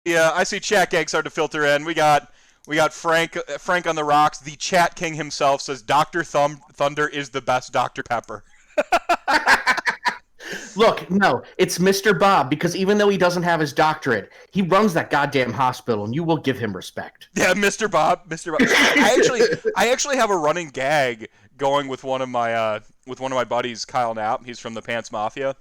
Yeah, I see chat gang starting to filter in. We got Frank on the rocks. The chat king himself says Dr. Thunder is the best Dr. Pepper. Look, no, it's Mr. Bob, because even though he doesn't have his doctorate, he runs that goddamn hospital, and you will give him respect. Yeah, Mr. Bob, Mr. Bob. I actually have a running gag going with one of my buddies, Kyle Knapp. He's from the Pants Mafia,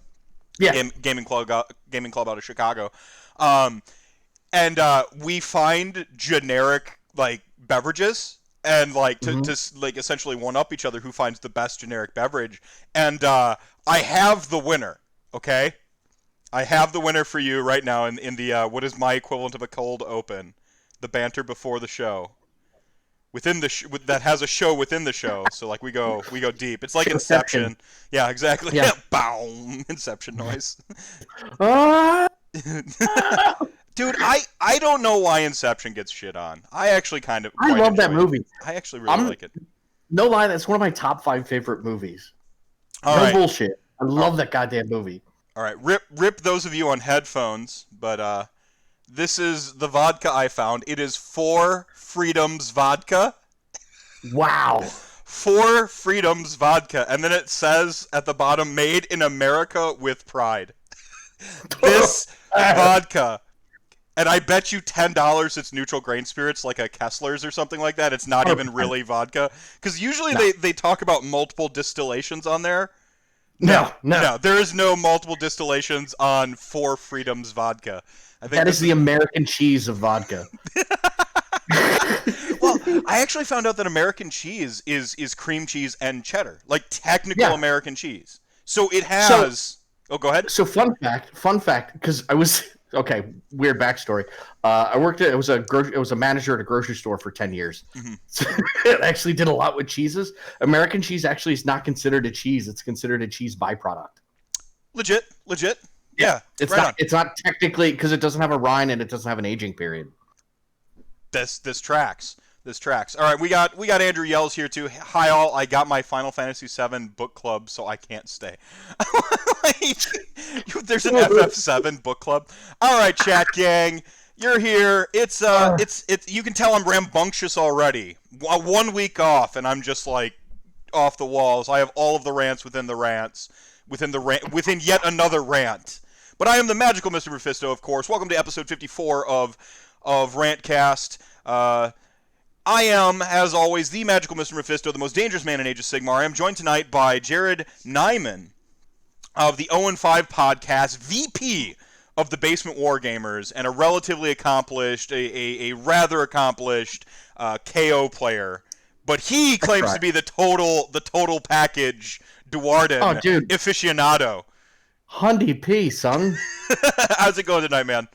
Yeah. gaming club out of Chicago. And we find generic like beverages and like to like essentially one up each other who finds the best generic beverage. And I have the winner. Okay, I have the winner for you right now in the what is my equivalent of a cold open, the banter before the show. Within the that has a show within the show, so like we go deep. It's like Inception. Yeah, exactly. Yeah. Boom, Inception noise. Ah! Dude, I don't know why Inception gets shit on. I actually kind of I quite love that enjoy it. movie. I actually really like it. No lie, that's one of my top 5 favorite movies. All no right. bullshit. I love that goddamn movie. All right, rip those of you on headphones, but this is the vodka I found. It is 4 Freedoms vodka. Wow. 4 Freedoms vodka, and then it says at the bottom, "Made in America with pride." This vodka, and I bet you $10 it's neutral grain spirits, like a Kessler's or something like that. It's not even really vodka, because usually they talk about multiple distillations on there. No. There is no multiple distillations on 4 Freedoms vodka. I think That is the American cheese of vodka. Well, I actually found out that American cheese is cream cheese and cheddar, like technical American cheese. So it has. Oh, go ahead. So fun fact, because I was weird backstory. I worked at it was a manager at a grocery store for 10 years. Mm-hmm. So I actually did a lot with cheeses. American cheese actually is not considered a cheese; it's considered a cheese byproduct. Legit. Yeah, it's not technically, because it doesn't have a rind and it doesn't have an aging period. This tracks. All right, we got Andrew Yells here too. Hi all, I got my Final Fantasy VII book club, so I can't stay. There's an FF7 book club. All right, chat gang, you're here. It's you can tell I'm rambunctious already. 1 week off, and I'm just like off the walls. I have all of the rants within the rants, within yet another rant. But I am the magical Mr. Mephisto, of course. Welcome to episode 54 of RantCast. I am, as always, the magical Mr. Mephisto, the most dangerous man in Age of Sigmar. I am joined tonight by Jarid Neiman of the 0-5 podcast, VP of the Basement Wargamers, and a relatively accomplished, a rather accomplished KO player. But he claims to be the total package Duardin aficionado. Hundy P, son. How's it going tonight, man?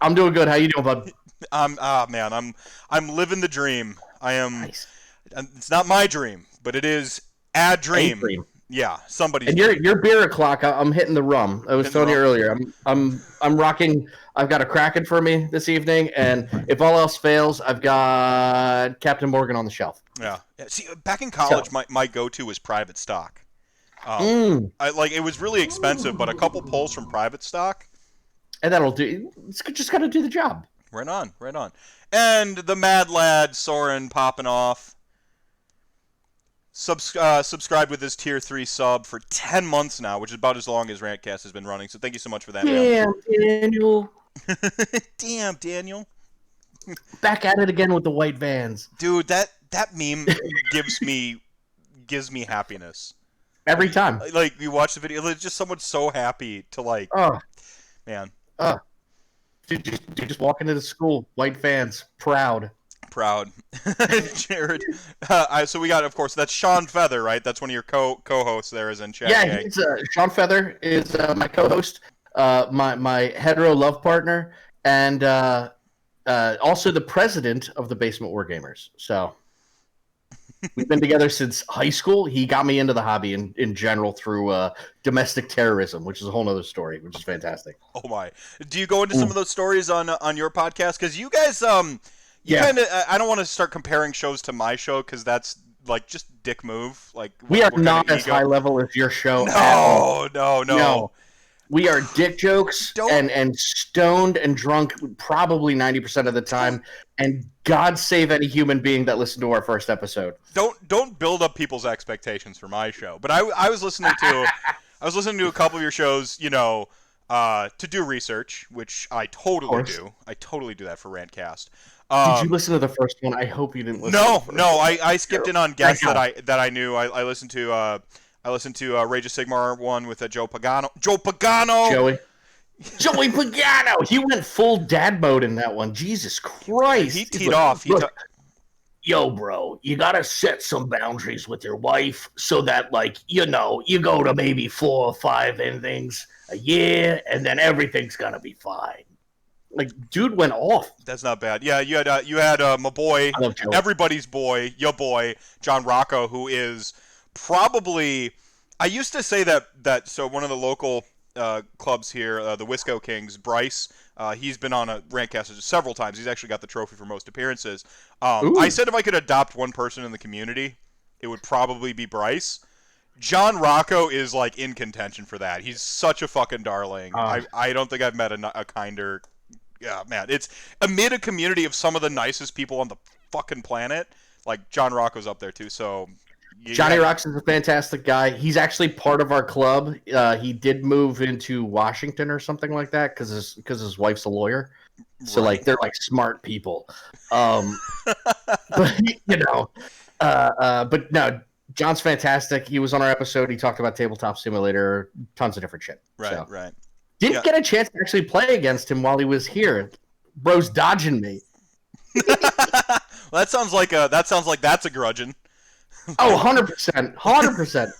I'm doing good. How you doing, bud? I'm living the dream. I am. Nice. It's not my dream, but it is a dream. Yeah, somebody's. And your beer o'clock. I'm hitting the rum. I was telling you earlier. I'm rocking. I've got a Kraken for me this evening, and if all else fails, I've got Captain Morgan on the shelf. Yeah. See, back in college, my go-to was private stock. It was really expensive, but a couple pulls from private stock, and that'll do. It's just got to do the job. Right on. And the Mad Lad Soren popping off. Subscribed with his tier 3 sub for 10 months now, which is about as long as RantCast has been running. So thank you so much for that. Damn, Daniel. Damn, Daniel. Back at it again with the white vans, dude. That meme gives me happiness. Every time. Like, you watch the video, it's just someone so happy to, like, man. Dude, just walk into the school, white fans, proud. Jared. So we got, of course, that's Sean Feather, right? That's one of your co-hosts there is in chat. Yeah, he's, Sean Feather is my co-host, my hetero love partner, and also the president of the Basement Wargamers. So we've been together since high school. He got me into the hobby in general through domestic terrorism, which is a whole other story, which is fantastic. Oh my! Do you go into some of those stories on your podcast? Because you guys, kind of. I don't want to start comparing shows to my show because that's like just dick move. Like we are not as high level as your show. No. We are dick jokes Don't- and stoned and drunk probably 90% of the time. And God save any human being that listened to our first episode. Don't build up people's expectations for my show. But I was listening to a couple of your shows, to do research, which I totally do. I totally do that for RantCast. Did you listen to the first one? I hope you didn't listen. No. I skipped in on guests that I knew. I listened to Rage of Sigmar one with Joe Pagano. Joey Pagano. He went full dad mode in that one. Jesus Christ. He teed off. Yo, bro, you gotta set some boundaries with your wife so that, you go to maybe 4 or 5 endings a year, and then everything's gonna be fine. Dude went off. That's not bad. Yeah, you had my boy, everybody's boy, your boy, John Rocco, who is probably. I used to say that. So one of the local clubs here, the Wisco Kings, Bryce. He's been on a RantCast several times. He's actually got the trophy for most appearances. I said if I could adopt one person in the community, it would probably be Bryce. John Rocco is in contention for that. He's such a fucking darling. I don't think I've met a kinder. Yeah, man. It's amid a community of some of the nicest people on the fucking planet. John Rocco's up there too. So. Johnny Rocks is a fantastic guy. He's actually part of our club. He did move into Washington or something like that because his wife's a lawyer. So they're smart people. But no, John's fantastic. He was on our episode. He talked about Tabletop Simulator, tons of different shit. Right. Didn't get a chance to actually play against him while he was here. Bro's dodging me. Well, that sounds like that's a grudging. Oh, 100%. 100%.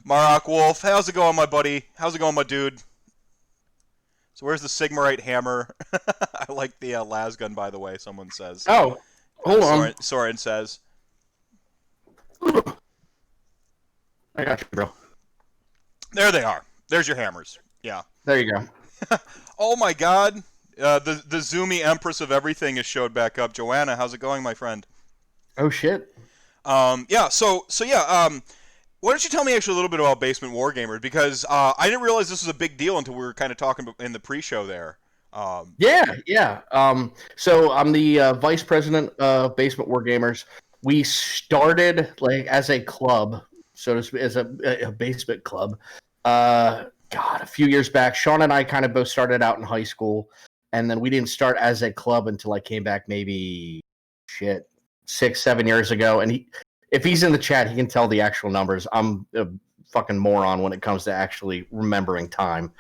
Marok Wolf, how's it going, my buddy? How's it going, my dude? So where's the Sigmarite hammer? I like the las gun, by the way, someone says. Oh, hold on. Soren says. I got you, bro. There they are. There's your hammers. Yeah. There you go. Oh, my God. The zoomy empress of everything is showed back up. Joanna, how's it going, my friend? Oh shit. Why don't you tell me actually a little bit about Basement Wargamers, because I didn't realize this was a big deal until we were kind of talking in the pre-show there. Yeah. So I'm the vice president of Basement Wargamers. We started as a club, so to speak, as a basement club. A few years back. Sean and I kind of both started out in high school, and then we didn't start as a club until I came back maybe 6-7 years ago. And if he's in the chat, he can tell the actual numbers. I'm a fucking moron when it comes to actually remembering time.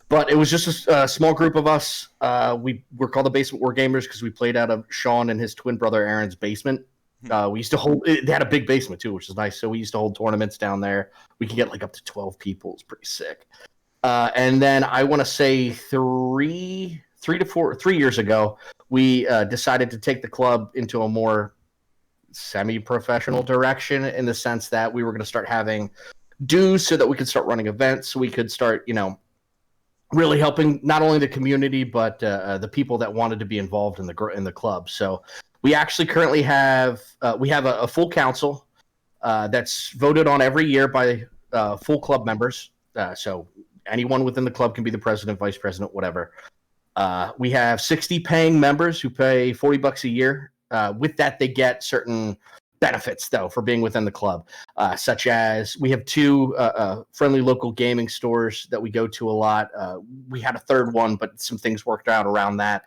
But it was just a small group of us. We were called the Basement Wargamers because we played out of Sean and his twin brother Aaron's basement. We used to hold. They had a big basement too, which is nice. So we used to hold tournaments down there. We could get up to 12 people. It's pretty sick. And then I want to say 3 years ago, we decided to take the club into a more semi-professional direction, in the sense that we were going to start having dues so that we could start running events, so we could start, really helping not only the community but the people that wanted to be involved in the club. So we actually currently have a full council that's voted on every year by full club members. So anyone within the club can be the president, vice president, whatever. We have 60 paying members who pay $40 a year. With that, they get certain benefits, though, for being within the club, such as we have 2 friendly local gaming stores that we go to a lot. We had a third one, but some things worked out around that.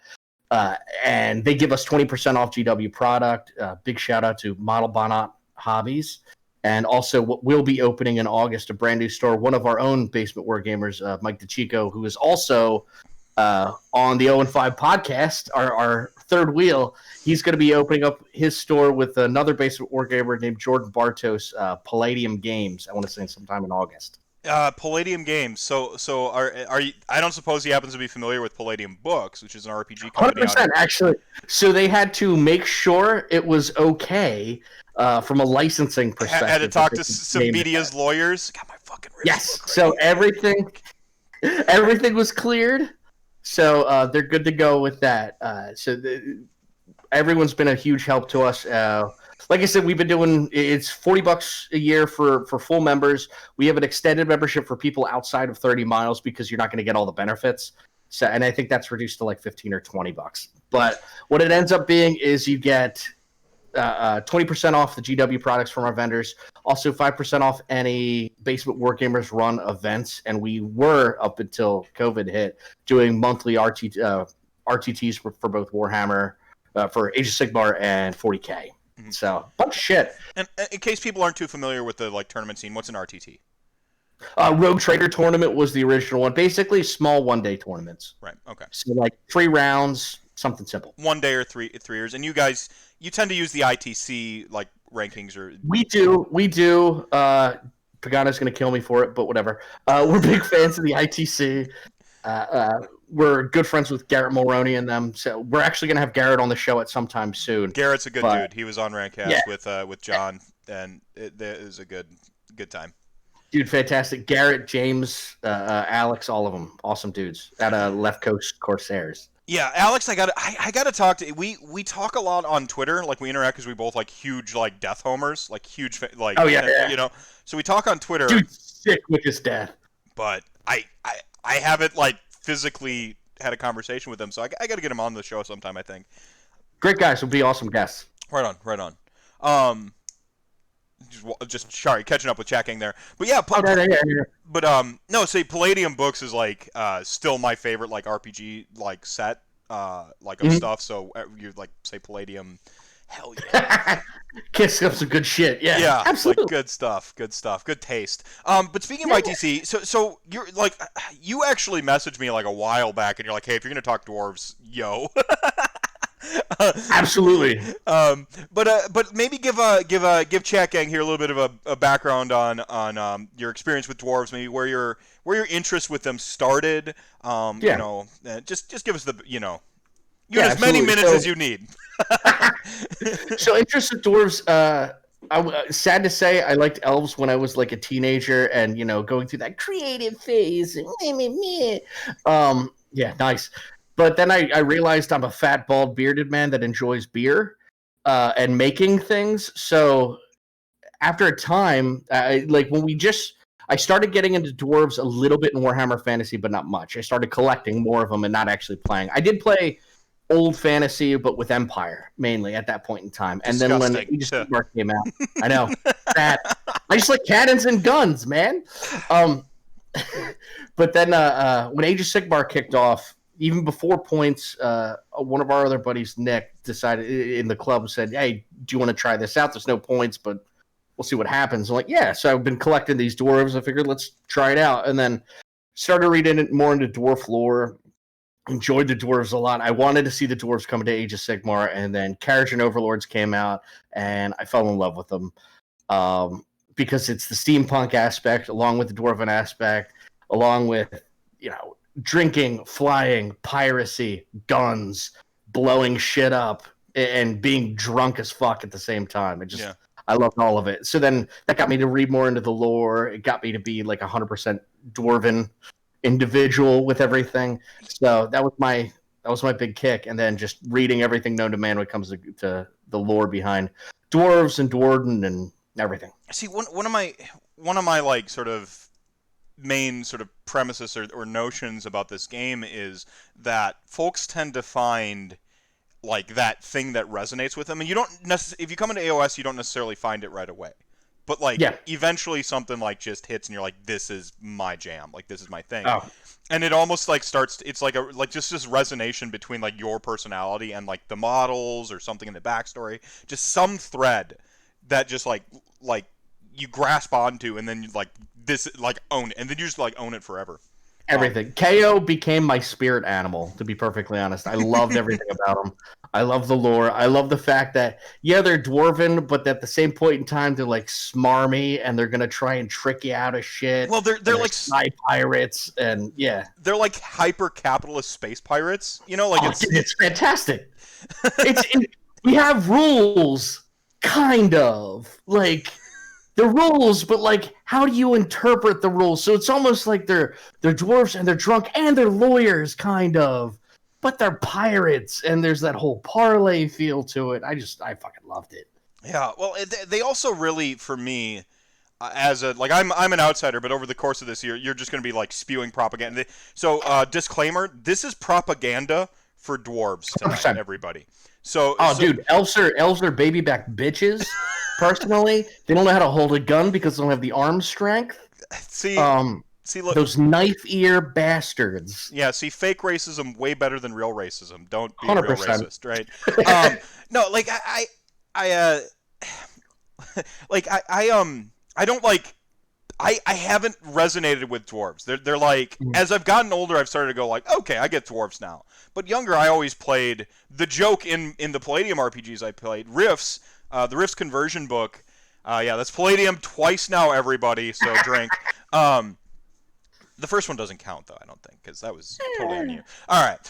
And they give us 20% off GW product. Big shout out to Model Bonnet Hobbies. And also, we'll be opening in August a brand new store. One of our own Basement Wargamers, Mike DeChico, who is also on the 0-5 podcast, our third wheel. He's going to be opening up his store with another Basement Wargamer named Jordan Bartos, Palladium Games. I want to say sometime in August. Palladium Games. So are you? I don't suppose he happens to be familiar with Palladium Books, which is an RPG company. 100%, actually. So they had to make sure it was okay from a licensing perspective. Had to talk to some media's lawyers. Got my fucking wrist. Yes. So everything was cleared. So they're good to go with that. Everyone's been a huge help to us. Like I said, we've been doing it's $40 a year for full members. We have an extended membership for people outside of 30 miles because you're not going to get all the benefits. So, and I think that's reduced to like 15 or $20. But what it ends up being is you get 20% off the GW products from our vendors. Also 5% off any Basement Wargamers run events. And we were, up until COVID hit, doing monthly RTTs for both Warhammer, for Age of Sigmar and 40K. Mm-hmm. So, bunch of shit. And in case people aren't too familiar with the like tournament scene, what's an RTT? Rogue Trader tournament was the original one. Basically, small one-day tournaments. Right. Okay. So, like 3 rounds, something simple. 1 day or three years. And you guys, you tend to use the ITC like rankings, or we do. Pagano's going to kill me for it, but whatever. We're big fans of the ITC. We're good friends with Garrett Mulroney and them, so we're actually going to have Garrett on the show at some time soon. Garrett's a good dude. He was on RantCast with John, and it was a good time. Dude, fantastic. Garrett, James, Alex, all of them, awesome dudes at Left Coast Corsairs. Yeah, Alex, I gotta talk to. We talk a lot on Twitter, like we interact because we both like huge like death homers, like huge like. Oh yeah. You know. So we talk on Twitter. Dude, sick with his dad. But I haven't like physically had a conversation with him, so I got to get him on the show sometime, I think. Great guys, will be awesome guests. Right on. Just sorry, catching up with checking there, but yeah. But no, say Palladium Books is like still my favorite like RPG like set like of stuff. So you like say Palladium, hell yeah. Kiss up some good shit. Yeah, absolutely. Like, good stuff, good taste. But speaking of ITC, so you're like, you actually messaged me like a while back, and you're like, hey, if you're gonna talk dwarves, yo. Absolutely. But maybe give Chat Gang here a little bit of a background on your experience with dwarves, maybe where your interest with them started. You know, just give us the as many minutes as you need. So interest with dwarves. Sad to say, I liked elves when I was like a teenager, and going through that creative phase. Yeah, nice. But then I realized I'm a fat, bald, bearded man that enjoys beer and making things. So after a time, I started getting into dwarves a little bit in Warhammer Fantasy, but not much. I started collecting more of them and not actually playing. I did play old fantasy, but with Empire mainly at that point in time. And then when Age of Sigmar came out, I know that I just like cannons and guns, man. But then when Age of Sigmar kicked off, even before points, one of our other buddies, Nick, decided in the club, said, hey, do you want to try this out? There's no points, but we'll see what happens. I'm like, yeah. So I've been collecting these dwarves. I figured let's try it out. And then started reading it more into dwarf lore. Enjoyed the dwarves a lot. I wanted to see the dwarves come into Age of Sigmar, and then Carriage and Overlords came out, and I fell in love with them because it's the steampunk aspect, along with the dwarven aspect, along with, drinking, flying, piracy, guns, blowing shit up, and being drunk as fuck at the same time. I loved all of it. So then that got me to read more into the lore. It got me to be like 100% dwarven individual with everything. So that was my big kick. And then just reading everything known to man when it comes to the lore behind dwarves and Duardin and everything. See, one of my like sort of main sort of premises or notions about this game is that folks tend to find like that thing that resonates with them, and you don't if you come into AOS, you don't necessarily find it right away, but eventually something like just hits, and you're like, this is my jam, like this is my thing. And it almost like starts, it's like just this resonation between like your personality and like the models or something in the backstory, just some thread that just like you grasp onto, and then you like this like own it, and then you just like own it forever. Everything. KO became my spirit animal, to be perfectly honest. I loved everything about them. I love the lore. I love the fact that they're dwarven, but at the same point in time they're like smarmy, and they're gonna try and trick you out of shit. Well, they're like spy pirates, and they're like hyper capitalist space pirates. It's fantastic. We have rules, kind of like. The rules, but like, how do you interpret the rules? So it's almost like they're dwarves and they're drunk and they're lawyers, kind of, but they're pirates, and there's that whole parlay feel to it. I fucking loved it. Yeah, well, they also really, for me, as a like I'm an outsider, but over the course of this year, you're just going to be like spewing propaganda. So, disclaimer: this is propaganda for dwarves tonight, 100%. everybody. So, Oh, dude, elves are baby back bitches. Personally, they don't know how to hold a gun because they don't have the arm strength. see, look, Those knife ear bastards. yeah, see, fake racism way better than real racism. Don't be a real 100%. racist, right? No, like like I don't like. I haven't resonated with dwarves. They're like, as I've gotten older, I've started to go like, okay, I get dwarves now. But younger, I always played the joke in the Palladium RPGs I played. Rifts, the Rifts conversion book. Yeah, that's Palladium twice now, everybody. So drink. The first one doesn't count though, I don't think, because that was totally on you. All right.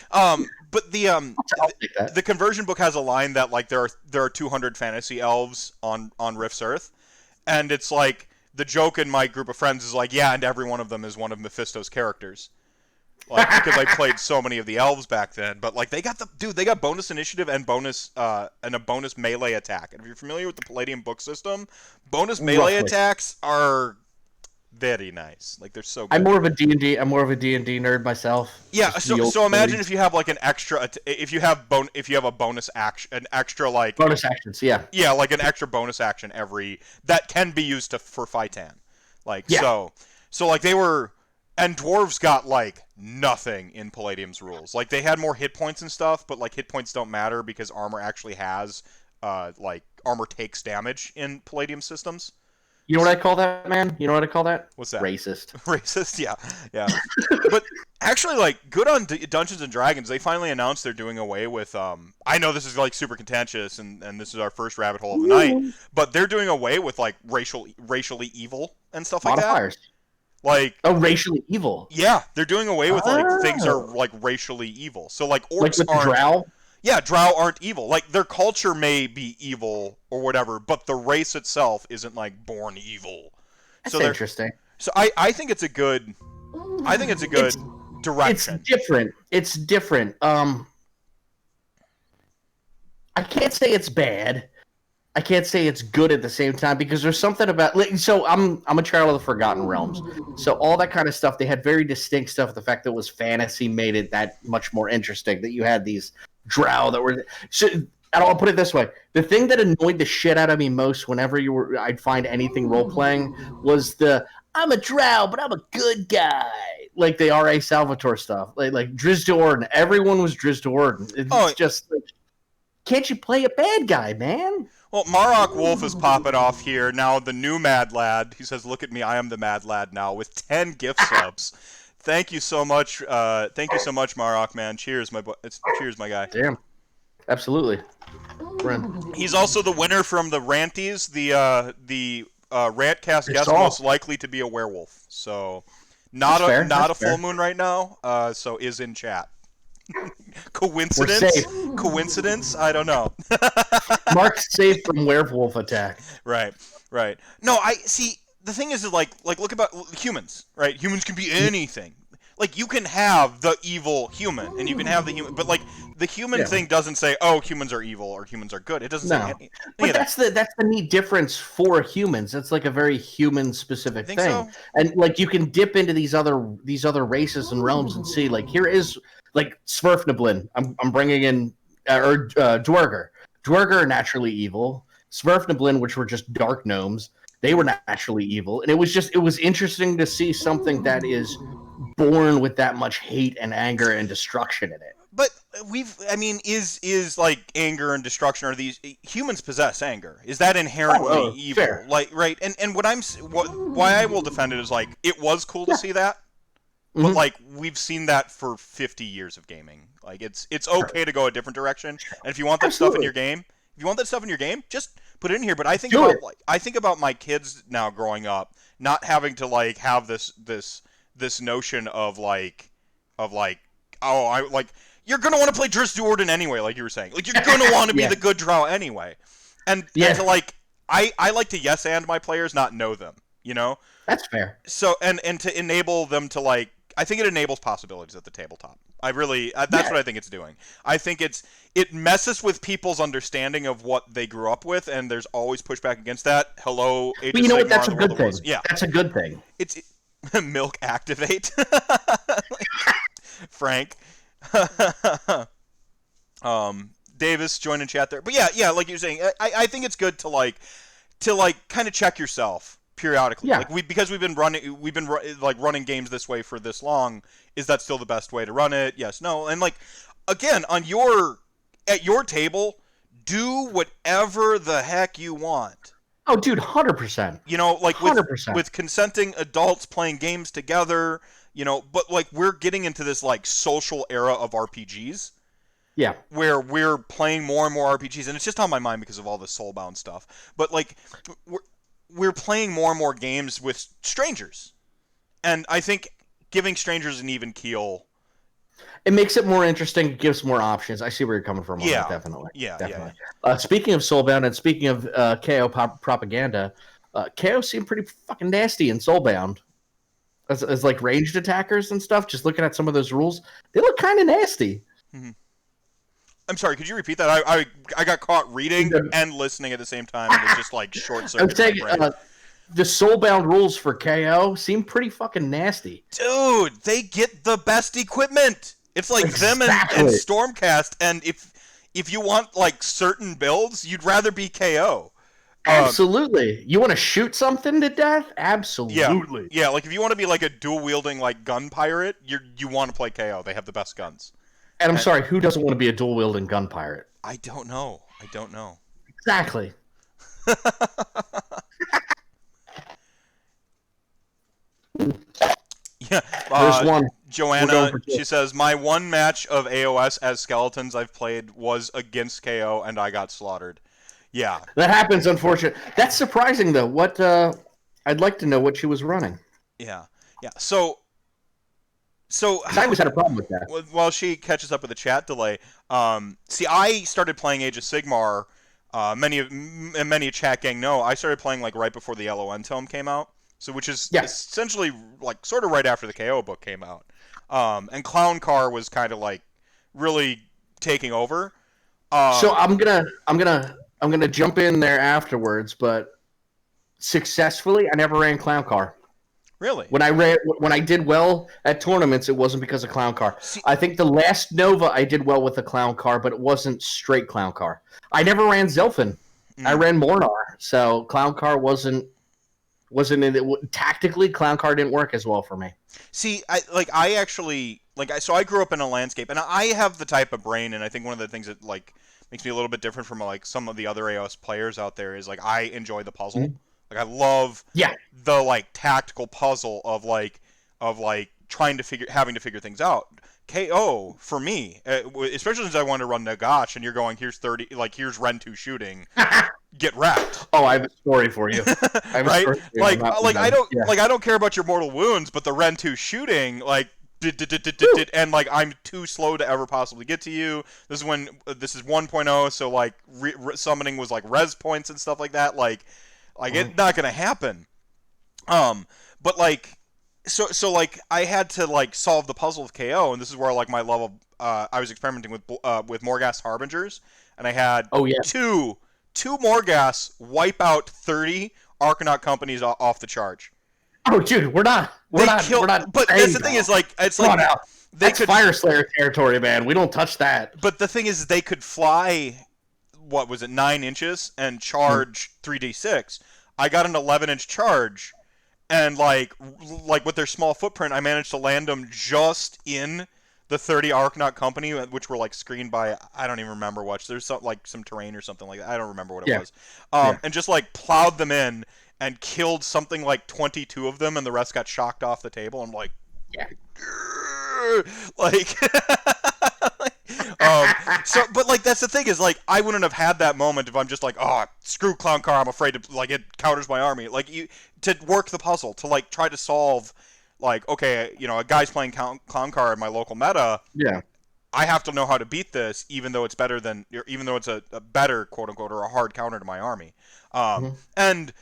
But the conversion book has a line that like there are 200 fantasy elves on Rift's Earth, and it's like the joke in my group of friends is like, yeah, and every one of them is one of Mephisto's characters. Like, because I played so many of the elves back then, but like they got bonus initiative and a bonus melee attack. And if you're familiar with the Palladium book system, bonus melee attacks are very nice. Like they're so good. I'm more of a D&D nerd myself. Yeah, so imagine if you have like an extra if you have a bonus action, an extra like bonus actions, yeah. Yeah, like an extra bonus action every that can be used for Fightan. Like so like they were. And dwarves got, like, nothing in Palladium's rules. Like, they had more hit points and stuff, but, like, hit points don't matter because armor actually has, armor takes damage in Palladium systems. You know what I call that, man? You know what I call that? What's that? Racist. Racist, yeah. But, actually, like, good on Dungeons & Dragons. They finally announced they're doing away with, I know this is, like, super contentious, and this is our first rabbit hole of the night, but they're doing away with, like, racially evil and stuff like Modifiers. That. Like racially evil. Yeah, they're doing away with like things are like racially evil. So like orcs like aren't. Drow? Yeah, Drow aren't evil. Like their culture may be evil or whatever, but the race itself isn't like born evil. That's interesting. So I think it's a good. I think it's a good direction. It's different. I can't say it's bad. I can't say it's good at the same time because there's something about. So I'm a child of the Forgotten Realms, so all that kind of stuff. They had very distinct stuff. The fact that it was fantasy made it that much more interesting. That you had these drow that were. So, and I'll put it this way: the thing that annoyed the shit out of me most whenever I'd find anything role playing was I'm a drow, but I'm a good guy. Like the R.A. Salvatore stuff, like Driz Duardin. Everyone was Driz Duardin. It's just like, can't you play a bad guy, man? Well, Marok Wolf is popping off here now. The new Mad Lad. He says, "Look at me, I am the Mad Lad now," with 10 gift subs. Thank you so much. Thank you so much, Marok, man. Cheers, cheers, my guy. Damn, absolutely. He's also the winner from the Ranties, the RantCast guest most likely to be a werewolf. So, not a full moon right now. So is in chat. Coincidence? Coincidence? I don't know. Mark's safe from werewolf attack. Right. No, I see. The thing is, like look about humans, right? Humans can be anything. Like you can have the evil human, and you can have the human, but like the human thing doesn't say, "Oh, humans are evil" or "humans are good." It doesn't say any but that's the neat difference for humans. It's like a very human specific thing, so? And like you can dip into these other races and realms and see like here is. Like Sverfneblin, I'm bringing in Dwerger. Dwerger are naturally evil. Sverfneblin, which were just dark gnomes, they were naturally evil, and it was interesting to see something that is born with that much hate and anger and destruction in it. But is like anger and destruction, are these humans possess anger? Is that inherently evil? Fair. Like right, and why I will defend it is like it was cool to see that. But like we've seen that for 50 years of gaming. Like it's okay to go a different direction. And if you want that stuff in your game, just put it in here. But I think about my kids now growing up, not having to like have this notion of you're gonna want to play Driz Duardin anyway, like you were saying. Like you're gonna want to be the good drow anyway. And to like I like to yes and my players, not know them. You know? That's fair. So and to enable them to like it enables possibilities at the tabletop. That's what I think it's doing. I think it messes with people's understanding of what they grew up with, and there's always pushback against that. Hello, Age But of you know what? Sigmar That's a and the World good of thing. Wars. Yeah, That's a good thing. it's milk activate. Frank. Davis joining chat there, but yeah, like you're saying, I think it's good to kind of check yourself periodically. Yeah. Like because we've been running games this way for this long. Is that still the best way to run it? Yes, no, and like again at your table, do whatever the heck you want. Oh, dude, 100%. You know, like 100%. with consenting adults playing games together. You know, but like we're getting into this like social era of RPGs. Yeah. Where we're playing more and more RPGs, and it's just on my mind because of all this Soulbound stuff. But like, we're playing more and more games with strangers, and I think giving strangers an even keel. It makes it more interesting. It gives more options. I see where you're coming from on that, definitely. Yeah, definitely. Yeah. Speaking of Soulbound and speaking of KO propaganda, KO seemed pretty fucking nasty in Soulbound. As like ranged attackers and stuff, just looking at some of those rules, they look kind of nasty. Mm-hmm. I'm sorry, could you repeat that? I got caught reading and listening at the same time, and it just like short circuited. I'm saying the Soulbound rules for KO seem pretty fucking nasty. Dude, they get the best equipment. It's like them and Stormcast, and if you want like certain builds, you'd rather be KO. Absolutely. You want to shoot something to death? Absolutely. Yeah, like if you want to be like a dual-wielding like gun pirate, you want to play KO. They have the best guns. And I'm sorry, who doesn't want to be a dual-wielding gun pirate? I don't know. Exactly. Yeah. There's one. Joanna, she says, my one match of AOS as skeletons I've played was against KO, and I got slaughtered. Yeah. That happens, unfortunately. That's surprising, though. What I'd like to know what she was running. Yeah. So I always had a problem with that. While she catches up with the chat delay, see, I started playing Age of Sigmar. Many a chat gang know I started playing like right before the LON tome came out. So which is essentially like sort of right after the KO book came out. And Clown Car was kind of like really taking over. So I'm gonna jump in there afterwards, but successfully, I never ran Clown Car. Really? When I did well at tournaments, it wasn't because of Clown Car. I think the last Nova I did well with the Clown Car, but it wasn't straight Clown Car. I never ran Zelfin. I ran Mornar, so Clown Car wasn't in it. Tactically, Clown Car didn't work as well for me. See, so I grew up in a landscape, and I have the type of brain, and I think one of the things that like makes me a little bit different from like some of the other AOS players out there is like I enjoy the puzzle. Mm-hmm. Like I love the like tactical puzzle of having to figure things out. KO for me, especially since I wanted to run Nagash, and you're going here's Ren 2 shooting, get wrecked. Oh, I have a story for you. Right? I don't care about your mortal wounds, but the Ren 2 shooting and like I'm too slow to ever possibly get to you. This is 1.0, so like summoning was like res points and stuff like that. Like it's not gonna happen. But like, so like I had to like solve the puzzle with KO, and this is where like my love of I was experimenting with Morghast Harbingers, and I had two Morghast wipe out 30 Arcanaut companies off the charge. Oh, dude, we're not. But that's the thing is like it's like that's Fyrslayers territory, man. We don't touch that. But the thing is, they could fly. What was it, 9 inches and charge 3d6? I got an 11-inch charge, and like with their small footprint, I managed to land them just in the 30 Arcanaut company, which were like screened by I don't even remember what. There's some terrain or something like that. I don't remember what it was. And just like plowed them in and killed something like 22 of them, and the rest got shocked off the table. I'm like, like. But like that's the thing is like I wouldn't have had that moment if I'm just like, oh, screw Clown Car, I'm afraid to like it counters my army. Like to work the puzzle, to like try to solve, like, okay, you know, a guy's playing Clown Car in my local meta. Yeah. I have to know how to beat this, even though it's a better quote unquote or a hard counter to my army. And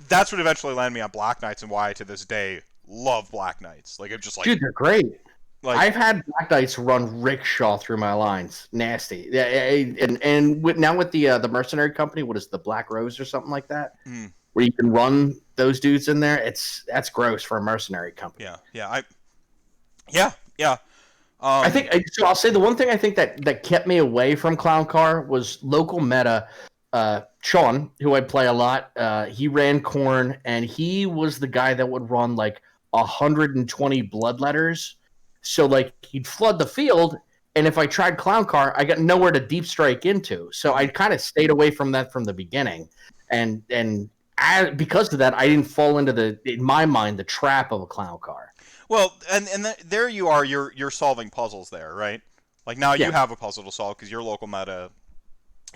that's what eventually landed me on Black Knights, and why to this day love Black Knights. Like, it's just like, Dude, they're great. like I've had Black Knights run rickshaw through my lines. Nasty. Yeah, and now with the mercenary company, what is the Black Rose or something like that, mm, where you can run those dudes in there. That's gross for a mercenary company. yeah. I think so. I'll say the one thing I think that kept me away from Clown Car was local meta. Sean, who I play a lot, he ran Corn, and he was the guy that would run like 120 bloodletters. So like he'd flood the field, and if I tried Clown Car, I got nowhere to deep strike into. So I kind of stayed away from that from the beginning, and because of that, I didn't fall into in my mind, the trap of a Clown Car. Well, and there you are. You're solving puzzles there, right? Like now you Yeah. have a puzzle to solve because your local meta.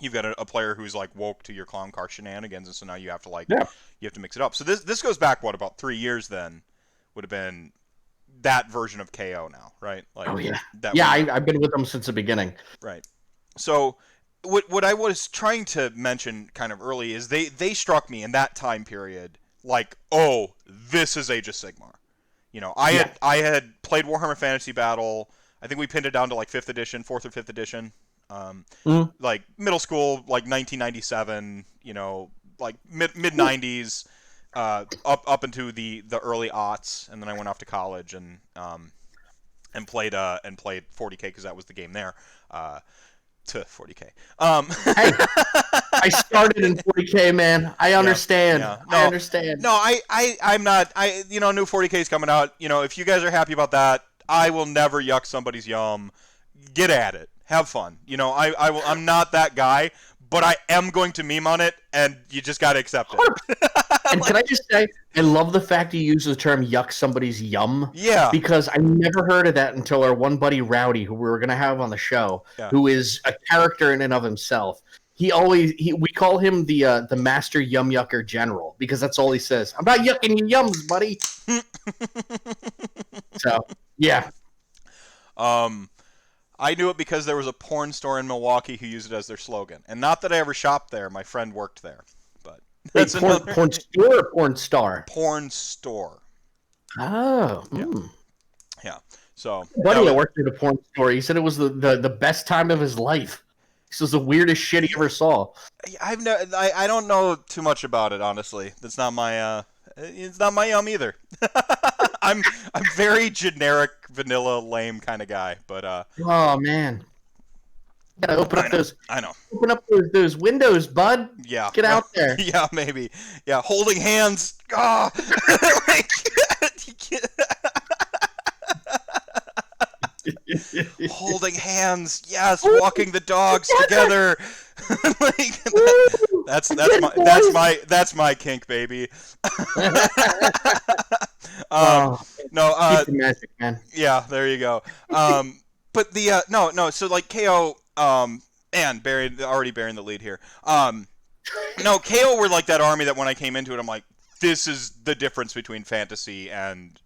You've got a player who's like woke to your clown car shenanigans, and so now you have to Yeah. you have to mix it up. So this goes back about 3 years then would have been that version of KO now, right? Like Oh yeah, that. yeah. I've been with them since the beginning. Right. So what I was trying to mention kind of early is they struck me in that time period like, oh, this is Age of Sigmar. You know, I had played Warhammer Fantasy Battle. I think we pinned it down to like 5th edition, 4th or 5th edition. Like middle school, like 1997. You know, like mid 90s, up into the early aughts, and then I went off to college and played 40K because that was the game there. To 40K. Hey, I started in 40K, man. I understand. Yeah. I understand. No, I'm not. New 40K is coming out. You know, if you guys are happy about that, I will never yuck somebody's yum. Get at it. Have fun. You know, I'm not that guy, but I am going to meme on it, and you just got to accept it. And can I just say, I love the fact you use the term yuck somebody's yum. Yeah. Because I never heard of that until our one buddy Rowdy, who we were going to have on the show, who is a character in and of himself. We call him the master yum yucker general because that's all he says. I'm not yucking your yums, buddy. So, yeah. I knew it because there was a porn store in Milwaukee who used it as their slogan. And not that I ever shopped there. My friend worked there. But that's porn store or porn star? Porn store. Oh. Yeah. Yeah. So buddy that worked at a porn store, he said it was the best time of his life. This was the weirdest shit he ever saw. I don't know too much about it, honestly. That's not my it's not my yum either. I'm very generic, vanilla, lame kind of guy, but oh man, gotta open up those. I know. Open up those windows, bud. Yeah. Get out there. Yeah, maybe. Yeah, holding hands. Ah. Holding hands. Yes, walking the dogs together. That's my kink, baby. No, magic, man. Yeah, there you go. But the no, so like KO, and already bearing the lead here. No, KO were like that army that when I came into it, I'm like, this is the difference between fantasy and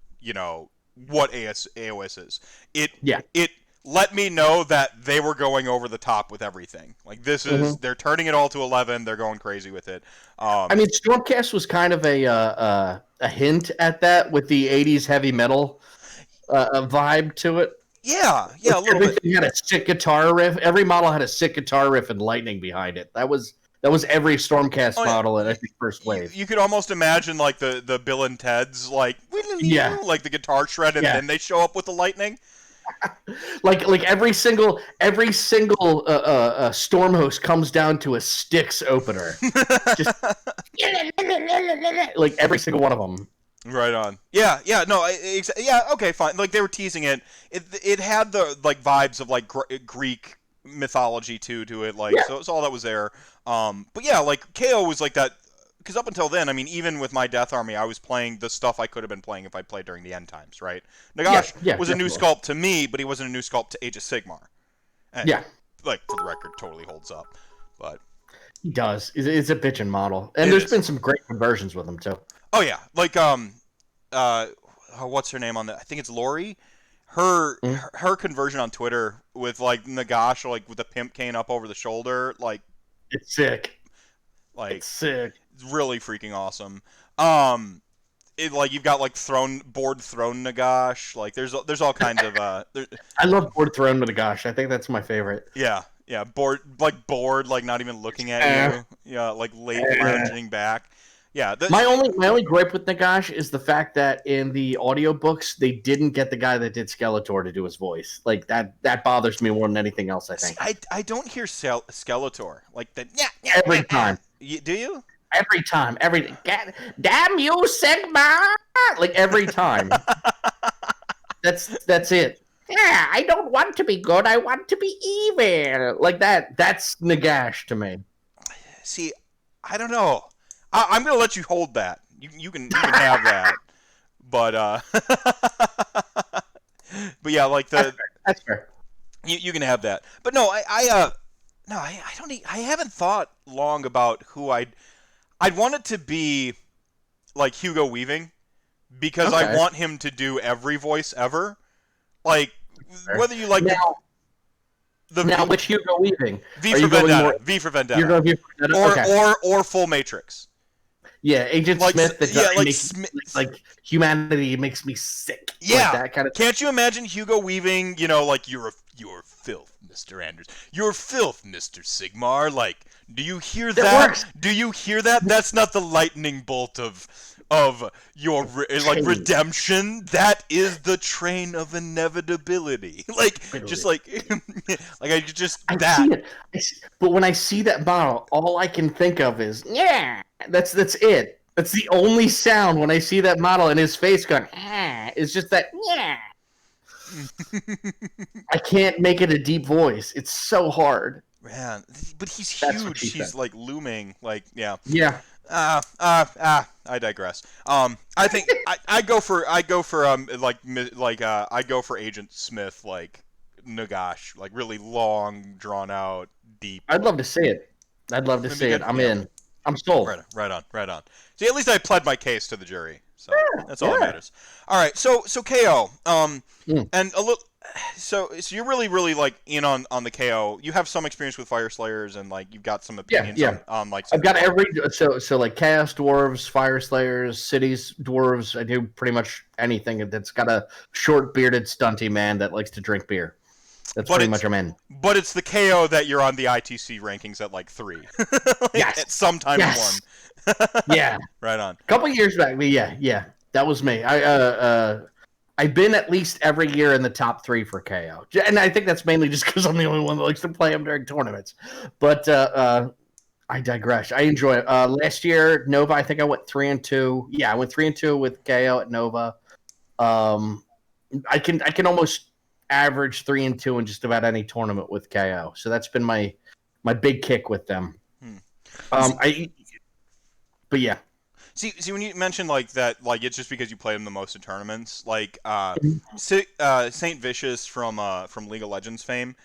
what AOS is. It let me know that they were going over the top with everything. Like this is they're turning it all to 11. They're going crazy with it. I mean, Stormcast was kind of a hint at that with the '80s heavy metal vibe to it. Yeah, a little bit. Everything had a sick guitar riff. Every model had a sick guitar riff and lightning behind it. That was every Stormcast model in I think first wave. You could almost imagine like the Bill and Ted's like like the guitar shred and then they show up with the lightning. like every single storm host comes down to a Styx opener. Just like every single one of them. Right on. Yeah, no, okay, fine. Like they were teasing it. It had the like vibes of like Greek mythology to it, like so it's all that was there. But yeah, like KO was like that because up until then, I mean, even with my Death Army, I was playing the stuff I could have been playing if I played during the end times, right? Nagash was a new sculpt to me, but he wasn't a new sculpt to Age of Sigmar. And, like for the record, totally holds up. But he does. It's a bitchin' model, and there's been some great conversions with him too. Oh yeah, like what's her name on that? I think it's Lori. Her conversion on Twitter with like Nagash, like with the pimp cane up over the shoulder, like it's sick. Like it's sick. It's really freaking awesome. like you've got like board throne Nagash. Like there's all kinds of I love Board Throne Gosh. I think that's my favorite. yeah, bored, like not even looking at you. Yeah, like late lounging back. Yeah. My only gripe with Nagash is the fact that in the audiobooks they didn't get the guy that did Skeletor to do his voice. Like that bothers me more than anything else, I think. I don't hear Skeletor like that. Yeah, Every time. Do you? Every time. Damn you, Sigma! Like every time. That's it. Yeah, I don't want to be good. I want to be evil. Like that. That's Nagash to me. See, I don't know. I'm gonna let you hold that. You can have that. But but yeah, like that's fair. You can have that. But no, I don't. I haven't thought long about who I'd want it to be, like Hugo Weaving, because I want him to do every voice ever. Like whether you like now which Hugo Weaving? V for Vendetta. V for Vendetta. You're going V for Vendetta? Or Full Matrix. Yeah, Agent Smith. Like humanity makes me sick. Yeah, like that kind of. Can't you imagine Hugo Weaving? You know, like you're filth, Mr. Anders. You're filth, Mr. Sigmar. Like, do you hear that? Works. Do you hear that? That's not the lightning bolt of your redemption. That is the train of inevitability. Like, literally. Just like I see it. But when I see that model, all I can think of is That's it. That's the only sound when I see that model and his face going. It's just that. I can't make it a deep voice. It's so hard. Man, but he's huge. He's like looming. Like Yeah. I digress. I think I go for Agent Smith, like Nagash, like really long, drawn out, deep. I'd love to see it. I'm in. I'm sold. Right on. See, at least I pled my case to the jury, so that's all that matters. All right, so KO, and a little. So you're really like in on the KO. You have some experience with Fyrslayers, and like you've got some opinions on like. I've got so like Chaos Dwarves, Fyrslayers, Cities Dwarves. I do pretty much anything that's got a short bearded stunty man that likes to drink beer. That's pretty much I'm in. But it's the KO that you're on the ITC rankings at like 3. Yes. At some time in 1. Yeah. Right on. A couple years back, yeah. That was me. I've been at least every year in the top 3 for KO, and I think that's mainly just because I'm the only one that likes to play them during tournaments. But I digress. I enjoy it. Last year, Nova, I think I went 3-2. Yeah, I went 3-2 with KO at Nova. I can almost average 3-2 in just about any tournament with KO. So that's been my big kick with them. But yeah. See, when you mentioned like that, like it's just because you play them the most in tournaments. Like Saint Vicious from League of Legends fame,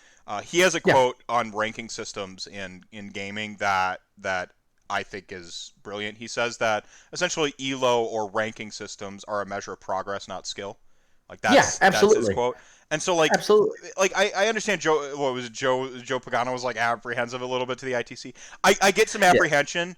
he has a quote on ranking systems in gaming that I think is brilliant. He says that essentially ELO or ranking systems are a measure of progress, not skill. Like that's his quote. And so like absolutely, like I understand Joe Pagano was like apprehensive a little bit to the ITC. I get some apprehension.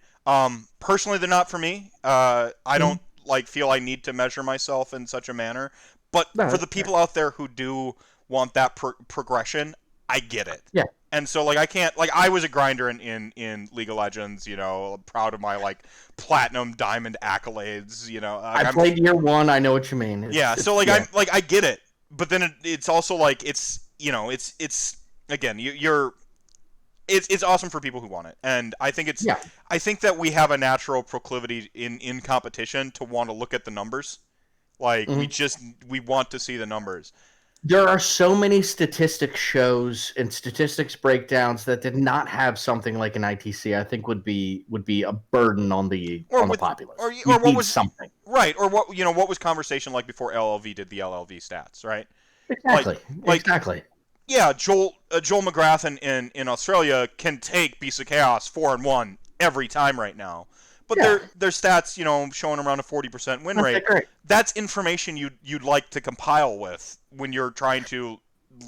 Personally, they're not for me. I don't like feel I need to measure myself in such a manner. But for the people out there who do want that progression, I get it. Yeah. And so like I can't like I was a grinder in League of Legends. You know, I'm proud of my like platinum, diamond accolades. You know, I played year 1. I know what you mean. I'm like I get it. But then it's also like it's it's again it's awesome for people who want it, and I think I think that we have a natural proclivity in competition to want to look at the numbers, like we want to see the numbers. There are so many statistics shows and statistics breakdowns that did not have something like an ITC. I think would be a burden on the populace. Or what was something right? Or what was conversation like before LLV did the LLV stats, right? Exactly. Yeah, Joel McGrath in Australia can take Beasts of Chaos 4-1 every time right now. But their stats, showing around a 40% win rate. That's information you'd like to compile with when you're trying to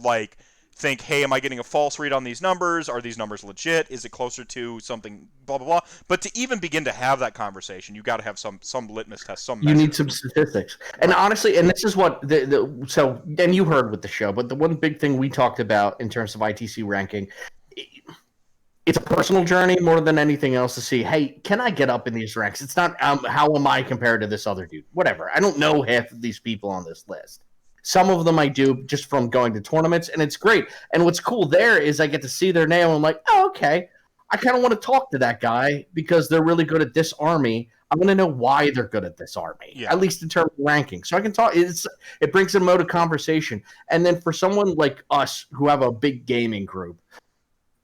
like think, hey, am I getting a false read on these numbers? Are these numbers legit? Is it closer to something, blah, blah, blah. But to even begin to have that conversation, you got to have some litmus test, some measure. You need some statistics. And honestly, and this is what and you heard with the show, but the one big thing we talked about in terms of ITC ranking, it's a personal journey more than anything else to see, hey, can I get up in these ranks? It's not how am I compared to this other dude? Whatever. I don't know half of these people on this list. Some of them I do just from going to tournaments, and it's great. And what's cool there is I get to see their name, and I'm like, oh, okay. I kind of want to talk to that guy because they're really good at this army. I'm going to know why they're good at this army, at least in terms of ranking. So I can talk. It brings a mode of conversation. And then for someone like us who have a big gaming group,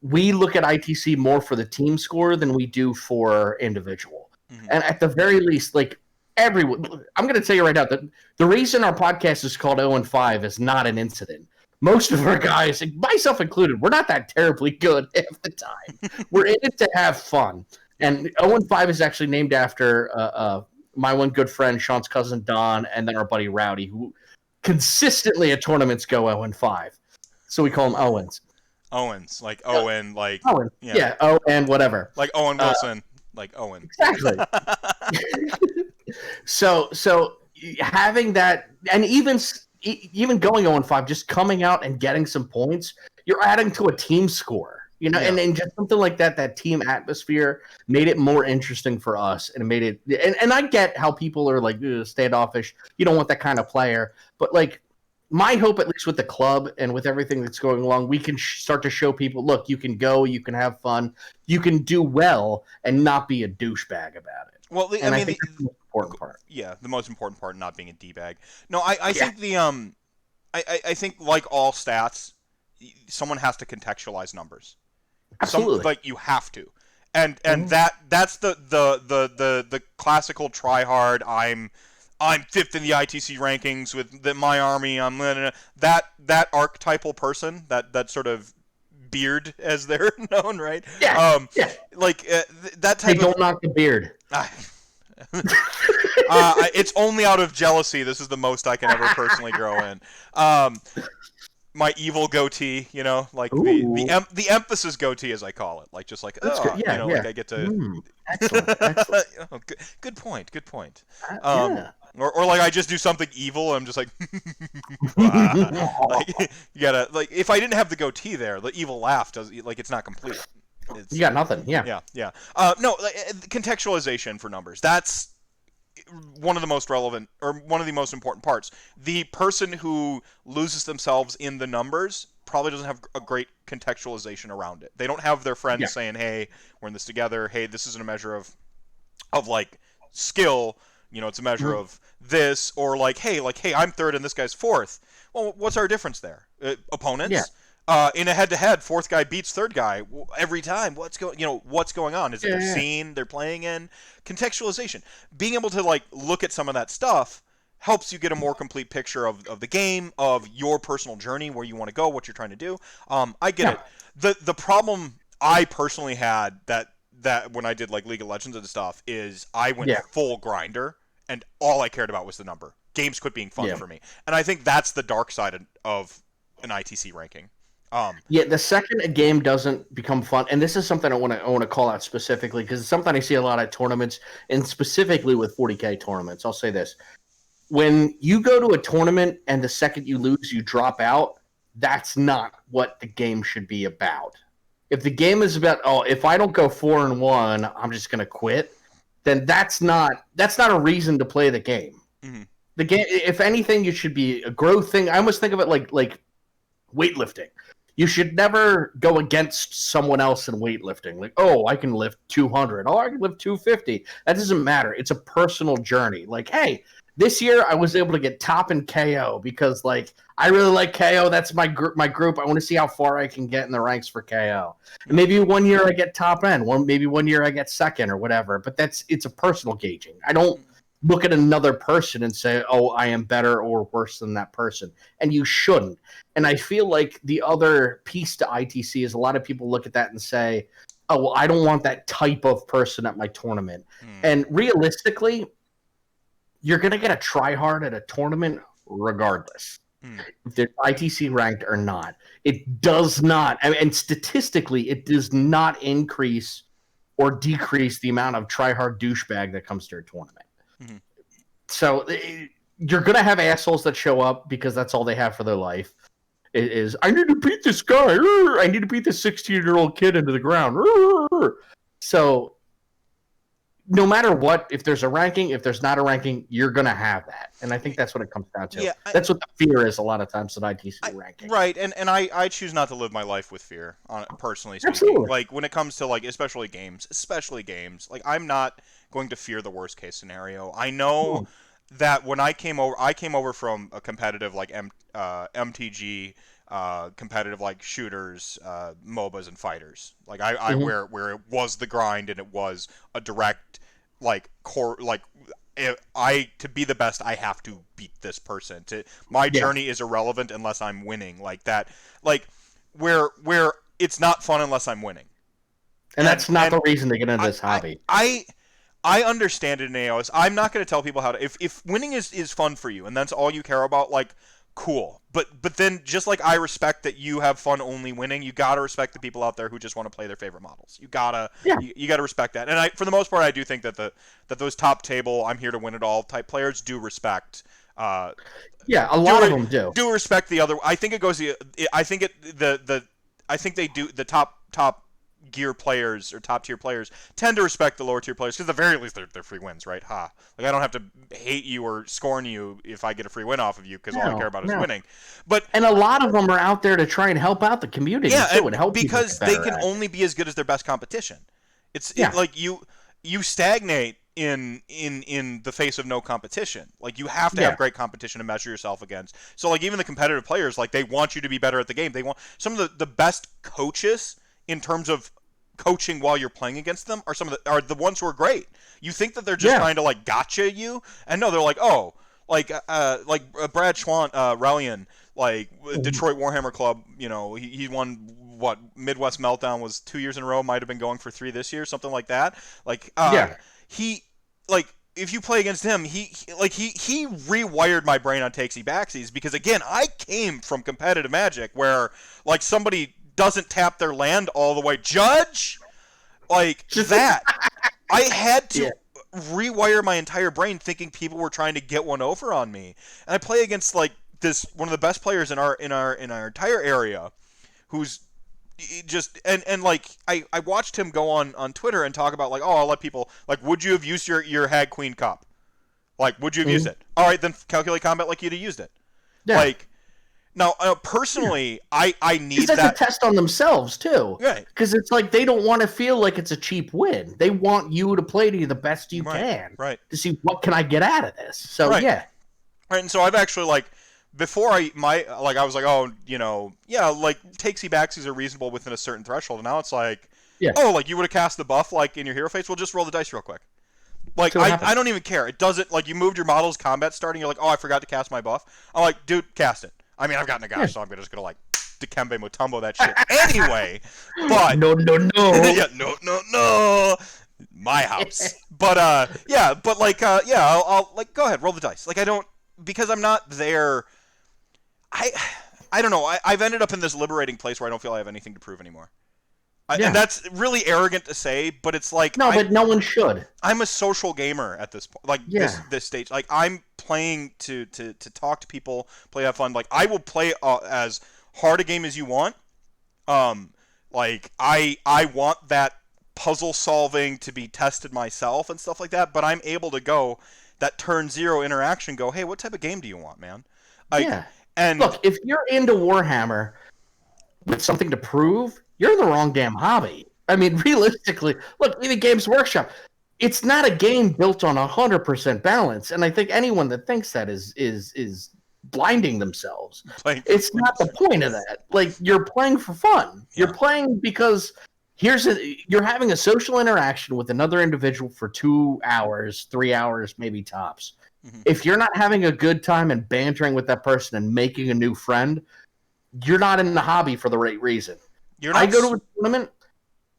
we look at ITC more for the team score than we do for individual. Mm-hmm. And at the very least, like everyone, I'm going to tell you right now that the reason our podcast is called 0-5 is not an incident. Most of our guys, myself included, we're not that terribly good half the time. We're in it to have fun. And 0-5 is actually named after my one good friend, Sean's cousin Don, and then our buddy Rowdy, who consistently at tournaments go 0-5. So we call them Owens. Owens, like Owen, like Owen. Yeah, Owen, whatever. Like Owen Wilson, like Owen. Exactly. So having that, and even going 0-5, just coming out and getting some points, you're adding to a team score, you know, and just something like that team atmosphere made it more interesting for us, and it made it. And I get how people are like standoffish. You don't want that kind of player, but like. My hope, at least with the club and with everything that's going along, we can start to show people, look, you can go, you can have fun, you can do well, and not be a douchebag about it. Well, I mean, that's the most important part. Yeah, the most important part, not being a d-bag. No, I think I think like all stats, someone has to contextualize numbers. Absolutely, like you have to, and that's the classical try hard. I'm fifth in the ITC rankings with my army. I'm that archetypal person, that sort of beard as they're known, right? Yeah. Like that type. Hey, don't knock the beard. It's only out of jealousy. This is the most I can ever personally grow in. My evil goatee, you know, like the emphasis goatee, as I call it, like just like like I get to. Excellent. Oh, good point. Or like I just do something evil, and I'm just like, like you gotta like if I didn't have the goatee there, the evil laugh does like it's not complete. You got nothing. Yeah. No, contextualization for numbers. That's one of the most relevant or one of the most important parts. The person who loses themselves in the numbers probably doesn't have a great contextualization around it. They don't have their friends saying, "Hey, we're in this together. Hey, this isn't a measure of like skill. You know, it's a measure of this, or like, hey, I'm third and this guy's fourth. Well, what's our difference there? Opponents? Yeah. In a head-to-head, fourth guy beats third guy every time. What's going on? Is it their scene they're playing in? Contextualization. Being able to like look at some of that stuff helps you get a more complete picture of the game, of your personal journey, where you want to go, what you're trying to do. I get it. The problem I personally had that when I did like League of Legends and stuff is I went full grinder and all I cared about was the number. Games quit being fun for me. And I think that's the dark side of an ITC ranking. The second a game doesn't become fun, and this is something I want to call out specifically because it's something I see a lot at tournaments, and specifically with 40K tournaments. I'll say this. When you go to a tournament and the second you lose, you drop out, that's not what the game should be about. If the game is about, if I don't go 4-1, I'm just going to quit, then that's not a reason to play the game. Mm-hmm. The game, if anything, it should be a growth thing. I almost think of it like weightlifting. You should never go against someone else in weightlifting. Like, I can lift 200. I can lift 250. That doesn't matter. It's a personal journey. Like, hey, this year I was able to get top in KO because, like, I really like KO. That's my group. I want to see how far I can get in the ranks for KO. And maybe one year I get top end. Maybe one year I get second or whatever. But it's a personal gauging. I don't look at another person and say, I am better or worse than that person. And you shouldn't. And I feel like the other piece to ITC is a lot of people look at that and say, I don't want that type of person at my tournament. And realistically, you're going to get a try hard at a tournament regardless. if they're ITC ranked or not. It does not, and statistically, it does not increase or decrease the amount of try-hard douchebag that comes to a tournament. Mm-hmm. So you're going to have assholes that show up because that's all they have for their life. It is, I need to beat this guy. I need to beat this 16-year-old kid into the ground. So no matter what, if there's a ranking, if there's not a ranking, you're going to have that. And I think that's what it comes down to. Yeah, that's what the fear is a lot of times at ITC ranking. Right, and I choose not to live my life with fear, personally speaking. Absolutely. Like, when it comes to, like, especially games, like, I'm not going to fear the worst case scenario. I know that when I came over from a competitive, like, MTG, competitive, like, shooters, MOBAs, and fighters. Like, I where it was the grind and it was a direct, like, core, like, to be the best, I have to beat this person. My journey is irrelevant unless I'm winning. Like that, like where it's not fun unless I'm winning. And that's not the reason to get into this hobby. I understand it in AOS. I'm not going to tell people how to. If winning is fun for you and that's all you care about, like, cool. But then, just like I respect that you have fun only winning, you gotta respect the people out there who just want to play their favorite models. You gotta respect that. And for the most part, I do think that those top table, I'm here to win it all type players do respect. A lot of them do respect the other. I think it goes. I think they do the top gear players or top tier players tend to respect the lower tier players because at the very least they're free wins, right? Like, I don't have to hate you or scorn you if I get a free win off of you because all I care about is winning. And a lot of them are out there to try and help out the community too, and help because they can only be as good as their best competition. It's like you stagnate in the face of no competition. Like, you have to have great competition to measure yourself against. So, like, even the competitive players, like, they want you to be better at the game. They want some of the best coaches in terms of coaching while you're playing against them are the ones who are great. You think that they're just trying to, like, gotcha you, and no, they're like, Brad Schwant, Relian, like, Detroit Warhammer Club, you know, he won Midwest Meltdown was 2 years in a row, might have been going for 3 this year, something like that. Like, he, like, if you play against him, he rewired my brain on takesy backsies because, again, I came from competitive Magic where, like, somebody doesn't tap their land all the way. Judge? Like, that. I had to rewire my entire brain thinking people were trying to get one over on me. And I play against, like, one of the best players in our entire area who's just and like I watched him go on Twitter and talk about, like, I'll let people, like, would you have used your Hag Queen Cup? Like, would you have used it? All right, then calculate combat like you'd have used it. Like, now, personally, I need that. That's a test on themselves, too. Right. Because it's like they don't want to feel like it's a cheap win. They want you to play to the best you can. Right. To see what can I get out of this. So, Right, and so I've actually, like, before I was like, oh, you know, like, takesy backsies are reasonable within a certain threshold. And now it's like, oh, like, you would have cast the buff, like, in your hero phase? Well, just roll the dice real quick. Like, I don't even care. It doesn't, like, you moved your model's combat starting, you're like, oh, I forgot to cast my buff. I'm like, dude, cast it. I mean, I've gotten a guy, so I'm just gonna, like, Dikembe Mutombo that shit anyway. But no. no. My house. But I'll like, go ahead, roll the dice. Like, I don't, because I'm not there. I don't know. I've ended up in this liberating place where I don't feel I have anything to prove anymore. And that's really arrogant to say, but it's like, but no one should. I'm a social gamer at this point, like, this stage. Like, I'm playing to talk to people, play, have fun. Like, I will play as hard a game as you want. Like, I want that puzzle solving to be tested myself and stuff like that. But I'm able to go that turn 0 interaction. Go, hey, what type of game do you want, man? And look, if you're into Warhammer with something to prove, you're in the wrong damn hobby. I mean, realistically, look, even Games Workshop, it's not a game built on 100% balance, and I think anyone that thinks that is blinding themselves. It's not the point of that. Like, you're playing for fun. Yeah. You're playing because you're having a social interaction with another individual for 2 hours, 3 hours, maybe tops. Mm-hmm. If you're not having a good time and bantering with that person and making a new friend, you're not in the hobby for the right reason. I go to a tournament.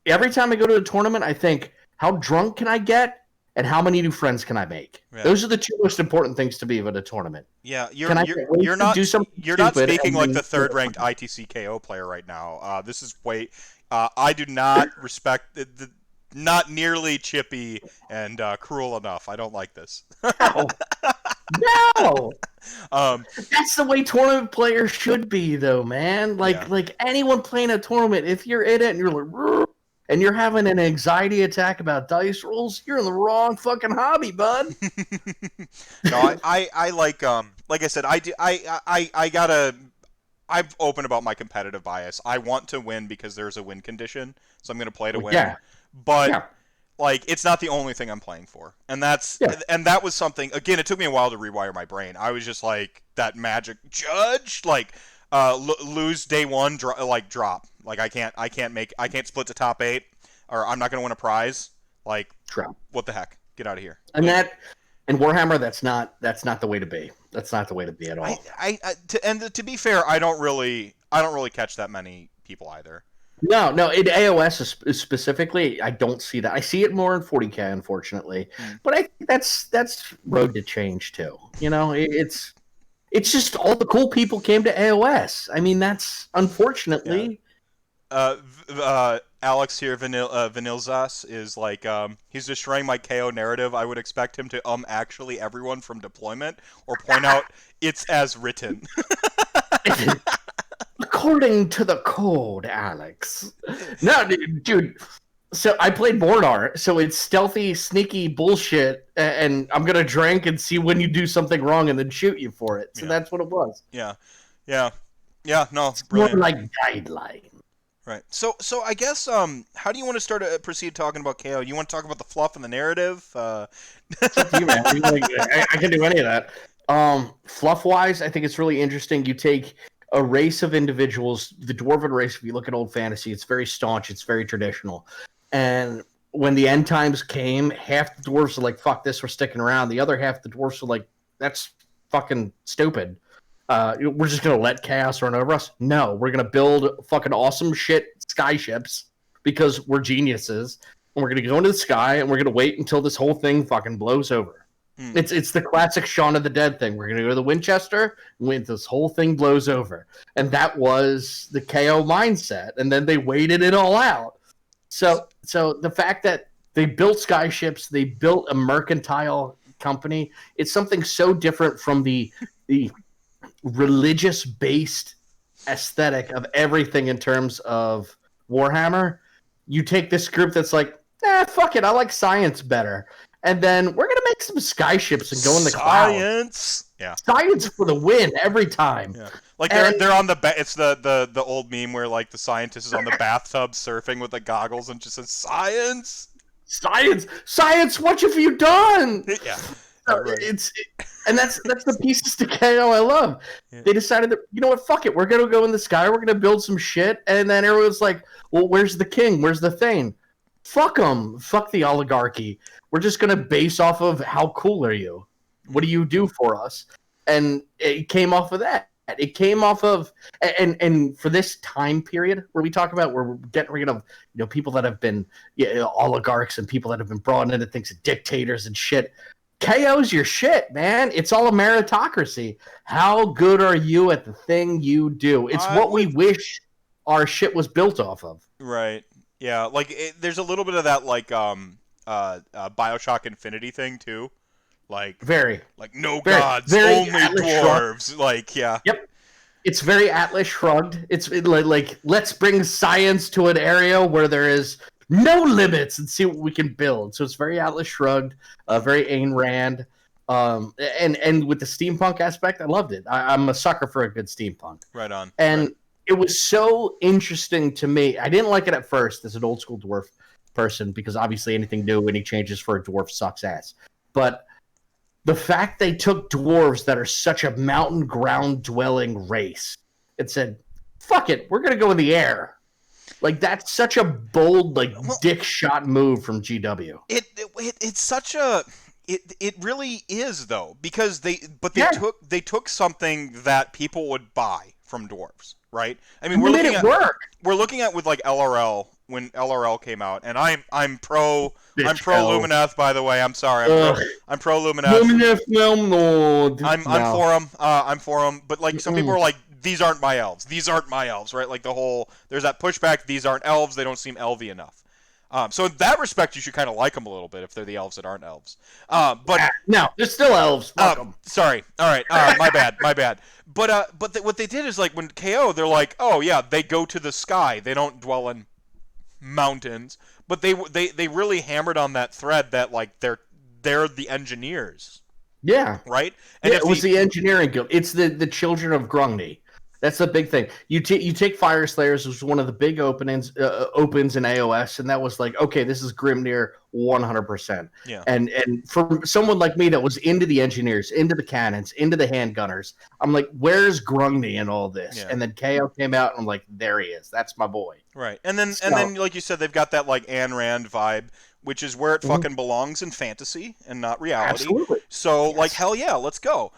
Every time I go to a tournament, I think, how drunk can I get and how many new friends can I make? Yeah. Those are the two most important things to be at a tournament. Yeah, Can I you're not do something you're not stupid speaking and like then- the third ranked ITC KO player right now. This is way I do not respect not nearly chippy and cruel enough. I don't like this. No. No. Um, That's the way tournament players should be, though, man. Like anyone playing a tournament, if you're in it and you're like, "Rrr," and you're having an anxiety attack about dice rolls, you're in the wrong fucking hobby, bud. no, I like I said, I gotta. I'm open about my competitive bias. I want to win because there's a win condition, so I'm gonna play to win. Yeah. But Yeah. like, it's not the only thing I'm playing for, and that was something. Again, it took me a while to rewire my brain. I was just like that magic judge, like lose day one, drop. Like I can't split the top 8, or I'm not gonna win a prize. Like, Drop. what the heck? Get out of here. And Warhammer, that's not the way to be. That's not the way to be at all. To be fair, I don't really catch that many people either. No, in AOS specifically, I don't see that. I see it more in 40K, unfortunately. But I think that's road to change too. You know, it's just all the cool people came to AOS. I mean, that's unfortunately. Alex here, Vanilzas, is like, he's destroying my KO narrative. I would expect him to actually everyone from deployment, or point out it's as written. According to the code, Alex. No, dude. So I played Mordor, so it's stealthy, sneaky bullshit, and I'm gonna drink and see when you do something wrong and then shoot you for it. So that's what it was. Yeah. No, It's brilliant. more like guideline. Right. So I guess how do you want to proceed talking about KO? You want to talk about the fluff and the narrative? It's up to you, man. I can do any of that. Fluff wise, I think it's really interesting. You take a race of individuals, the dwarven race. If you look at old fantasy, it's very staunch. It's very traditional. And when the end times came, half the dwarves are like, "Fuck this, we're sticking around." The other half, the dwarves are like, "That's fucking stupid. We're just gonna let chaos run over us." No, we're gonna build fucking awesome shit skyships because we're geniuses, and we're gonna go into the sky and we're gonna wait until this whole thing fucking blows over. It's the classic Shaun of the Dead thing. We're gonna go to the Winchester when this whole thing blows over, and that was the KO mindset. And then they waited it all out. So the fact that they built skyships, they built a mercantile company. It's something so different from the religious-based aesthetic of everything in terms of Warhammer. You take this group that's like, fuck it, I like science better. And then we're going to make some skyships and go in the clouds. Science! Yeah. Science for the win every time. Yeah. Like, they're on the... It's the old meme where, like, the scientist is on the bathtub surfing with the goggles and just says, "Science!" Science, what have you done? Yeah. Right. And that's the pieces to KO I love. Yeah. They decided that, you know what, fuck it, we're gonna go in the sky, we're gonna build some shit, and then everyone's like, well, where's the king? Where's the Thane? Fuck them. Fuck the oligarchy. We're just gonna base off of how cool are you? What do you do for us? And it came off of that. It came off of and for this time period where we talk about where we're getting rid of people that have been oligarchs and people that have been brought into things, dictators and shit. KO's your shit, man. It's all a meritocracy. How good are you at the thing you do? It's what we wish our shit was built off of. Right. Yeah. Like, there's a little bit of that, like, BioShock Infinity thing too. Like, no gods, only dwarves. Like, yeah. Yep. It's very Atlas Shrugged. It's like, let's bring science to an area where there is no limits and see what we can build. So it's very Atlas Shrugged, very Ayn Rand, and with the steampunk aspect, I loved it. I'm a sucker for a good steampunk. Right on. And it was so interesting to me. I didn't like it at first as an old school dwarf person because obviously anything new, any changes for a dwarf sucks ass. But the fact they took dwarves that are such a mountain ground dwelling race and said, fuck it, we're going to go in the air. Like, that's such a bold, dick shot move from GW. It's such a... It really is, though, because they took something that people would buy from dwarves, right? I mean, we're looking at with, like, LRL, when LRL came out, and I'm pro Bitch, Lumineth, by the way. I'm sorry, Ugh. I'm pro Lumineth. Lumineth, no. I'm No. for them. I'm for them. But like some people Mm-mm. are like, these aren't my elves. These aren't my elves, right? Like the whole there's that pushback. These aren't elves. They don't seem elvy enough. So in that respect, you should kind of like them a little bit if they're the elves that aren't elves. But No, they're still elves. Fuck them. sorry. All right. My bad. My bad. But what they did is like when KO, they're like, oh yeah, they go to the sky. They don't dwell in mountains. But they really hammered on that thread that like they're the engineers, Yeah. right? And Yeah, if it was the engineering guild. It's the children of Grungni. That's the big thing. You take Fyrslayers, which was one of the big opens in AOS, and that was like, okay, this is Grimnir 100%. Yeah. And for someone like me that was into the engineers, into the cannons, into the handgunners, I'm like, where's Grungni in all this? Yeah. And then KO came out, and I'm like, there he is. That's my boy. Right. And then like you said, they've got that like Ayn Rand vibe, which is where it fucking belongs in fantasy and not reality. Absolutely. So like hell yeah, let's go.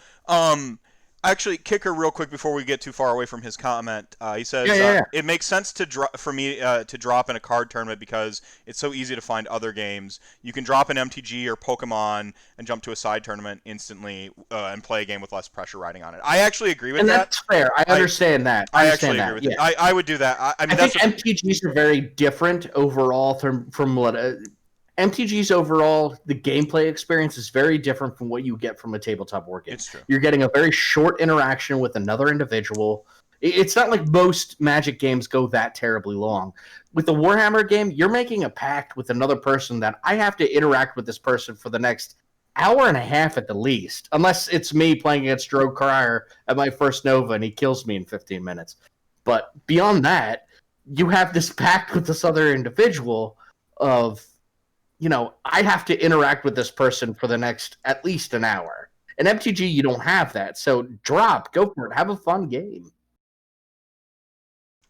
Actually, Kicker, real quick before we get too far away from his comment, he says it makes sense for me to drop in a card tournament because it's so easy to find other games. You can drop an MTG or Pokemon and jump to a side tournament instantly and play a game with less pressure riding on it. I actually agree with that. And that's fair. I understand that. I actually agree with it. I would do that. I mean, think MTGs are very different overall from what. MTGs overall, the gameplay experience is very different from what you get from a tabletop war game. It's true. You're getting a very short interaction with another individual. It's not like most Magic games go that terribly long. With the Warhammer game, you're making a pact with another person that I have to interact with this person for the next hour and a half at the least, unless it's me playing against Drogue Crier at my first Nova and he kills me in 15 minutes. But beyond that, you have this pact with this other individual of, I have to interact with this person for the next at least an hour. In MTG, you don't have that. So go for it. Have a fun game.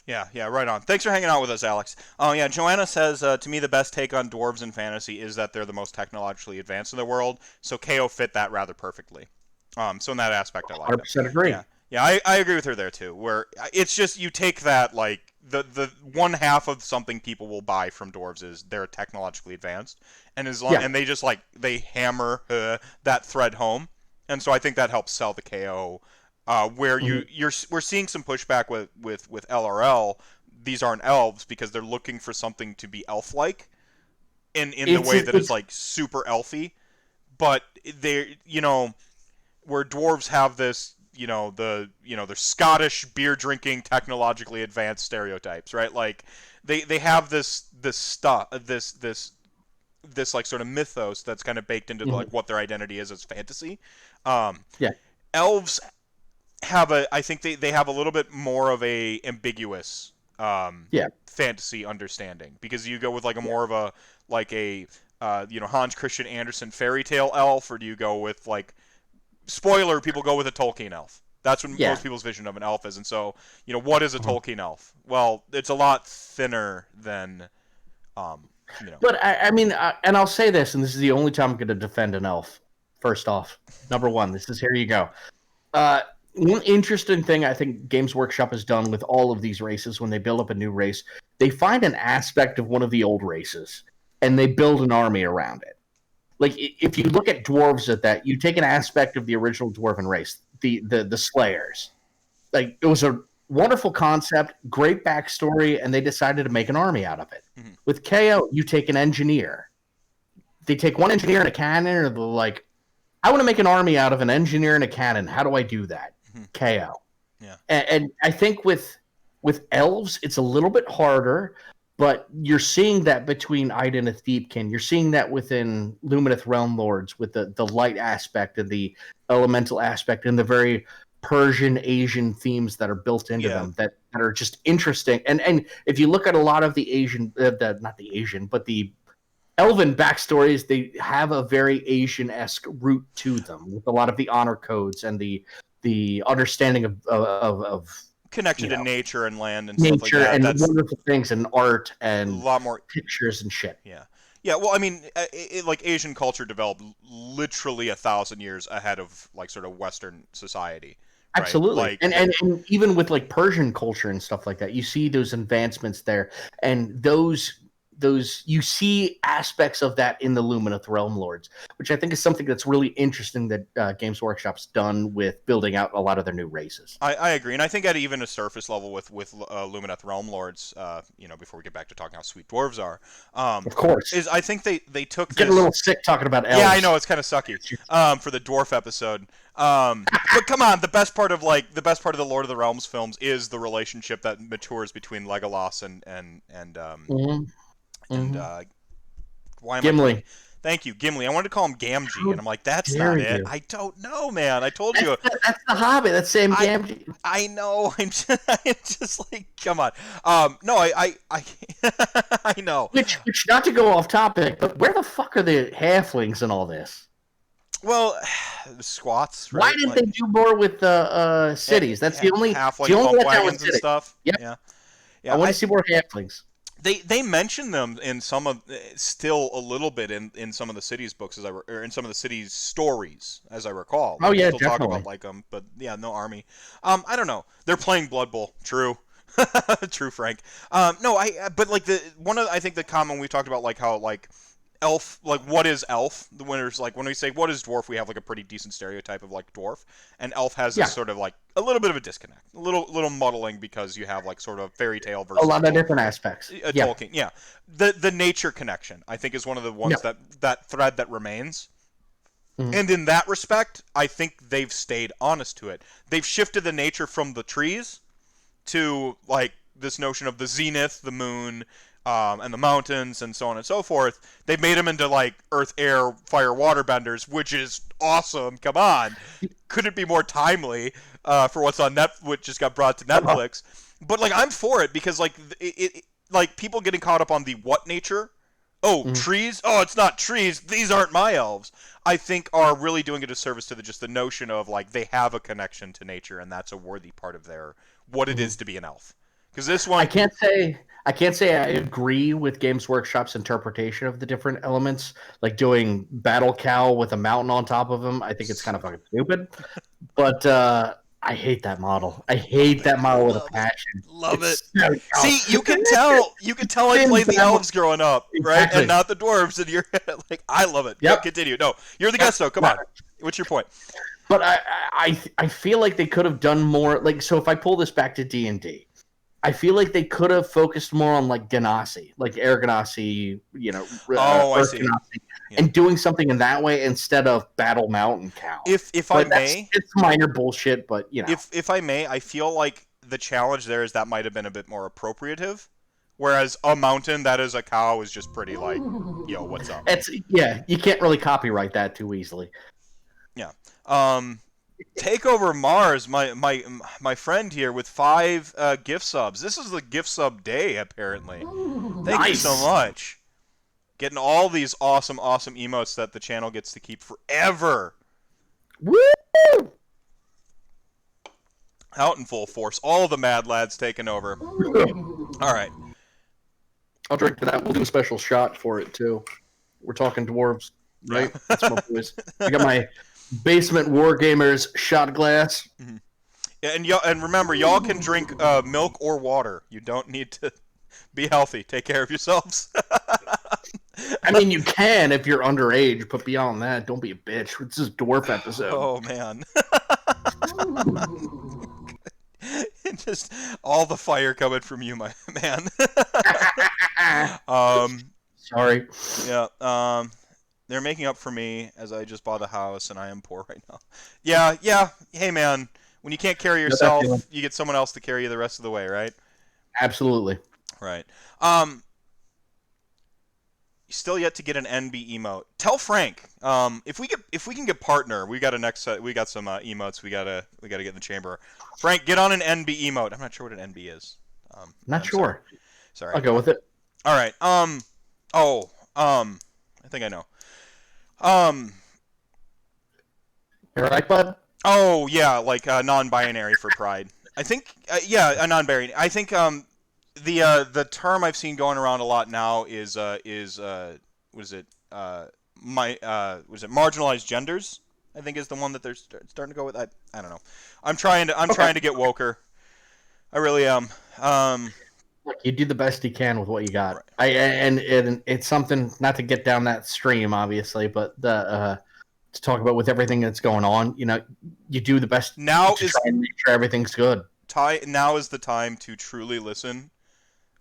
Yeah, right on. Thanks for hanging out with us, Alex. Oh, yeah, Joanna says, to me, the best take on dwarves in fantasy is that they're the most technologically advanced in the world, so KO fit that rather perfectly. So in that aspect, I like 100% agree. Yeah, I agree with her there, too, where it's just you take that, like, the one half of something people will buy from dwarves is they're technologically advanced, and and they just, like, they hammer that thread home, and so I think that helps sell the KO. Where we're seeing some pushback with LRL. These aren't elves because they're looking for something to be elf-like in the way that it's like super elfy, but they where dwarves have this they're Scottish beer drinking technologically advanced stereotypes, right? Like they have this stuff this like sort of mythos that's kind of baked into like what their identity is as fantasy. Elves I think they have a little bit more of a ambiguous fantasy understanding because you go with like a more of a like a Hans Christian Andersen fairy tale elf, or do you go with like spoiler, people go with a Tolkien elf. That's what most people's vision of an elf is. And so, what is a Tolkien elf? Well, it's a lot thinner than But I mean, and I'll say this, and this is the only time I'm going to defend an elf. First off, number one, here you go. One interesting thing I think Games Workshop has done with all of these races when they build up a new race, they find an aspect of one of the old races, and they build an army around it. Like, if you look at dwarves at that, you take an aspect of the original dwarven race, the Slayers. Like, it was a wonderful concept, great backstory, and they decided to make an army out of it. Mm-hmm. With KO, you take an engineer. They take one engineer and a cannon, or they're like, I want to make an army out of an engineer and a cannon. How do I do that? Mm-hmm. KO. Yeah. And I think with elves, it's a little bit harder, but you're seeing that between Iden and Thiepkin. You're seeing that within Lumineth Realm Lords with the light aspect and the elemental aspect and the very Persian, Asian themes that are built into them that are just interesting. And if you look at a lot of the Asian, not the Asian, but the Elven backstories, they have a very Asian-esque root to them with a lot of the honor codes and the understanding of connection to nature and land and stuff like that. And wonderful things and art and a lot more pictures and shit. Yeah. Well, I mean, like Asian culture developed literally 1,000 years ahead of like sort of Western society, Absolutely. Right? Like, And even with like Persian culture and stuff like that, you see those advancements there, and those you see aspects of that in the Lumineth Realm Lords, which I think is something that's really interesting that Games Workshop's done with building out a lot of their new races. I agree, and I think at even a surface level with Lumineth Realm Lords, before we get back to talking how sweet dwarves are, Of course. is I think they took Get a little sick talking about elves. Yeah, I know, it's kind of sucky for the dwarf episode. But come on, the best part of the Lord of the Realms films is the relationship that matures between Legolas and why am Gimli. Thank you, Gimli. I wanted to call him Gamgee, and I'm like, that's dare not it. you. I don't know, man. I told you. That's the Hobbit. That's Sam Gamgee. I know. I'm just like, come on. No, I I know. Which, not to go off topic, but where the fuck are the halflings and all this? Well, the squats. Right? Why didn't they do more with the cities? That's the only halfling the only bump one that wagons was and stuff. Yep. Yeah. I want to see more halflings. They mention them in some of still a little bit in some of the cities books or in some of the cities stories as I recall. Oh yeah, still definitely. talk about like them, but yeah, no army. I don't know. They're playing Blood Bowl. True. True, Frank. No, but like I think the common we talked about like how like elf, like what is elf? The winners, like when we say what is dwarf, we have like a pretty decent stereotype of like dwarf, and elf has this sort of like a little bit of a disconnect, a little muddling because you have like sort of fairy tale versus a lot of different aspects. Tolkien, yeah. The nature connection I think is one of the ones that thread that remains. Mm-hmm. And in that respect, I think they've stayed honest to it. They've shifted the nature from the trees to like this notion of the zenith, the moon, and the mountains, and so on and so forth. They've made them into like earth, air, fire, water benders, which is awesome. Come on, could it be more timely for what's on which just got brought to Netflix? But like, I'm for it because like like people getting caught up on the what nature. Oh, trees. Oh, it's not trees. These aren't my elves. I think are really doing a disservice to just the notion of like they have a connection to nature, and that's a worthy part of what it is to be an elf. Because this one, I can't say I agree with Games Workshop's interpretation of the different elements, like doing Battle Cow with a mountain on top of him. I think it's kind of fucking stupid, but I hate that model. I hate that model with a passion. Love it. So see, you can tell I played the elves growing up, right, and not the dwarves. And you're like, I love it. Yep. Continue. No, you're the guest though. Come on. What's your point? But I feel like they could have done more. Like, so if I pull this back to D&D, I feel like they could have focused more on like Ganassi, like Air Ganassi, I see. Ganassi, and doing something in that way instead of Battle Mountain Cow. If I may, it's minor bullshit, but if I may, I feel like the challenge there is that might have been a bit more appropriative, whereas a mountain that is a cow is just pretty like, yo, what's up? You can't really copyright that too easily. Yeah. Takeover Mars, my friend here with 5 gift subs. This is the gift sub day, apparently. Thank you so much. Getting all these awesome emotes that the channel gets to keep forever. Woo! Out in full force. All of the mad lads taking over. All right. I'll drink to that. We'll do a special shot for it, too. We're talking dwarves, right? Yeah. That's my boys. I got my Basement Wargamers shot glass. Mm-hmm. Yeah, and remember, y'all can drink milk or water. You don't need to be healthy. Take care of yourselves. I mean, you can if you're underage, but beyond that, don't be a bitch. This is dwarf episode. Oh man. Just all the fire coming from you, my man. Sorry. Yeah. They're making up for me as I just bought a house and I am poor right now. Yeah. Hey, man, when you can't carry yourself, you get someone else to carry you the rest of the way, right? Absolutely. Right. Still yet to get an NB emote. Tell Frank, if we can get partner, we got some emotes we gotta get in the chamber. Frank, get on an NB emote. I'm not sure what an NB is. Not sure. Sorry. I'll go with it. All right. I think I know. All right, bud. Oh yeah, like non-binary for pride. I think a non-binary. I think the term I've seen going around a lot now is marginalized genders. I think is the one that they're starting to go with. I don't know. I'm trying to get woker. I really am. Look, you do the best you can with what you got. Right. And it's something not to get down that stream, obviously, but to talk about with everything that's going on, you do the best Now to is try and make sure everything's good. now is the time to truly listen,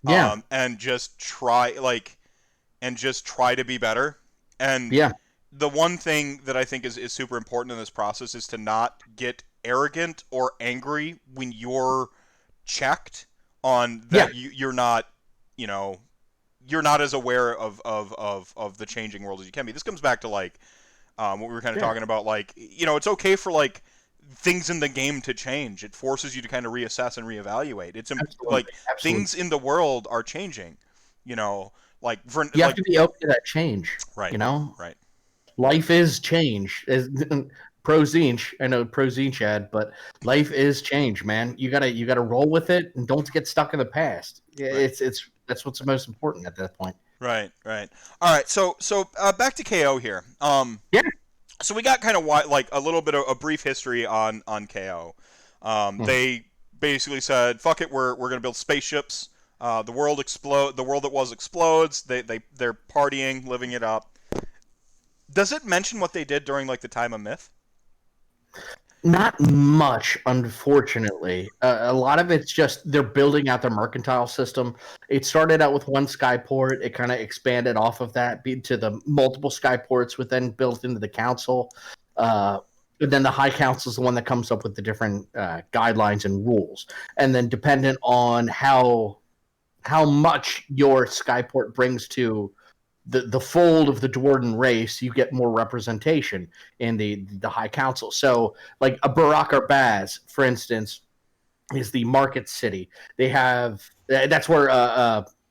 Yeah, and just try to be better. And yeah, the one thing that I think is super important in this process is to not get arrogant or angry when you're checked on yeah, that you're not, you know, you're not as aware of the changing world as you can be. This comes back to what we were kind of yeah. talking about. Like, it's okay for like things in the game to change. It forces you to kind of reassess and reevaluate. Absolutely, Like absolutely. things in the world are changing. You know, like for You have like to be open to that change. right, You know, right. life is change. Prozinch, I know Prozinch had, but life is change, man. You gotta roll with it and don't get stuck in the past. Yeah, Right. it's that's what's the most important at that point. Right, right. All right, so back to KO here. Yeah. So we got kind of like a little bit of a brief history on KO. Hmm. They basically said, "Fuck it, we're gonna build spaceships. The world explode. The world that was explodes. They're partying, living it up." Does it mention what they did during like the time of Myth? Not much, unfortunately. A lot of it's just they're building out their mercantile system. It started out with one skyport. It kind of expanded off of that to the multiple skyports, within built into the council. And then the High Council is the one that comes up with the different guidelines and rules. And then dependent on how much your skyport brings to the fold of the Duardin race, you get more representation in the High Council. So, like a Barak or Baz, for instance, is the market city. They have that's where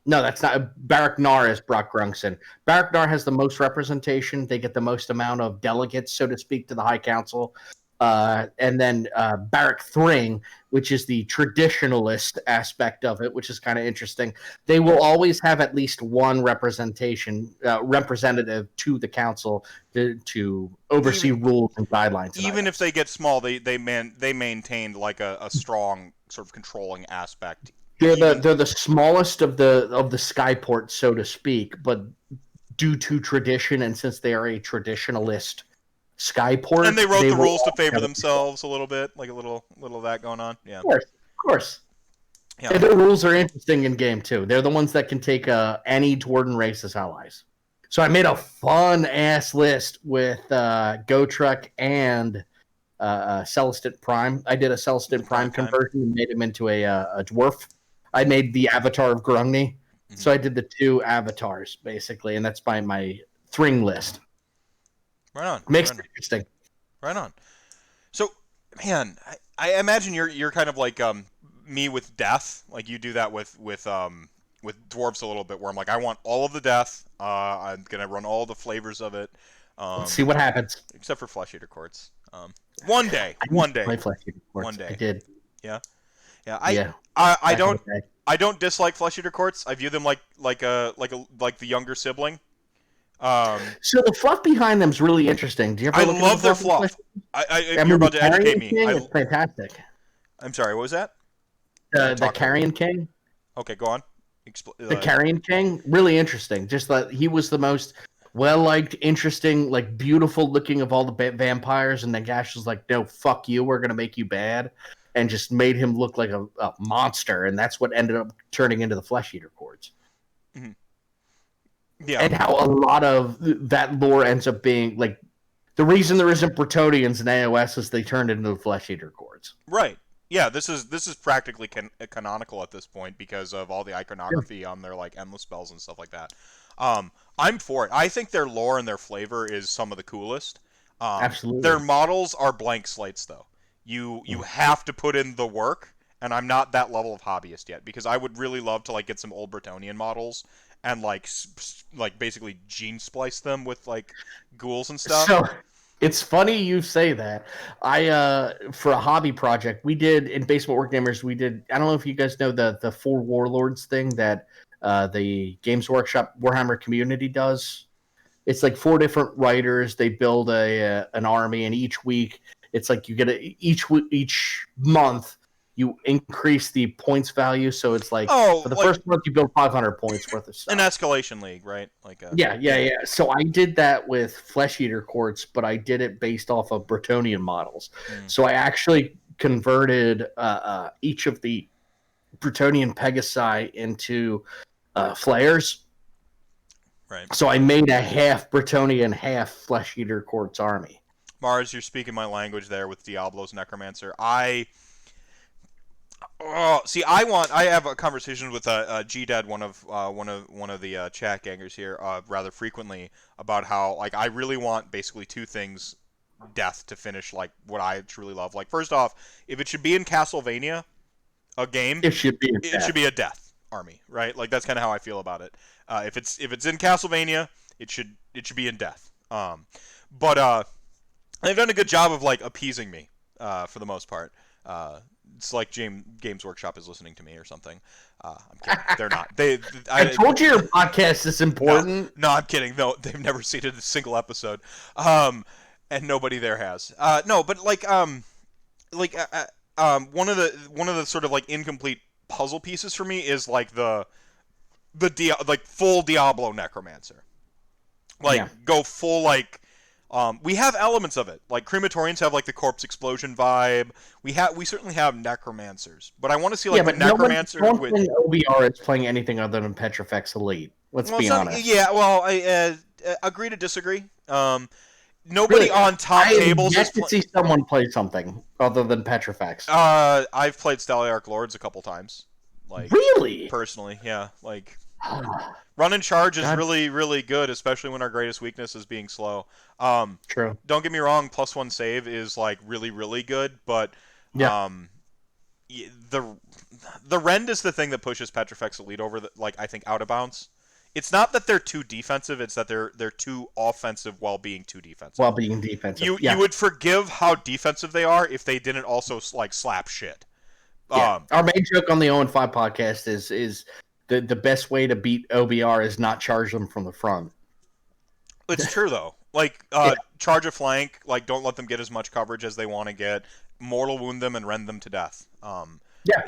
no, that's not Barak Nar is Brock Grungson. Barak Nar has the most representation. They get the most amount of delegates, so to speak, to the High Council. And then Barak Thring, which is the traditionalist aspect of it, which is kind of interesting. They will always have at least one representative to the council to oversee Even rules and guidelines. And even if items. they get small, they maintained like a strong sort of controlling aspect. Even They're the smallest of the skyports, so to speak, but due to tradition and since they are a traditionalist and skyport, they wrote they the will rules to always favor have a control. themselves a little bit, like a little of that going on. Yeah, Of course. yeah. And their rules are interesting in game too. They're the ones that can take any Dwarden race as allies. So I made a fun ass list with Gotrek and Celestin Prime. I did a Celestin Prime Time. conversion and made him into a dwarf. I made the avatar of Grungni. Mm-hmm. So I did the two avatars basically, and that's my Thring list. Right on. Makes Right it interesting. Right on. So, man, I imagine you're kind of like me with death. Like you do that with dwarves a little bit, where I'm like, I want all of the death. I'm gonna run all the flavors of it. Let's see what happens. Except for flesh eater courts. One day, I one used to day, play Flesh Eater Courts. one day. I did. Yeah, yeah. Yeah. I Back in don't the day. I don't dislike flesh eater courts. I view them like the younger sibling. So the fluff behind them is really interesting. Do you ever I look into love the their fluff? fluff. You're about to educate me. It's fantastic. I'm sorry. What was that? The Carrion King. Okay, go on. The Carrion King, really interesting. Just that he was the most well-liked, interesting, like beautiful looking of all the vampires, and then Gash was like, "No, fuck you. We're gonna make you bad," and just made him look like a monster, and that's what ended up turning into the Flesh Eater Chords. Mhm. Yeah. And how a lot of that lore ends up being like the reason there isn't Bretonians in AOS is they turned into the Flesh Eater Chords. Right. Yeah. This is practically canonical at this point because of all the iconography on their like endless spells and stuff like that. I'm for it. I think their lore and their flavor is some of the coolest. Absolutely. Their models are blank slates though. You have to put in the work, and I'm not that level of hobbyist yet because I would really love to like get some old Bretonian models and like basically gene splice them with like ghouls and stuff. So it's funny you say that. I for a hobby project we did in Basement Wargamers. We did. I don't know if you guys know the Four Warlords thing that the Games Workshop Warhammer community does. it's like 4 different writers. They build an army, and each week it's like you get each month you increase the points value. So it's like for the first month you build 500 points worth of stuff. An escalation league, right? Like yeah. So I did that with Flesh Eater courts, but I did it based off of Bretonnian models. So I actually converted each of the Bretonnian Pegasi into Flayers. Right. So I made a half Bretonnian, half Flesh Eater courts army. Mars, you're speaking my language there with Diablo's Necromancer. I have a conversation with G-Dad, one of the chat gangers here, rather frequently about how like I really want basically 2 things, death to finish like what I truly love. Like first off, if it should be in Castlevania, a game, it should be a death army, right? Like that's kind of how I feel about it. If it's in Castlevania, it should be in death. But they've done a good job of like appeasing me for the most part. It's like Games Workshop is listening to me or something. I'm kidding. They're not. I told you your podcast is important. No, I'm kidding. No, they've never seen a single episode, and nobody there has. No, but one of the sort of like incomplete puzzle pieces for me is like the full Diablo Necromancer. Go full like. We have elements of it. Like Crematorians have like the corpse explosion vibe. We certainly have necromancers, but I want to see like the necromancer. No one OBR is playing anything other than Petrifex Elite. Let's be honest. Yeah, well, I agree to disagree. Nobody on top tables. I have yet to see someone play something other than Petrifex. I've played Staliarch Lords a couple times. Like really, personally, yeah. Like run and charge is really, really good, especially when our greatest weakness is being slow. True. Don't get me wrong, +1 save is like really, really good, but the Rend is the thing that pushes Petrifex Elite over I think out of bounds. It's not that they're too defensive; it's that they're too offensive while being too defensive. While being defensive, you would forgive how defensive they are if they didn't also like slap shit. Yeah. Our main joke on the 0-5 podcast is the best way to beat OBR is not charge them from the front. It's true though. Like charge a flank, like don't let them get as much coverage as they want to get. Mortal wound them and rend them to death.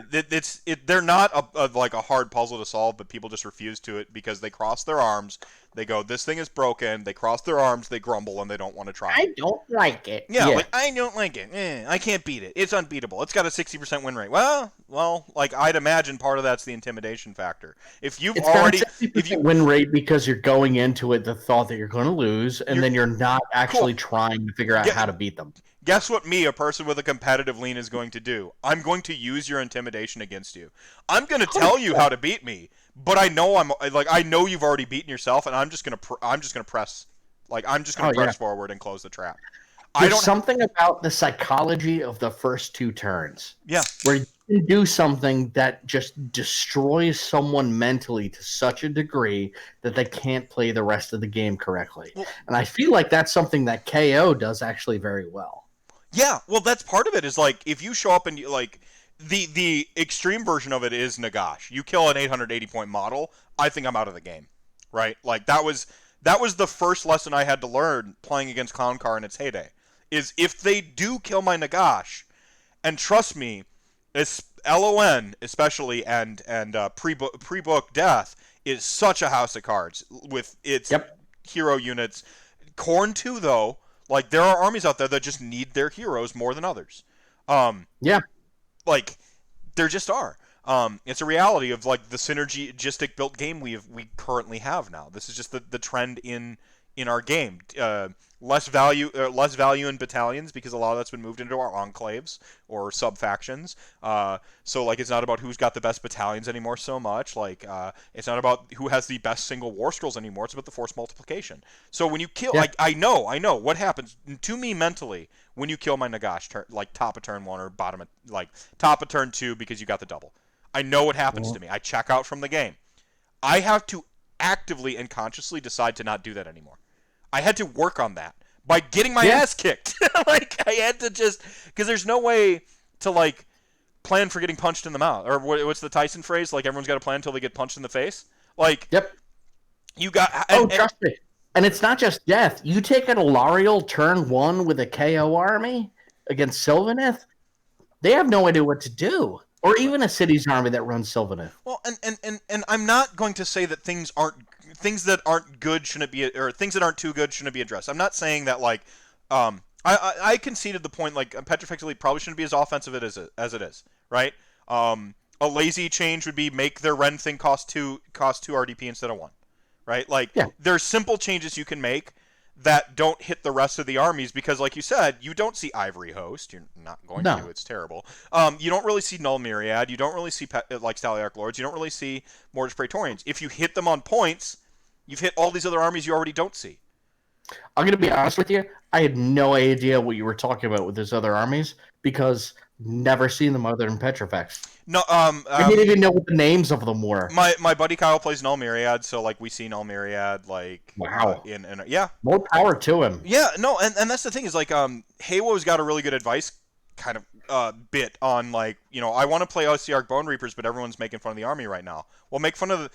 They're not a hard puzzle to solve, but people just refuse to it because they cross their arms. They go, this thing is broken. They cross their arms, they grumble, and they don't want to try. I don't like it. Yeah, like I don't like it. I can't beat it. It's unbeatable. It's got a 60% win rate. Well, like I'd imagine part of that's the intimidation factor. If you've win rate because you're going into it the thought that you're going to lose, and then you're not actually trying to figure out how to beat them. Guess what me, a person with a competitive lean, is going to do? I'm going to use your intimidation against you. I'm going to tell you how to beat me, but I know I know you've already beaten yourself, and I'm just going to press forward and close the trap. There's something about the psychology of the first 2 turns. Yeah. Where you can do something that just destroys someone mentally to such a degree that they can't play the rest of the game correctly. Well, and I feel like that's something that KO does actually very well. Yeah, well, that's part of it is like if you show up and like the extreme version of it is Nagash. You kill an 880 point model, I think I'm out of the game, right? Like that was the first lesson I had to learn playing against Clowncar in its heyday. Is if they do kill my Nagash, and trust me, LON especially and pre-book death is such a house of cards with its hero units. Khorne too, though. Like, there are armies out there that just need their heroes more than others. Like, there just are. It's a reality of, like, the synergistic built game we currently have now. This is just the trend in our game. Less value in battalions because a lot of that's been moved into our enclaves or sub-factions. So, like, it's not about who's got the best battalions anymore so much. Like, it's not about who has the best single war scrolls anymore. It's about the force multiplication. So when you kill, like, I know what happens to me mentally when you kill my Nagash, top of turn 1 or top of turn 2 because you got the double. I know what happens to me. I check out from the game. I have to actively and consciously decide to not do that anymore. I had to work on that by getting my ass kicked. Like, I had to just... Because there's no way to, like, plan for getting punched in the mouth. Or what's the Tyson phrase? Like, everyone's got a plan until they get punched in the face? Like... Yep. You got... Trust me. And it's not just death. You take an Alariel turn 1 with a KO army against Sylvaneth, they have no idea what to do. Or even a city's army that runs Sylvaneth. Well, and I'm not going to say that things that aren't good shouldn't be, or things that aren't too good shouldn't be addressed. I'm not saying that like, I conceded the point like Petrifex Elite probably shouldn't be as offensive as it is, right? A lazy change would be make their Ren thing cost two RDP instead of 1, right? Like there's simple changes you can make that don't hit the rest of the armies because, like you said, you don't see Ivory Host. You're not going to. It's terrible. You don't really see Null Myriad. You don't really see like Staliarch Lords. You don't really see Mortis Praetorians. If you hit them on points, you've hit all these other armies you already don't see. I'm going to be honest with you. I had no idea what you were talking about with those other armies because never seen them other than Petrifex. No, I didn't even know what the names of them were. My buddy Kyle plays Null Myriad, so like we see Null Myriad like wow. Yeah. More power to him. Yeah, no, and that's the thing is like Haywo's got a really good advice kind of bit on like, I want to play Ossiarch Bone Reapers, but everyone's making fun of the army right now. Well, make fun of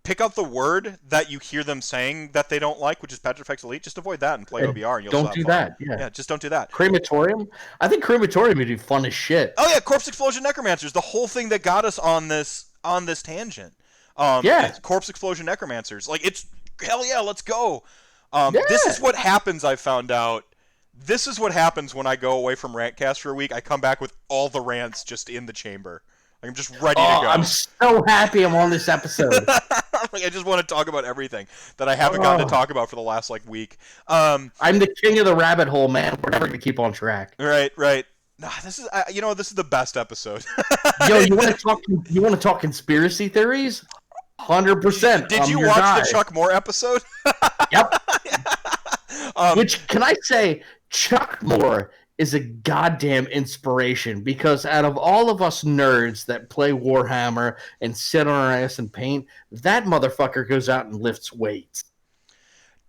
pick out the word that you hear them saying that they don't like, which is Petrifex Elite. Just avoid that and play OBR, and you'll don't do fun. that. Yeah, just don't do that. Crematorium? I think Crematorium would be fun as shit. Oh yeah, Corpse Explosion Necromancers, the whole thing that got us on this tangent. Corpse Explosion Necromancers. Like it's hell yeah, let's go. This is what happens. I found out. This is what happens when I go away from RantCast for a week. I come back with all the rants just in the chamber. I'm just ready to go. I'm so happy I'm on this episode. I just want to talk about everything that I haven't gotten to talk about for the last week. I'm the king of the rabbit hole, man. We're never gonna keep on track. Right. Nah, this is this is the best episode. Yo, you want to talk conspiracy theories? 100%. Did you watch the Chuck Moore episode? Yep. Which can I say, Chuck Moore is a goddamn inspiration because out of all of us nerds that play Warhammer and sit on our ass and paint, that motherfucker goes out and lifts weights.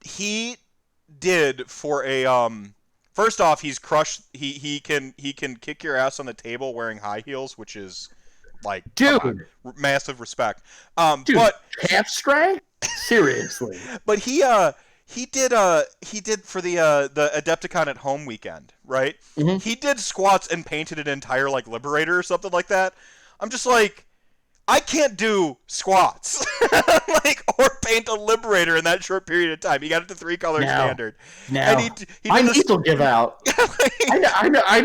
He did for a first off, he's crushed. He can kick your ass on the table wearing high heels, which is like dude, massive respect. Dude, but calf stray? Seriously. But he did for the Adepticon at Home weekend, right? Mm-hmm. He did squats and painted an entire Liberator or something like that. I'm just like, I can't do squats or paint a Liberator in that short period of time. He got it to 3-color standard. Now, and he I need to give out. I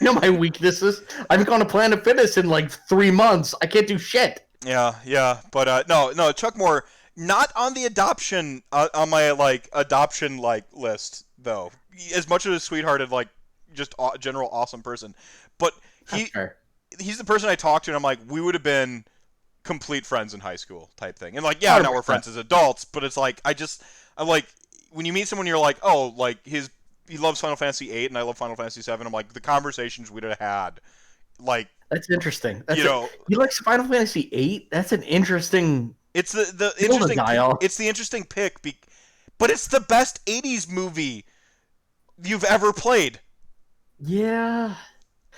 know my weaknesses. I'm going to Planet Fitness in 3 months. I can't do shit. Yeah, but no, Chuck Moore. Not on the adoption on my adoption list though. As much as a sweethearted just general awesome person, but he's the person I talked to, and I'm like, we would have been complete friends in high school type thing. And now we're friends as adults, but it's I'm like when you meet someone, you're like, oh, he loves Final Fantasy VIII and I love Final Fantasy VII. I'm like, the conversations we'd have had, that's interesting. He likes Final Fantasy VIII. That's an interesting. It's the interesting. It's the interesting pick, but it's the best '80s movie you've ever played. Yeah,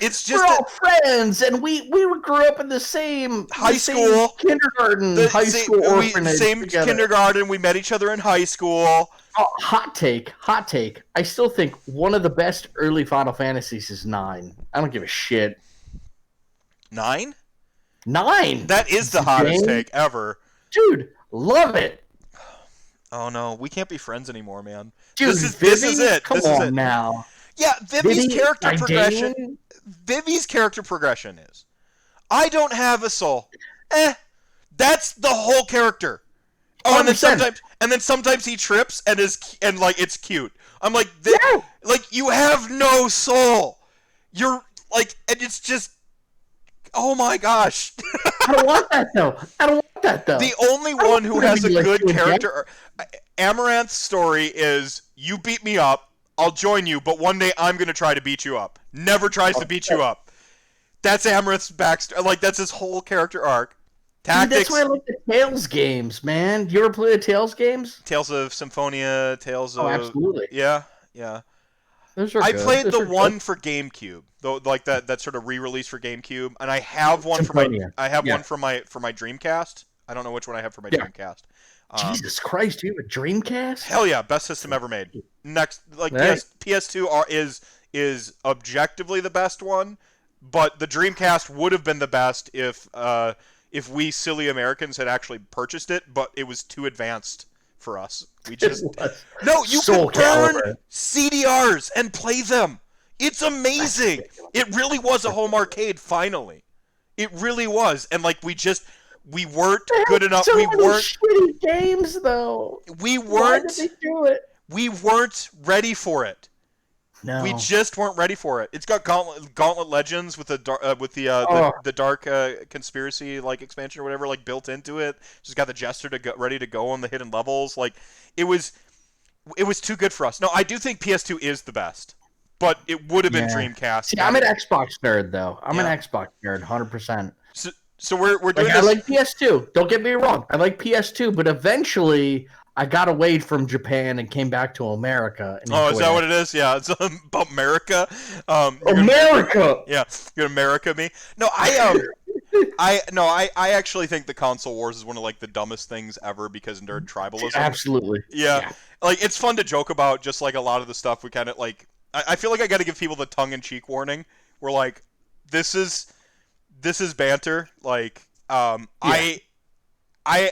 it's just we're all friends, and we grew up in the same high school, kindergarten, school orphanage, same together. Kindergarten. We met each other in high school. Oh, hot take. I still think one of the best early Final Fantasies is 9. I don't give a shit. 9? 9. That is the hottest take ever. Dude, love it. Oh no, we can't be friends anymore, man. Dude, this is it. Come on now. Yeah, Vivi's character progression. Vivi's character progression is, I don't have a soul. That's the whole character. Oh, 100%. and then sometimes he trips and it's cute. I'm like, you have no soul. You're and it's just. Oh my gosh! I don't want that though. The only one who has a good character, Amaranth's story is: you beat me up, I'll join you, but one day I'm gonna try to beat you up. Never tries to beat you up. That's Amaranth's backstory. That's his whole character arc. Tactics. Dude, that's why I like the Tales games, man. You ever play the Tales games? Tales of Symphonia, Tales of. Oh, absolutely. Yeah. I played the one for GameCube, though, that sort of re-release for GameCube, and I have one for my one for my Dreamcast. I don't know which one I have for my Dreamcast. Jesus Christ, you have a Dreamcast? Hell yeah, best system ever made. Next, like Right. PS2 is objectively the best one, but the Dreamcast would have been the best if we silly Americans had actually purchased it, but it was too advanced for us. We just no, you Soul could burn Calibur. CDRs and play them. It's amazing. It really was a home arcade. Finally, it really was, and like we weren't good enough. So We many weren't. shitty games, though. We Why weren't. did they do it? We weren't ready for it. No. We just weren't ready for it. It's got Gauntlet Legends with the dark conspiracy like expansion or whatever like built into it. Just got the Jester ready to go on the hidden levels. Like it was too good for us. No, I do think PS2 is the best, but it would have been Dreamcast. See, I'm an Xbox nerd though. I'm an Xbox nerd, 100%. So we're doing this. I like PS2. Don't get me wrong. I like PS2, but eventually I got away from Japan and came back to America. And Oh, is that what it is? Yeah, it's about America. America. Yeah, you're gonna America me. No, I actually think the console wars is one of like the dumbest things ever because nerd tribalism. Absolutely. Yeah. Like it's fun to joke about just like a lot of the stuff we kind of like. I feel like I got to give people the tongue-in-cheek warning. We're like, this is banter. Like, I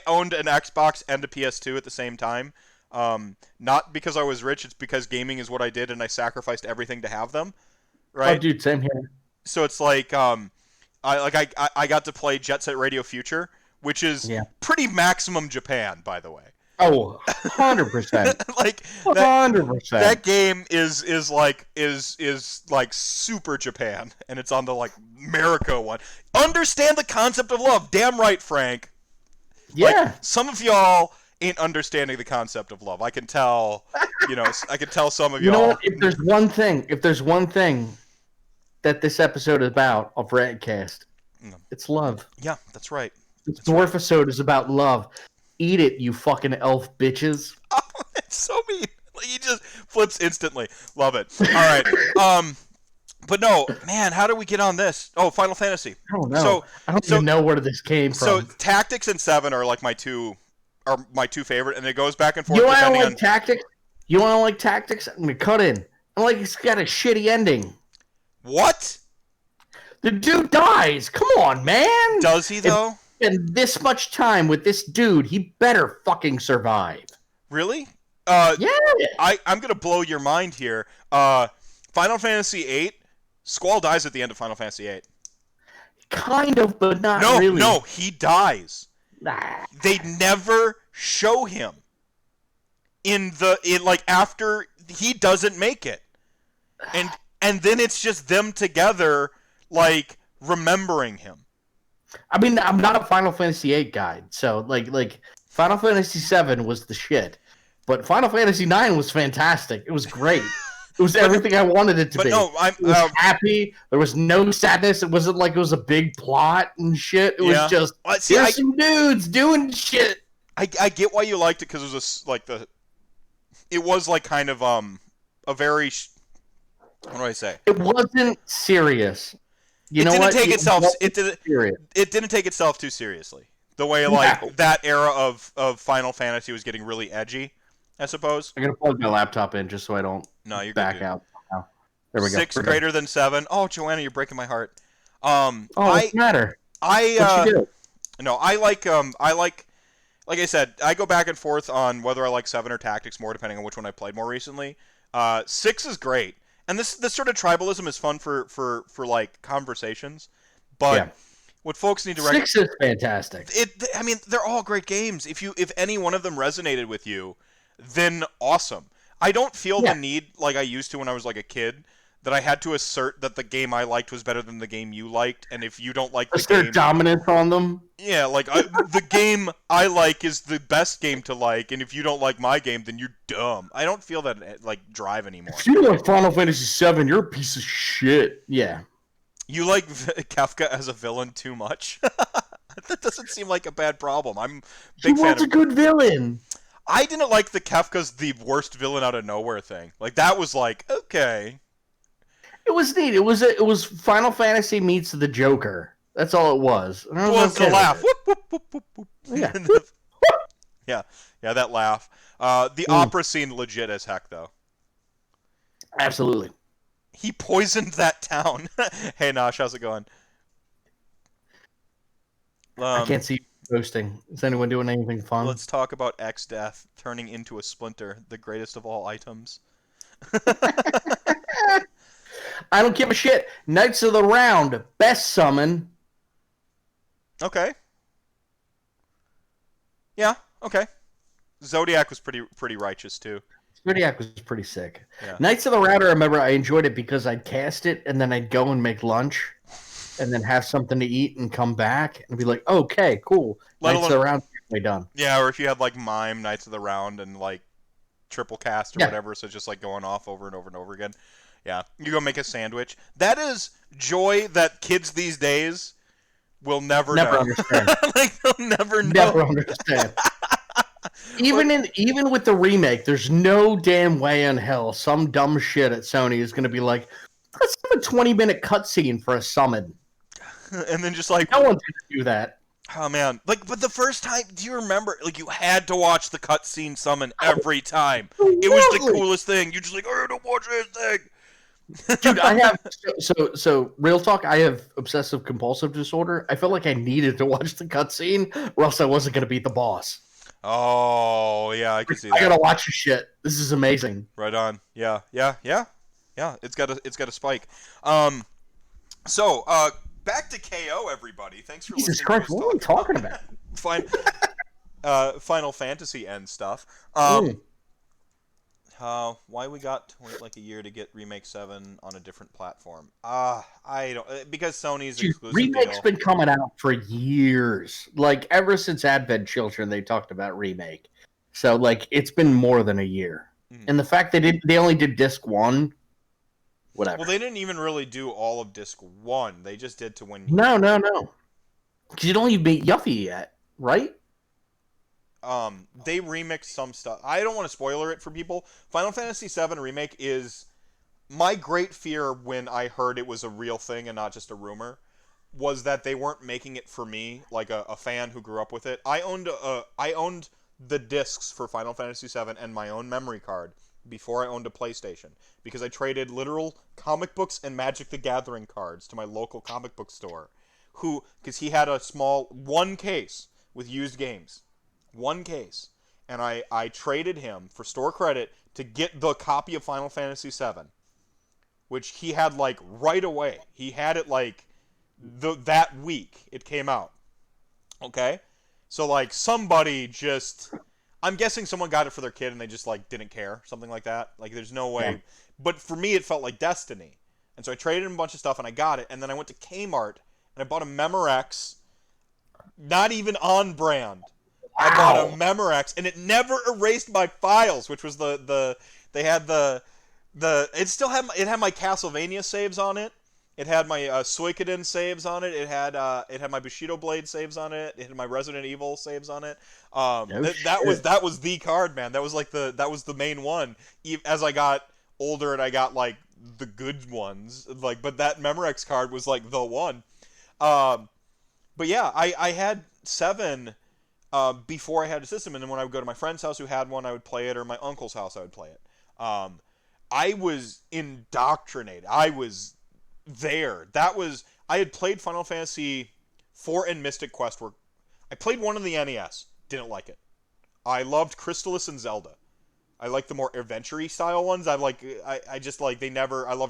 owned an Xbox and a PS2 at the same time. Not because I was rich, it's because gaming is what I did and I sacrificed everything to have them. Right? Oh, dude, same here. So it's like I got to play Jet Set Radio Future, which is pretty maximum Japan, by the way. Oh, 100%. Like 100%. That game is like super Japan, and it's on the like America one. Understand the concept of love. Damn right, Frank. Yeah. Like, some of y'all ain't understanding the concept of love. I can tell. I can tell some of y'all. You know what? If there's one thing that this episode is about of RantCast, it's love. Yeah, that's right. This Dwarfisode is about love. Eat it, you fucking elf bitches. Oh, it's so mean. Like, he just flips instantly. Love it. All right. But no, man, how do we get on this? Oh, Final Fantasy. I don't know. I don't even know where this came from. So Tactics and 7 are like my two favorite, and it goes back and forth. You want to like Tactics? You want to like Tactics? I'm gonna cut in. I'm like, it's got a shitty ending. What? The dude dies. Come on, man. Does he though? And this much time with this dude, he better fucking survive. Really? Yeah. I'm gonna blow your mind here. Final Fantasy VIII, Squall dies at the end of Final Fantasy VIII. Kind of, but not really. No, he dies. Nah. They never show him in like after he doesn't make it, and then it's just them together, like remembering him. I mean, I'm not a Final Fantasy VIII guy, so like Final Fantasy VII was the shit, but Final Fantasy IX was fantastic. It was great. It was everything I wanted it to be. No, I was happy. There was no sadness. It wasn't like it was a big plot and shit. It was just here's some dudes doing shit. I get why you liked it because it was it was like kind of a very what do I say? It wasn't serious. It didn't take itself too seriously. The way like that era of Final Fantasy was getting really edgy, I suppose. I'm gonna plug my laptop in just so I don't you're back out. There we go. 6 greater than 7. Oh, Joanna, you're breaking my heart. What's the matter? What you do? No, I like I said, I go back and forth on whether I like 7 or Tactics more, depending on which one I played more recently. 6 is great. And this sort of tribalism is fun for like conversations, but what folks need to 6 is fantastic. I mean, they're all great games. If any one of them resonated with you, then awesome. I don't feel the need like I used to when I was like a kid that I had to assert that the game I liked was better than the game you liked, and if you don't like the game, dominance on them. Yeah, like the game I like is the best game to like, and if you don't like my game, then you're dumb. I don't feel that like drive anymore. If you like Final Fantasy VII, you're a piece of shit. Yeah. You like Kefka as a villain too much? That doesn't seem like a bad problem. I'm a big fan. He was a good villain. I didn't like the Kefka's the worst villain out of nowhere thing. Like that was like okay. It was neat. It was Final Fantasy meets the Joker. That's all it was. Well, it's a laugh. Whoop, whoop, whoop, whoop, whoop. Yeah. Yeah, that laugh. The opera scene legit as heck though. Absolutely. He poisoned that town. Hey Nosh, how's it going? I can't see you posting. Is anyone doing anything fun? Let's talk about X Death turning into a splinter, the greatest of all items. I don't give a shit. Knights of the Round, best summon. Okay. Yeah. Okay. Zodiac was pretty righteous too. Zodiac was pretty sick. Yeah. Knights of the Round, I remember I enjoyed it because I'd cast it and then I'd go and make lunch and then have something to eat and come back and be like, okay, cool. Knights of the Round, way done. Yeah, or if you had like Mime, Knights of the Round, and like triple cast or whatever, so just like going off over and over and over again. Yeah, you go make a sandwich. That is joy that kids these days will never know. Understand. Like they'll never know. Never understand. Even with the remake, there's no damn way in hell some dumb shit at Sony is going to be like, let's have a 20-minute cutscene for a summon. And then just like no one's going to do that. Oh man, like, but the first time, do you remember? Like, you had to watch the cutscene summon every time. It was the coolest thing. You're just like, I had to watch this thing. Dude, I have so real talk. I have obsessive compulsive disorder. I felt like I needed to watch the cutscene, or else I wasn't going to beat the boss. Oh yeah, I can see that. I gotta watch this shit. This is amazing. Right on. Yeah. It's got a spike. So back to KO, everybody. Thanks for Jesus listening. Christ, what are we talking about? Final Fantasy end stuff. Why we got to wait like a year to get Remake 7 on a different platform? I don't, because Sony's exclusive Remake's deal. been coming out for years. Like ever since Advent Children, they talked about Remake. So like it's been more than a year. And the fact they only did disc 1, whatever. Well, they didn't even really do all of disc 1. They just did to when. No. Because you don't even beat Yuffie yet, right? They remixed some stuff. I don't want to spoiler it for people. Final Fantasy VII Remake is my great fear when I heard it was a real thing and not just a rumor, was that they weren't making it for me, like a fan who grew up with it. I owned the discs for Final Fantasy VII and my own memory card before I owned a PlayStation, because I traded literal comic books and Magic the Gathering cards to my local comic book store, because he had a small one case with used games. One case, and I traded him for store credit to get the copy of Final Fantasy VII, which he had like right away. He had it like that week it came out. Okay, so like somebody just, I'm guessing someone got it for their kid and they just like didn't care, something like that. Like there's no way, yeah. But for me it felt like destiny, and so I traded him a bunch of stuff and I got it, and then I went to Kmart and I bought a Memorex, not even on brand. I bought a Memorex, and it never erased my files, which was they had it still had my Castlevania saves on it. It had my Suikoden saves on it. It had my Bushido Blade saves on it. It had my Resident Evil saves on it. That was the card, man. That was like that was the main one. As I got older and I got like the good ones, like, but that Memorex card was like the one. But yeah, I had 7. Before I had a system, and then when I would go to my friend's house who had one, I would play it, or my uncle's house, I would play it. I was indoctrinated. I was there. I had played Final Fantasy 4 and Mystic Quest. I played one on the NES. Didn't like it. I loved Crystalis and Zelda. I like the more adventure-y style ones. I loved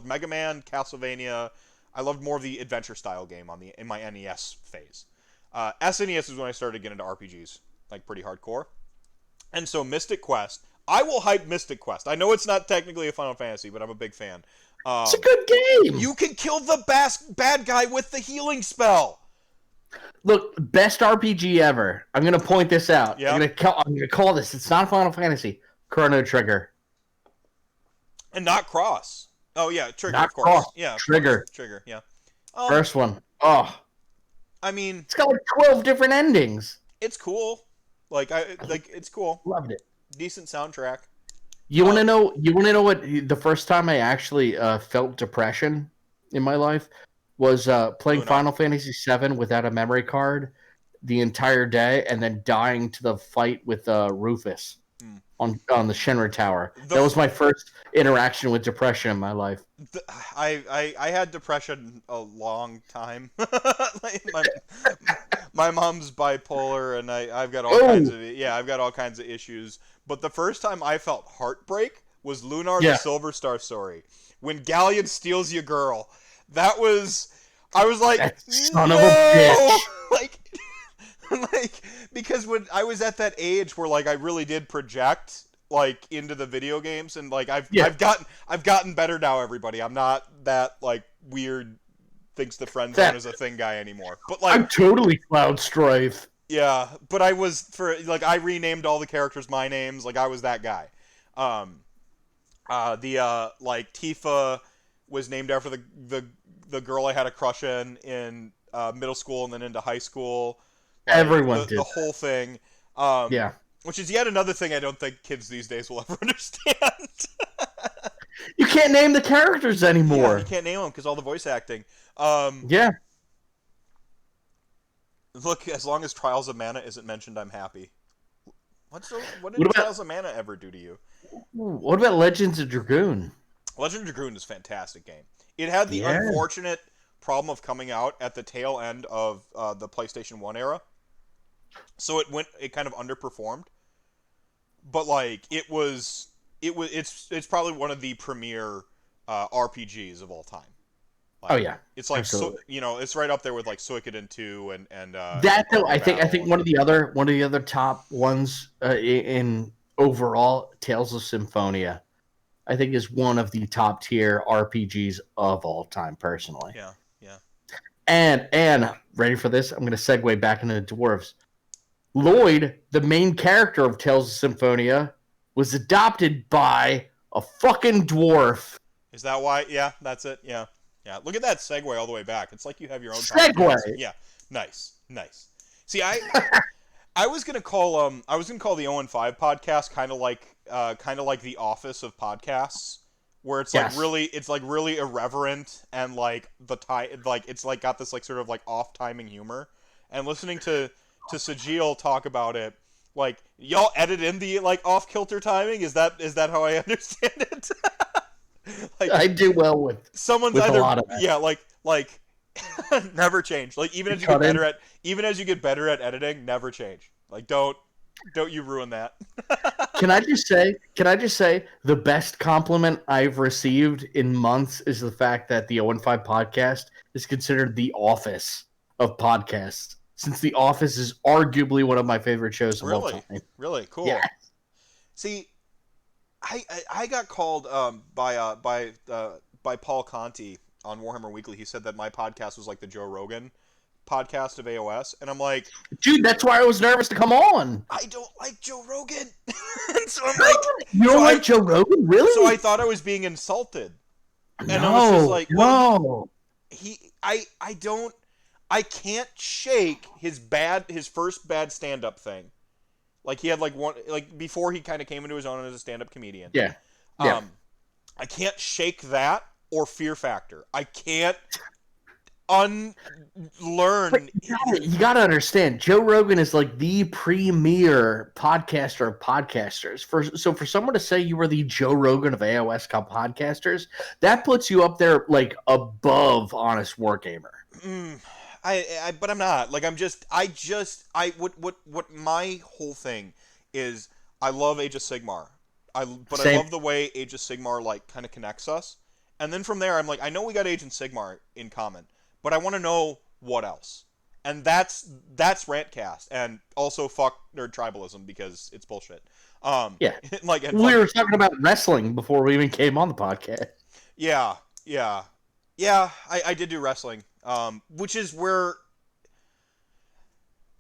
Mega Man, Castlevania. I loved more of the adventure style game in my NES phase. SNES is when I started getting into RPGs, like pretty hardcore. And so Mystic Quest, I will hype Mystic Quest. I know it's not technically a Final Fantasy, but I'm a big fan. It's a good game. You can kill the bad guy with the healing spell. Look, best RPG ever. I'm going to point this out. Yep. I'm going to call this. It's not Final Fantasy. Chrono Trigger. And not Cross. Oh, yeah, Trigger, not of course. Cross. Yeah, Trigger. Trigger, yeah. First one. Oh. I mean, it's got like 12 different endings. It's cool. It's cool. Loved it. Decent soundtrack. You want to know? You want to know what the first time I actually felt depression in my life was playing Final Fantasy VII without a memory card, the entire day and then dying to the fight with Rufus Hmm. on the Shinra Tower. The That was my first interaction with depression in my life. I had depression a long time. Like, my mom's bipolar, and I've got all kinds of I've got all kinds of issues. But the first time I felt heartbreak was Lunar the Silver Star story. When Galleon steals your girl, I was like, That son no! of a bitch. like because when I was at that age where like I really did project like into the video games, and like I've gotten better now, everybody. I'm not that like weird thinks the friend zone is a thing guy anymore. But like I'm totally Cloud Strife. Yeah, but I was I renamed all the characters my names, like I was that guy. Like Tifa was named after the girl I had a crush in middle school and then into high school. Like, Everyone did the whole thing. Yeah. Which is yet another thing I don't think kids these days will ever understand. You can't name the characters anymore. Yeah, you can't name them because all the voice acting. Yeah. Look, as long as Trials of Mana isn't mentioned, I'm happy. What did Trials of Mana ever do to you? What about Legends of Dragoon? Legend of Dragoon is a fantastic game. It had the unfortunate problem of coming out at the tail end of the PlayStation 1 era. So it kind of underperformed. But like it's probably one of the premier RPGs of all time. Like, it's like it's right up there with like Suikoden 2 and that though I think one of the other top ones in overall, Tales of Symphonia, I think is one of the top tier RPGs of all time personally. Yeah. And ready for this? I'm going to segue back into the dwarves. Lloyd, the main character of Tales of Symphonia, was adopted by a fucking dwarf. Is that why? Yeah, that's it. Yeah. Look at that segue all the way back. It's like you have your own segue. Podcast. Yeah, nice. See, I was gonna call the 015 podcast kind of like the Office of podcasts, where it's like really irreverent and like it's like got this like sort of like off timing humor. And listening to Sajil talk about it, like y'all edit in the like off kilter timing. Is that how I understand it? Like, I do well with someone's with either a lot of it. like never change. Like even as you get better at editing, never change. Like don't you ruin that. Can I just say the best compliment I've received in months is the fact that the 015 podcast is considered the Office of podcasts, since The Office is arguably one of my favorite shows of all time. Really cool. Yeah. See, I got called by Paul Conti on Warhammer Weekly. He said that my podcast was like the Joe Rogan podcast of AOS, and I'm like, dude, that's why I was nervous to come on. I don't like Joe Rogan. So I'm like, you don't like Joe Rogan, really? So I thought I was being insulted, and no, I was just like, no. I can't shake his first bad stand-up thing. Like he had like one before he kind of came into his own as a stand-up comedian. Yeah. I can't shake that or Fear Factor. I can't unlearn. But you gotta understand, Joe Rogan is like the premier podcaster of podcasters. For someone to say you were the Joe Rogan of AOS podcasters, that puts you up there like above Honest Wargamer. But I'm not. Like what my whole thing is, I love Age of Sigmar. I love the way Age of Sigmar like kind of connects us. And then from there I'm like, I know we got Age of Sigmar in common, but I want to know what else. And that's RantCast, and also fuck nerd tribalism because it's bullshit. Like we were talking about wrestling before we even came on the podcast. Yeah. I did do wrestling. Which is where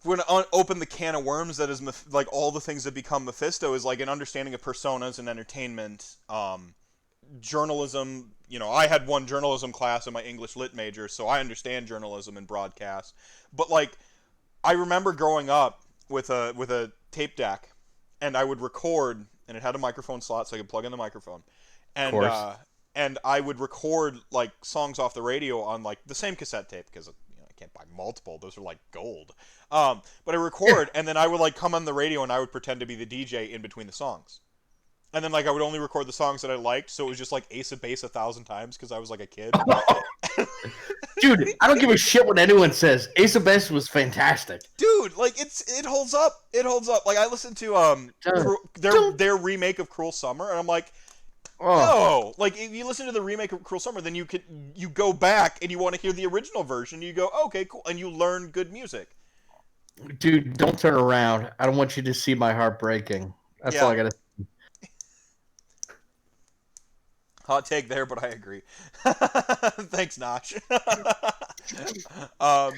we're going to open the can of worms that is like all the things that become Mephisto, is like an understanding of personas and entertainment, journalism. You know, I had one journalism class in my English lit major, so I understand journalism and broadcast. But like, I remember growing up with a tape deck, and I would record, and it had a microphone slot so I could plug in the microphone, and I would record like songs off the radio on like the same cassette tape, because can't buy multiple. Those are like gold. But I record, and then I would like come on the radio, and I would pretend to be the DJ in between the songs. And then like I would only record the songs that I liked, so it was just like Ace of Base 1,000 times because I was like a kid. Dude, I don't give a shit what anyone says. Ace of Base was fantastic. Dude, like it holds up. It holds up. Like I listened to their remake of Cruel Summer, and I'm like, no. Like if you listen to the remake of Cruel Summer, then you go back and you want to hear the original version. You go, okay, cool, and you learn good music. Dude, don't turn around. I don't want you to see my heart breaking. That's all I gotta. Hot take there, but I agree. Thanks, Notch. And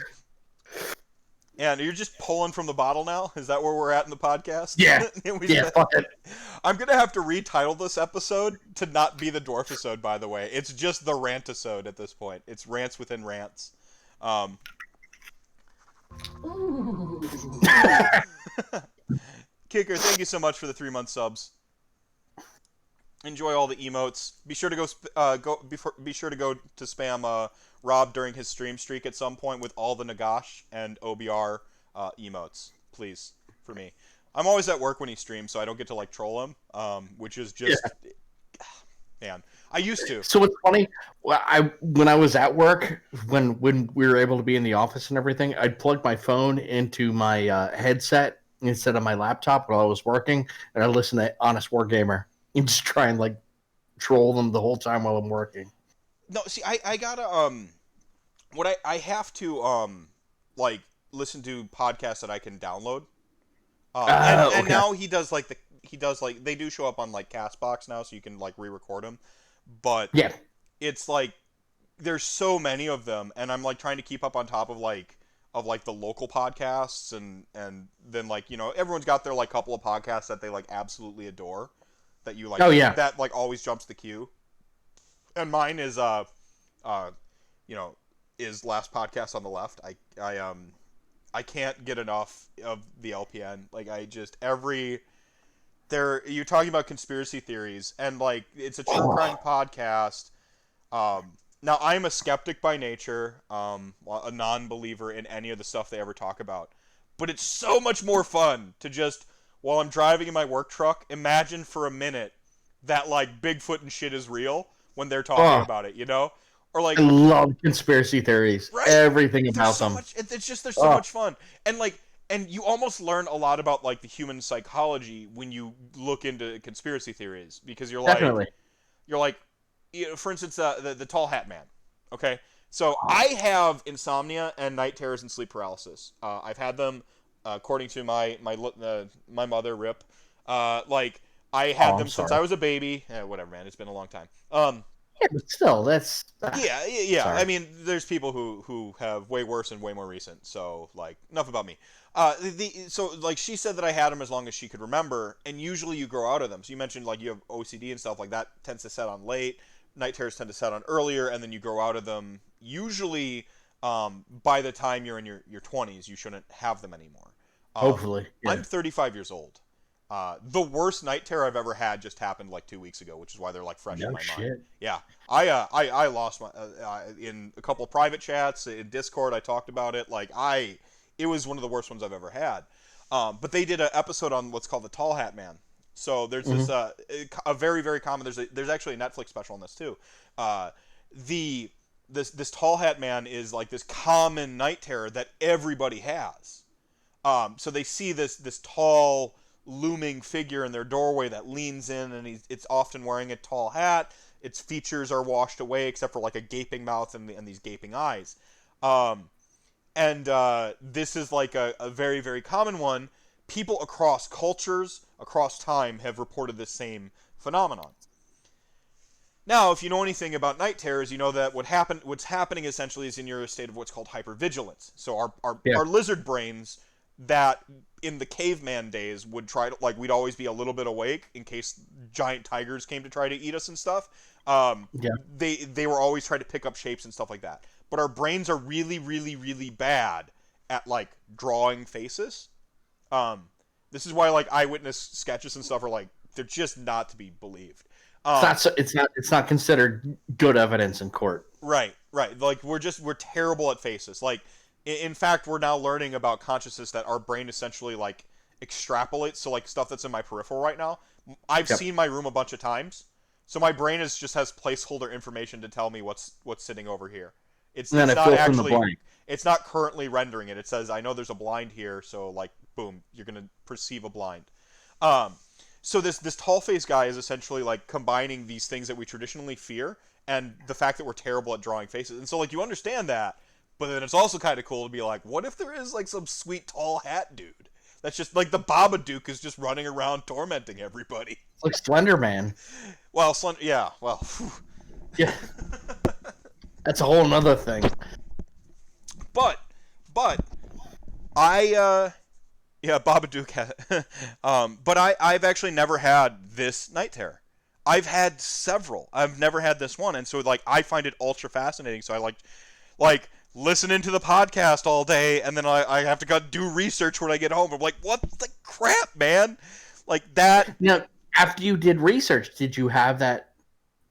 you're just pulling from the bottle now? Is that where we're at in the podcast? Yeah. Fuck it. I'm going to have to retitle this episode to not be the Dwarfisode, by the way. It's just the Rantisode at this point. It's Rants within Rants. Kicker, thank you so much for the 3-month subs. Enjoy all the emotes. Be sure to be sure to go to spam Rob during his stream streak at some point with all the Nagash and OBR emotes, please, for me. I'm always at work when he streams, so I don't get to like troll him, which is just man. I used to. So it's funny. When I was at work, when we were able to be in the office and everything, I'd plug my phone into my headset instead of my laptop while I was working, and I listen to Honest Wargamer. And just try and like troll them the whole time while I'm working. No, see, I gotta what I have to like listen to podcasts that I can download. And now he does like they do show up on like Castbox now, so you can like re-record them. But yeah, it's like there's so many of them, and I'm like trying to keep up on top of the local podcasts, and then like everyone's got their like couple of podcasts that they like absolutely adore. That you like, that like always jumps the queue, and mine is is Last Podcast on the Left. I can't get enough of the LPN. Like you're talking about conspiracy theories, and like it's a true crime podcast. Now I'm a skeptic by nature, a non-believer in any of the stuff they ever talk about, but it's so much more fun to just. While I'm driving in my work truck, imagine for a minute that like Bigfoot and shit is real when they're talking about it, Or like I love conspiracy theories. Right? Everything about them. It's just they're so much fun. And you almost learn a lot about like the human psychology when you look into conspiracy theories because you're like for instance the tall hat man. Okay? So I have insomnia and night terrors and sleep paralysis. I've had them according to my mother, Rip, like I had them since I was a baby. Whatever, man. It's been a long time. Yeah, but still, that's yeah. Sorry. I mean, there's people who have way worse and way more recent. So like, enough about me. So like she said that I had them as long as she could remember, and usually you grow out of them. So you mentioned like you have OCD and stuff like that tends to set on late. Night terrors tend to set on earlier, and then you grow out of them. Usually, by the time you're in your 20s, you shouldn't have them anymore. Hopefully. Yeah. I'm 35 years old. The worst night terror I've ever had just happened like 2 weeks ago, which is why they're like fresh in my mind. Yeah, I lost my in a couple of private chats in Discord. I talked about it. Like it was one of the worst ones I've ever had. But they did an episode on what's called the Tall Hat Man. So there's this a very very common. There's actually a Netflix special on this too. This Tall Hat Man is like this common night terror that everybody has. So they see this tall looming figure in their doorway that leans in, and it's often wearing a tall hat. Its features are washed away except for like a gaping mouth and these gaping eyes. This is like a very very common one. People across cultures, across time, have reported this same phenomenon. Now, if you know anything about night terrors, you know that what's happening essentially is you're in a state of what's called hypervigilance. So our lizard brains that in the caveman days would try to, like, we'd always be a little bit awake in case giant tigers came to try to eat us and stuff. They were always trying to pick up shapes and stuff like that. But our brains are really, really, really bad at, like, drawing faces. This is why, like, eyewitness sketches and stuff are, like, they're just not to be believed. It's not considered good evidence in court. Right. Like we're terrible at faces. Like In fact, we're now learning about consciousness that our brain essentially like extrapolates. So like stuff that's in my peripheral right now, I've Yep. seen my room a bunch of times. So my brain just has placeholder information to tell me what's sitting over here. It's And then it's it not fills in the actually blank. it's not currently rendering it. It says I know there's a blind here, so like boom, you're gonna perceive a blind. Um, so this tall face guy is essentially like combining these things that we traditionally fear and the fact that we're terrible at drawing faces. And so like you understand that, but then it's also kind of cool to be like, what if there is like some sweet tall hat dude? That's just like the Babadook is just running around tormenting everybody. It's like Slender Man. Well, yeah, well, Yeah, that's a whole nother thing. but I yeah, Babadook had, but I've actually never had this night terror. I've had several. I've never had this one, and so like I find it ultra fascinating. So I like listening to the podcast all day, and then I have to go do research when I get home. I'm like, what the crap, man? Like that. Now, after you did research, did you have that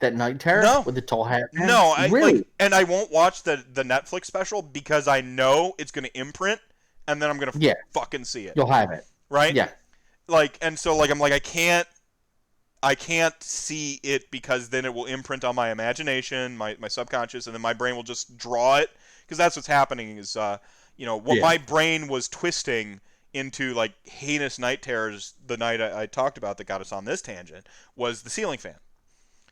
night terror No. with the tall hat man? No, I really. like, and I won't watch the Netflix special because I know it's gonna imprint, and then I'm gonna Yeah. fucking see it, You'll have it. right? Yeah. Like, and so like I'm like I can't see it because then it will imprint on my imagination, my subconscious, and then my brain will just draw it because that's what's happening is what Yeah. my brain was twisting into like heinous night terrors the night I talked about that got us on this tangent was the ceiling fan.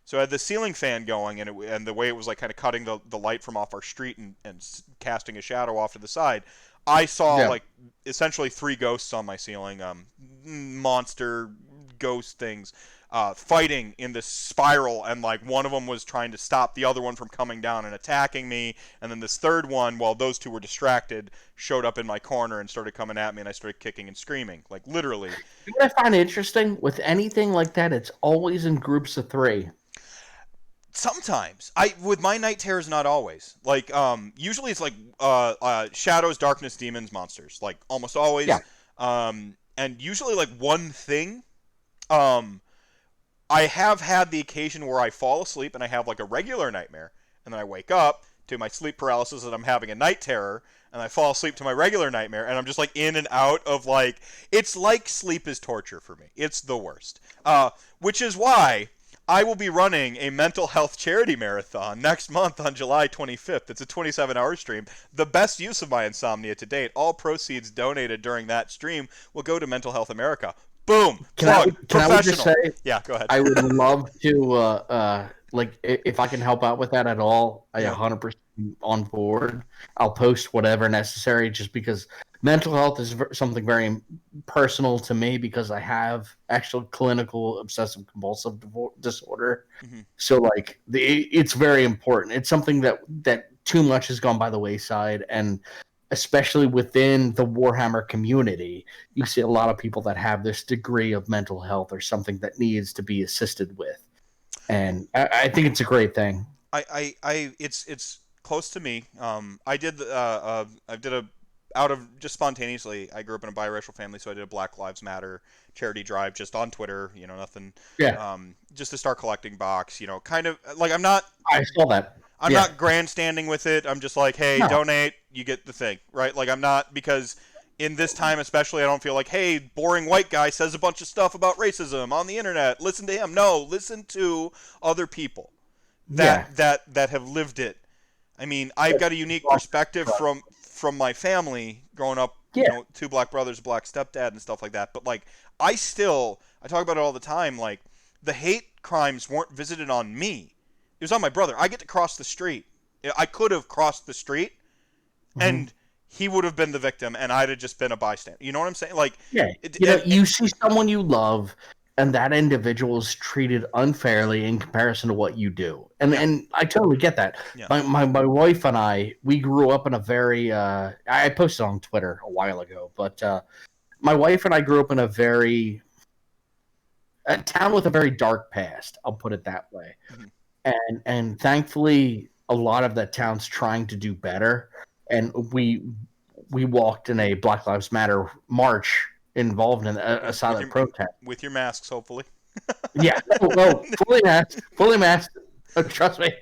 So I had the ceiling fan going, and the way it was like kind of cutting the light from off our street and casting a shadow off to the side. I saw Yeah. like essentially 3 ghosts on my ceiling, monster ghost things, fighting in this spiral, and like one of them was trying to stop the other one from coming down and attacking me, and then this third one, while those two were distracted, showed up in my corner and started coming at me, and I started kicking and screaming, like literally. You know what I find interesting with anything like that? It's always in groups of 3. Sometimes I with my night terrors, not always. Like usually it's like shadows, darkness, demons, monsters. Like almost always. Yeah. And usually like one thing. Um, I have had the occasion where I fall asleep and I have like a regular nightmare, and then I wake up to my sleep paralysis and I'm having a night terror, and I fall asleep to my regular nightmare, and I'm just like in and out of like it's like sleep is torture for me. It's the worst. Which is why I will be running a mental health charity marathon next month on July 25th. It's a 27-hour stream. The best use of my insomnia to date. All proceeds donated during that stream will go to Mental Health America. Boom. Plug. Can I just say, yeah, go ahead. I would love to, like, if I can help out with that at all, I Yeah. 100% on board. I'll post whatever necessary, just because mental health is something very personal to me, because I have actual clinical obsessive compulsive disorder. Mhm. So like it's very important. It's something that too much has gone by the wayside, and especially within the Warhammer community, you see a lot of people that have this degree of mental health or something that needs to be assisted with. And I think it's a great thing. It's close to me. I did a out of just spontaneously. I grew up in a biracial family, so I did a Black Lives Matter charity drive just on Twitter. Nothing. Yeah. Just to start collecting box. Kind of like I'm not I saw that. I'm Yeah. not grandstanding with it. I'm just like, hey, No. donate, you get the thing, right? Like I'm not, because in this time especially, I don't feel like, hey, boring white guy says a bunch of stuff about racism on the internet. Listen to him. No, listen to other people that have lived it. I mean, I've got a unique perspective from my family growing up. Yeah. 2 black brothers, black stepdad, and stuff like that. But like, I talk about it all the time. Like, the hate crimes weren't visited on me. It was on my brother. I get to cross the street. I could have crossed the street, and he would have been the victim, and I'd have just been a bystander. You know what I'm saying? Like, Yeah. You see someone you love, and that individual is treated unfairly in comparison to what you do. And I totally get that. Yeah. My wife and I, we grew up in a very I posted on Twitter a while ago, but my wife and I grew up in a town with a very dark past. I'll put it that way. Mhm. And thankfully a lot of that town's trying to do better. And we walked in a Black Lives Matter march involved in a silent protest. With your masks, hopefully. Yeah, fully masked. Oh, trust me.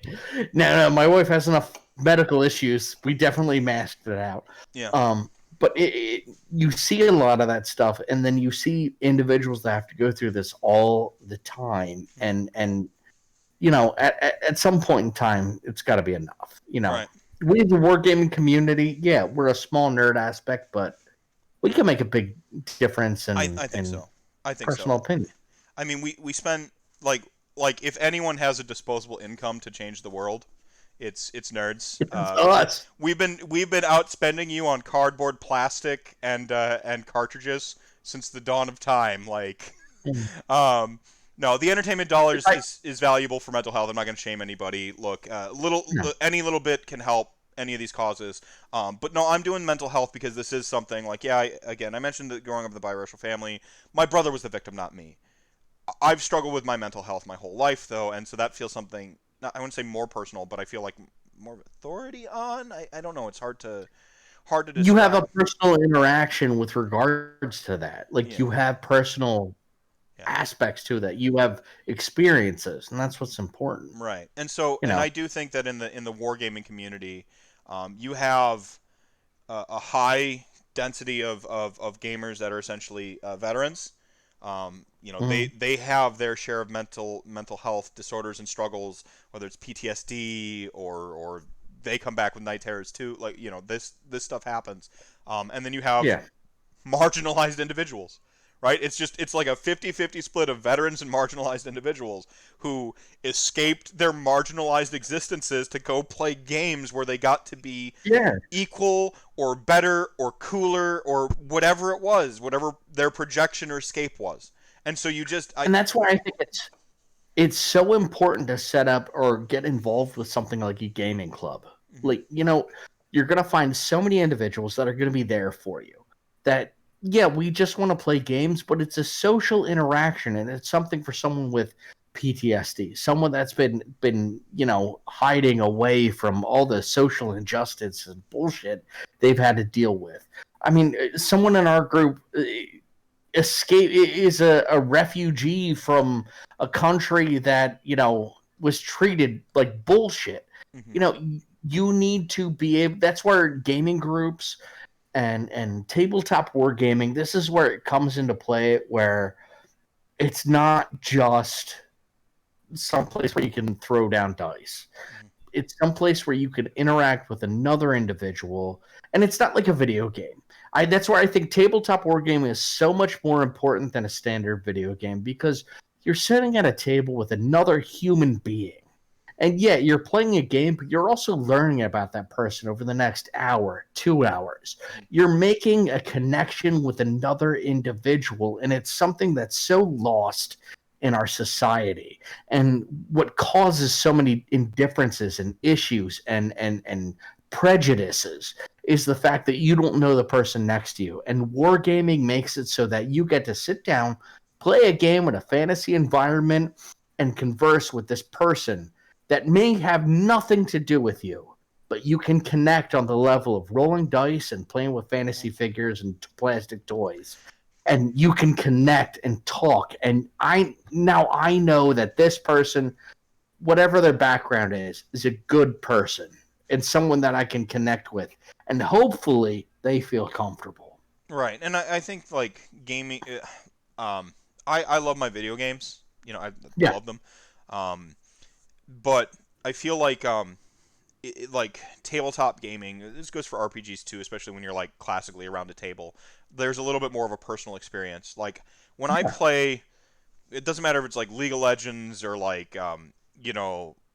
No, my wife has enough medical issues. We definitely masked it out. Yeah. But you see a lot of that stuff, and then you see individuals that have to go through this all the time, and at some point in time, it's got to be enough. Right. We, the wargaming community, yeah, we're a small nerd aspect, but we can make a big difference I in think so. I think personal so. opinion. I mean, we spend like if anyone has a disposable income to change the world, it's nerds. It's us. We've been outspending you on cardboard, plastic, and cartridges since the dawn of time. Like, no, the entertainment dollar is valuable for mental health. I'm not going to shame anybody. Look, any little bit can help any of these causes. But no, I'm doing mental health because this is something like, yeah, I mentioned that growing up in the biracial family, my brother was the victim, not me. I've struggled with my mental health my whole life, though, and so that feels something, I wouldn't say more personal, but I feel like more authority on. I don't know. It's hard to describe. You have a personal interaction with regards to that. Like, Yeah. you have personal aspects to that. You have experiences, and that's what's important. Right. And so, You and know. I do think that in the wargaming community, you have a high density of gamers that are essentially veterans. They have their share of mental health disorders and struggles, whether it's PTSD or they come back with night terrors too. Like, this stuff happens. And then you have marginalized individuals, right? It's like a 50-50 split of veterans and marginalized individuals who escaped their marginalized existences to go play games where they got to be equal or better or cooler or whatever it was, whatever their projection or escape was. And so and that's why I think it's so important to set up or get involved with something like a gaming club. Mm-hmm. Like, you're going to find so many individuals that are going to be there for you that, yeah, we just want to play games, but it's a social interaction, and it's something for someone with PTSD, someone that's been hiding away from all the social injustice and bullshit they've had to deal with. I mean, someone in our group is a refugee from a country that was treated like bullshit. Mm-hmm. You need to be able. That's where gaming groups and tabletop wargaming, this is where it comes into play, where it's not just someplace where you can throw down dice. Mm-hmm. It's someplace where you can interact with another individual, and it's not like a video game. That's where I think tabletop wargaming is so much more important than a standard video game, because you're sitting at a table with another human being. And yeah, you're playing a game, but you're also learning about that person over the next hour, 2 hours. You're making a connection with another individual, and it's something that's so lost in our society. And what causes so many indifferences and issues and prejudices is the fact that you don't know the person next to you. And wargaming makes it so that you get to sit down, play a game in a fantasy environment, and converse with this person that may have nothing to do with you, but you can connect on the level of rolling dice and playing with fantasy figures and plastic toys. And you can connect and talk. And I know that this person, whatever their background is a good person and someone that I can connect with. And hopefully they feel comfortable. Right. And I think, like, gaming, I love my video games. I love them. But I feel like like tabletop gaming, this goes for RPGs too, especially when you're like classically around a table. There's a little bit more of a personal experience. Like when I play, it doesn't matter if it's like League of Legends or like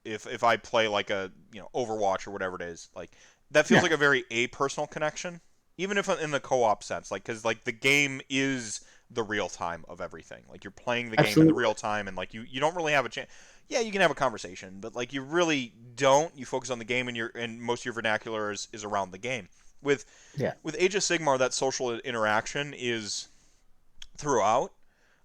if I play like a Overwatch or whatever it is, like that feels like a very personal connection, even if in the co-op sense, like because like the game is the real time of everything. Like you're playing the game in the real time, and like you don't really have a chance. Yeah, you can have a conversation, but like you really don't. You focus on the game, and most of your vernacular is around the game. With Age of Sigmar, that social interaction is throughout.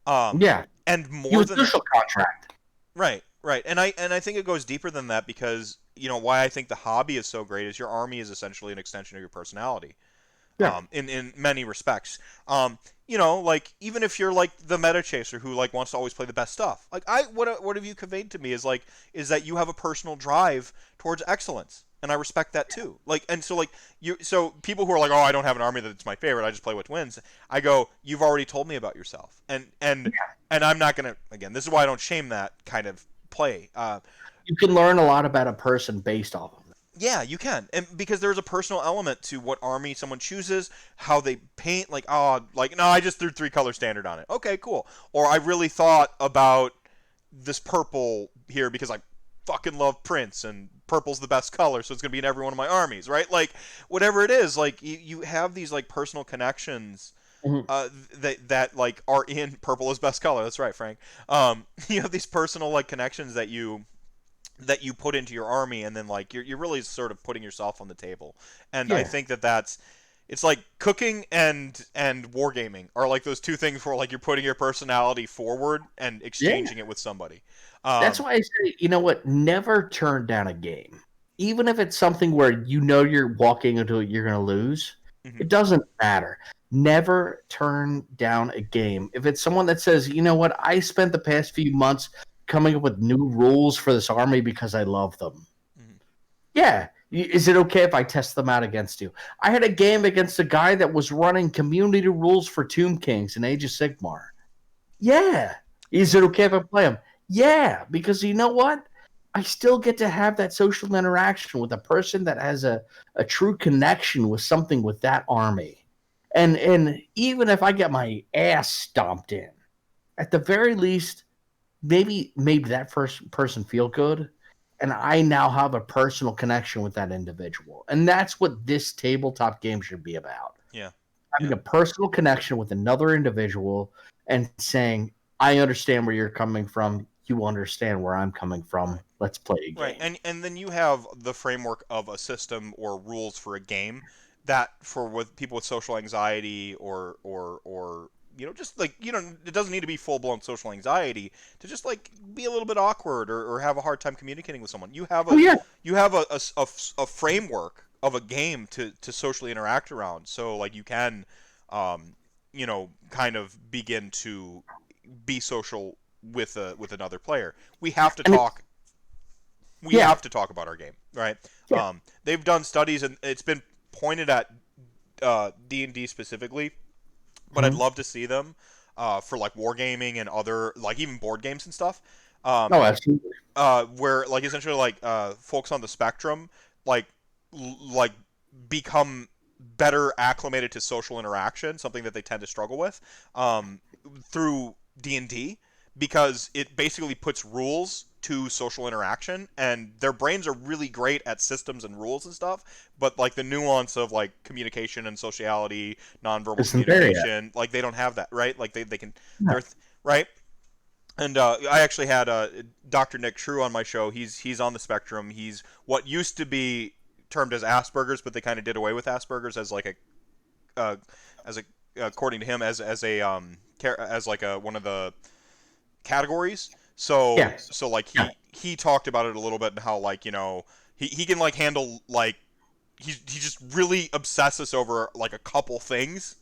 And more than social contract. Right. And I think it goes deeper than that, because why I think the hobby is so great is your army is essentially an extension of your personality. In many respects. Like even if you're like the meta chaser who like wants to always play the best stuff, like what have you conveyed to me is that you have a personal drive towards excellence, and I respect that too. Like, and so like so people who are like, oh, I don't have an army that's my favorite, I just play what wins. I go, you've already told me about yourself, and I'm not gonna, again, this is why I don't shame that kind of play. You can learn a lot about a person based off of it. Yeah, you can, and because there's a personal element to what army someone chooses, how they paint. Like, oh, like, no, I just threw 3-color standard on it. Okay, cool. Or I really thought about this purple here because I fucking love Prince, and purple's the best color, so it's gonna be in every one of my armies, right? Like, whatever it is, like you have these like personal connections. That like are in purple is best color. That's right, Frank. You have these personal like connections that you put into your army, and then like you're really sort of putting yourself on the table. And I think it's like cooking and wargaming are like those two things where like you're putting your personality forward and exchanging it with somebody. That's why I say, you know what, never turn down a game. Even if it's something where you know you're walking into it, you're going to lose. It doesn't matter. Never turn down a game. If it's someone that says, you know what, I spent the past few months coming up with new rules for this army because I love them. Yeah. Is it okay if I test them out against you? I had a game against a guy that was running community rules for Tomb Kings in Age of Sigmar. Yeah. Is it okay if I play them? Yeah. Because you know what? I still get to have that social interaction with a person that has a true connection with something with that army. And even if I get my ass stomped in, at the very least, maybe made that first person feel good, and I now have a personal connection with that individual. And that's what this tabletop game should be about. Yeah. Having a personal connection with another individual and saying, I understand where you're coming from. You understand where I'm coming from. Let's play a game. Right. And then you have the framework of a system or rules for a game that for with people with social anxiety or just like, it doesn't need to be full-blown social anxiety to just like be a little bit awkward or have a hard time communicating with someone. You have a framework of a game to socially interact around. So like you can, kind of begin to be social with another player. We have to talk. We have to talk about our game, right? Yeah. They've done studies, and it's been pointed at D&D specifically, but I'd love to see them for like wargaming and other, like even board games and stuff. Absolutely. Where like essentially like folks on the spectrum like become better acclimated to social interaction, something that they tend to struggle with through D&D, because it basically puts rules to social interaction, and their brains are really great at systems and rules and stuff, but like the nuance of like communication and sociality, nonverbal communication, like they don't have that, right? Like they can, right? And I actually had Dr. Nick True on my show. He's on the spectrum. He's what used to be termed as Asperger's, but they kind of did away with Asperger's as like according to him as like one of the categories. So like he talked about it a little bit, and how like he can like handle like he just really obsesses over like a couple things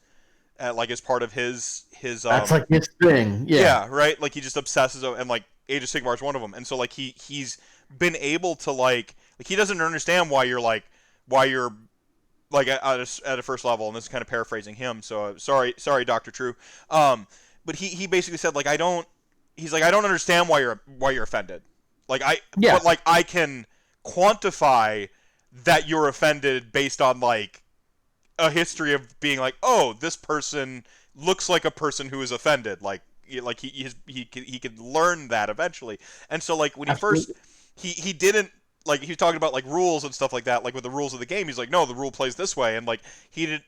like as part of his that's like his thing. Yeah, right, like he just obsesses over, and like Age of Sigmar is one of them. And so like he's been able to like he doesn't understand why you're like at a first level, and this is kind of paraphrasing him, so sorry Dr. True, but he basically said like I don't understand why you're offended. But like I can quantify that you're offended based on like a history of being like, oh, this person looks like a person who is offended. Like he could learn that eventually. And so like when he didn't, like he was talking about like rules and stuff like that, like with the rules of the game, he's like, no, the rule plays this way, and like he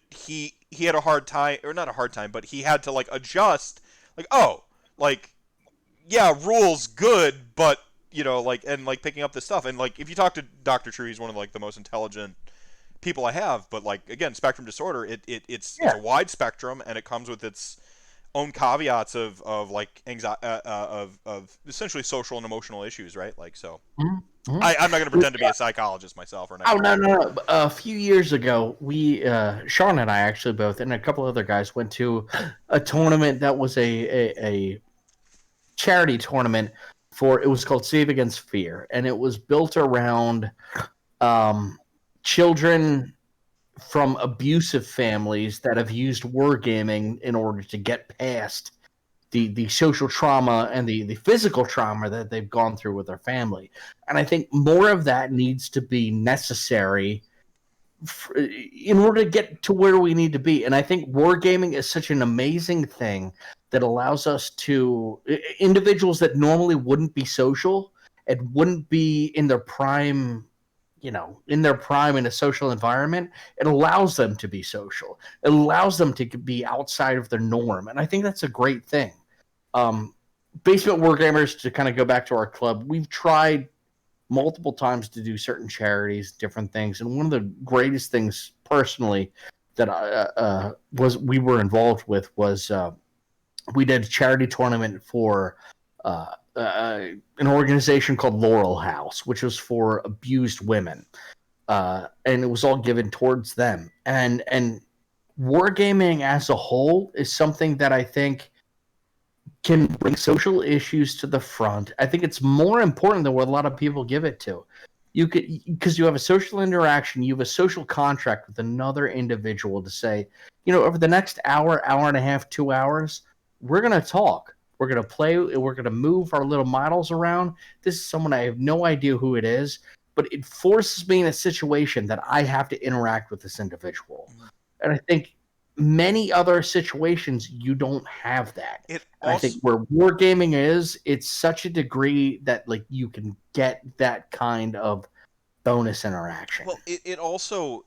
had a hard time, or not a hard time, but he had to like adjust, like, oh, like, yeah, rules good, but and like picking up this stuff. And like if you talk to Dr. True, he's one of like the most intelligent people I have, but like again, spectrum disorder, it's a wide spectrum, and it comes with its own caveats of like anxiety, of essentially social and emotional issues, right? Like so. I'm not going to pretend to be a psychologist myself or anything. Oh no! A few years ago, we Sean and I actually both, and a couple other guys, went to a tournament that was a charity tournament it was called Save Against Fear, and it was built around children from abusive families that have used wargaming in order to get past the social trauma and the physical trauma that they've gone through with their family. And I think more of that needs to be necessary in order to get to where we need to be. And I think wargaming is such an amazing thing that allows us to individuals that normally wouldn't be social and wouldn't be in their prime, in a social environment. It allows them to be social. It allows them to be outside of their norm. And I think that's a great thing. Basement Wargamers, to kind of go back to our club, we've tried multiple times to do certain charities, different things. And one of the greatest things personally that we were involved with was we did a charity tournament for an organization called Laurel House, which was for abused women. And it was all given towards them. And wargaming as a whole is something that I think can bring social issues to the front. I think it's more important than what a lot of people give it to. Because you have a social interaction, you have a social contract with another individual to say, over the next hour and a half, 2 hours, we're going to talk. We're going to play. We're going to move our little models around. This is someone I have no idea who it is, but it forces me in a situation that I have to interact with this individual. And I think many other situations you don't have that. I think where wargaming is, it's such a degree that you can get that kind of bonus interaction. Well, it also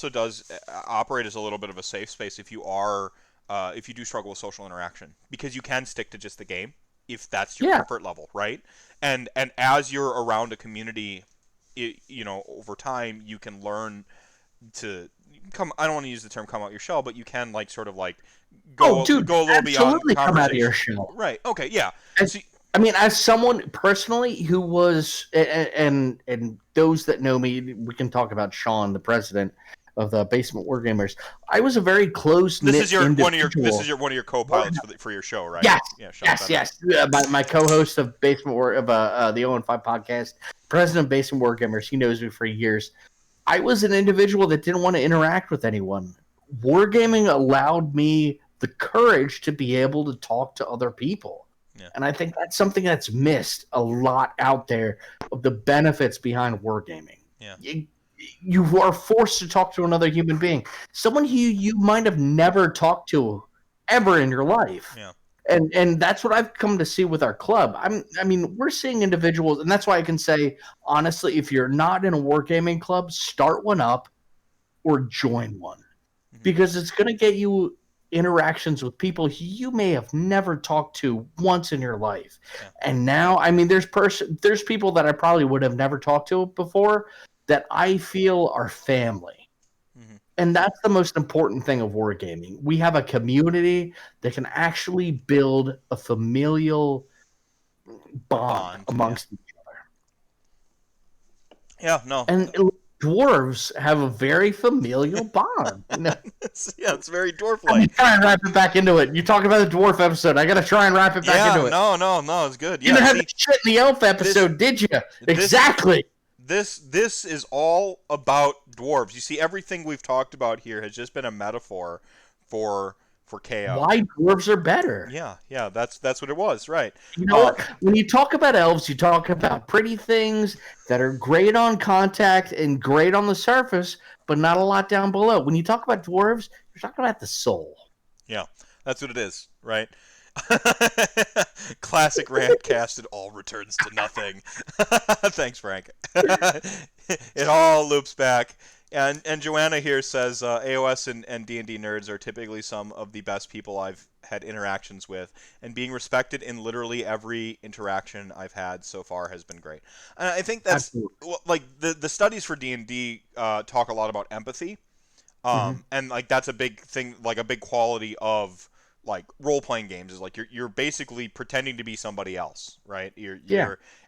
does operate as a little bit of a safe space if you do struggle with social interaction, because you can stick to just the game if that's your comfort level, right? And as you're around a community, over time you can learn to I don't want to use the term come out your shell, but you can go a little beyond come out of your shell. Right. Okay. Yeah. As someone personally who was, and those that know me, we can talk about Sean, the president of the Basement Wargamers. I was a very close-knit individual. This is one of your co-pilots for your show, right? Yes. Yeah, Sean Yes. My co-host of the 0-5 podcast, president of Basement Wargamers. He knows me for years. I was an individual that didn't want to interact with anyone. Wargaming allowed me the courage to be able to talk to other people. Yeah. And I think that's something that's missed a lot out there of the benefits behind wargaming. Yeah. You are forced to talk to another human being, someone who you might have never talked to ever in your life. Yeah. And that's what I've come to see with our club. We're seeing individuals, and that's why I can say, honestly, if you're not in a wargaming club, start one up or join one. Mm-hmm. Because it's going to get you interactions with people you may have never talked to once in your life. Yeah. And now, there's people that I probably would have never talked to before that I feel are family. And that's the most important thing of wargaming. We have a community that can actually build a familial bond amongst each other. Yeah, no. And dwarves have a very familial bond. It's very dwarf-like. I'm trying to wrap it back into it. You talk about the dwarf episode. I got to try and wrap it back into it. No, it's good. You didn't have shit in the elf episode, did you? Exactly. This is all about dwarves. You see, everything we've talked about here has just been a metaphor for chaos. Why dwarves are better? Yeah, that's what it was, right? You know what? When you talk about elves, you talk about pretty things that are great on contact and great on the surface, but not a lot down below. When you talk about dwarves, you're talking about the soul. Yeah, that's what it is, right? Classic RantCast, it all returns to nothing. Thanks, Frank. It all loops back. And Joanna here says AOS and D&D nerds are typically some of the best people I've had interactions with, and being respected in literally every interaction I've had so far has been great. And I think that's the studies for D&D talk a lot about empathy, and that's a big thing, a big quality of role-playing games is you're basically pretending to be somebody else, right?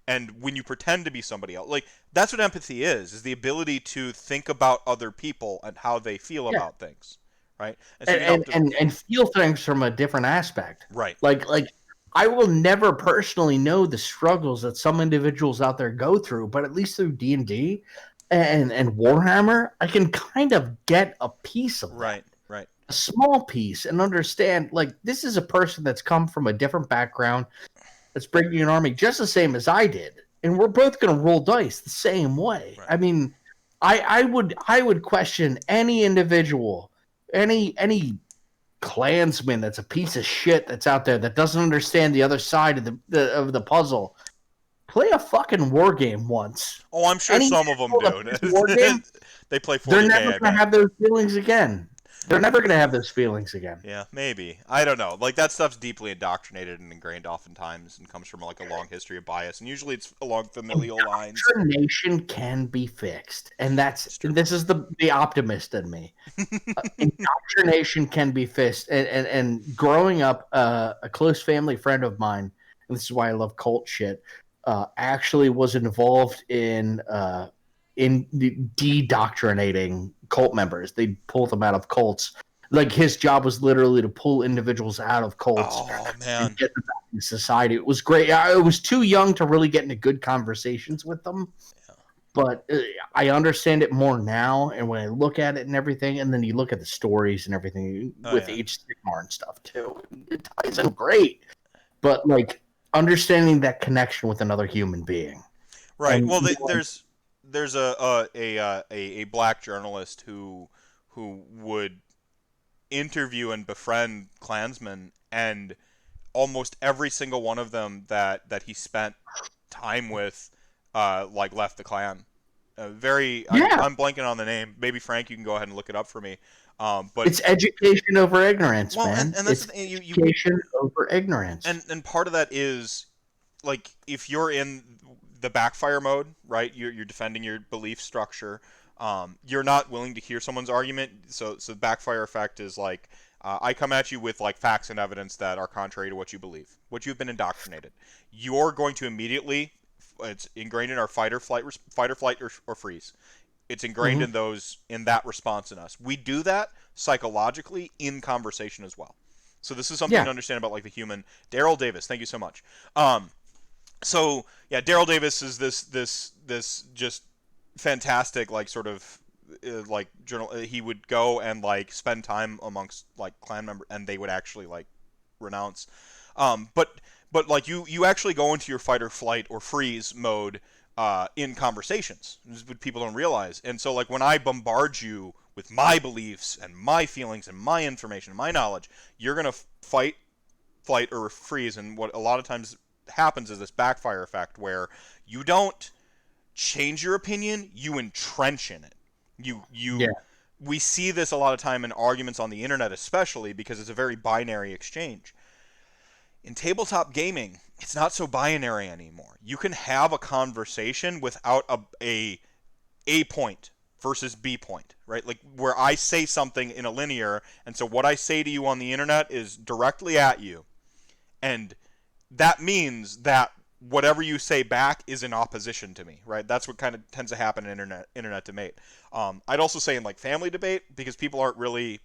And when you pretend to be somebody else, that's what empathy is the ability to think about other people and how they feel about things, right? And feel things from a different aspect, right? I will never personally know the struggles that some individuals out there go through, but at least through D&D, and Warhammer, I can kind of get a piece of that. Right. A small piece, and understand, like, this is a person that's come from a different background, that's bringing an army just the same as I did, and we're both going to roll dice the same way. Right. I mean, I would question any individual, any Klansman that's a piece of shit that's out there that doesn't understand the other side of the puzzle. Play a fucking war game once. Oh, I'm sure Any some of them people that do. plays a war game, They play they're 40K, never I going to bet. have those feelings again. They're never going to have those feelings again. Yeah, maybe. I don't know. Like, that stuff's deeply indoctrinated and ingrained oftentimes and comes from, like, a long history of bias. And usually it's along familial lines. Indoctrination can be fixed. And this is the optimist in me. Indoctrination can be fixed. And growing up, a close family friend of mine, and this is why I love cult shit, actually was involved in de-doctrinating cult members. They pulled them out of cults. Like, his job was literally to pull individuals out of cults Oh, and man. get them back in society. It was great. I was too young to really get into good conversations with them, but I understand it more now. And when I look at it and everything, and then you look at the stories and everything with H. Sigmar and stuff too, it ties in great. But, like, understanding that connection with another human being. Right. And, Well, there's a black journalist who would interview and befriend Klansmen, and almost every single one of them that he spent time with, like, left the Klan. I'm blanking on the name. Maybe Frank, you can go ahead and look it up for me. But it's education over ignorance, well, man. and that's It's the thing, education over ignorance. and part of that is, like, if you're in the backfire mode, right? You're defending your belief structure. You're not willing to hear someone's argument. So the backfire effect is like, I come at you with, like, facts and evidence that are contrary to what you believe, what you've been indoctrinated. You're going to immediately, it's ingrained in our fight or flight or freeze. It's ingrained in that response in us. We do that psychologically in conversation as well. So this is something to understand about, like, the human. Daryl Davis, thank you so much. So yeah, Daryl Davis is this just fantastic, like, sort of like, journal. He would go and, like, spend time amongst, like, clan members, and they would actually, like, renounce. But like, you actually go into your fight or flight or freeze mode in conversations. This is what people don't realize. And so, like, when I bombard you with my beliefs and my feelings and my information and my knowledge, you're gonna fight, flight, or freeze. And what a lot of times happens is this backfire effect, where you don't change your opinion, you entrench in it. We see this a lot of time in arguments on the internet, especially because it's a very binary exchange. In tabletop gaming, it's not so binary anymore. You can have a conversation without a point versus B point, right? Like, where I say something in a linear, and so what I say to you on the internet is directly at you, and that means that whatever you say back is in opposition to me, right? That's what kind of tends to happen in internet debate. I'd also say in, like, family debate, because people aren't really,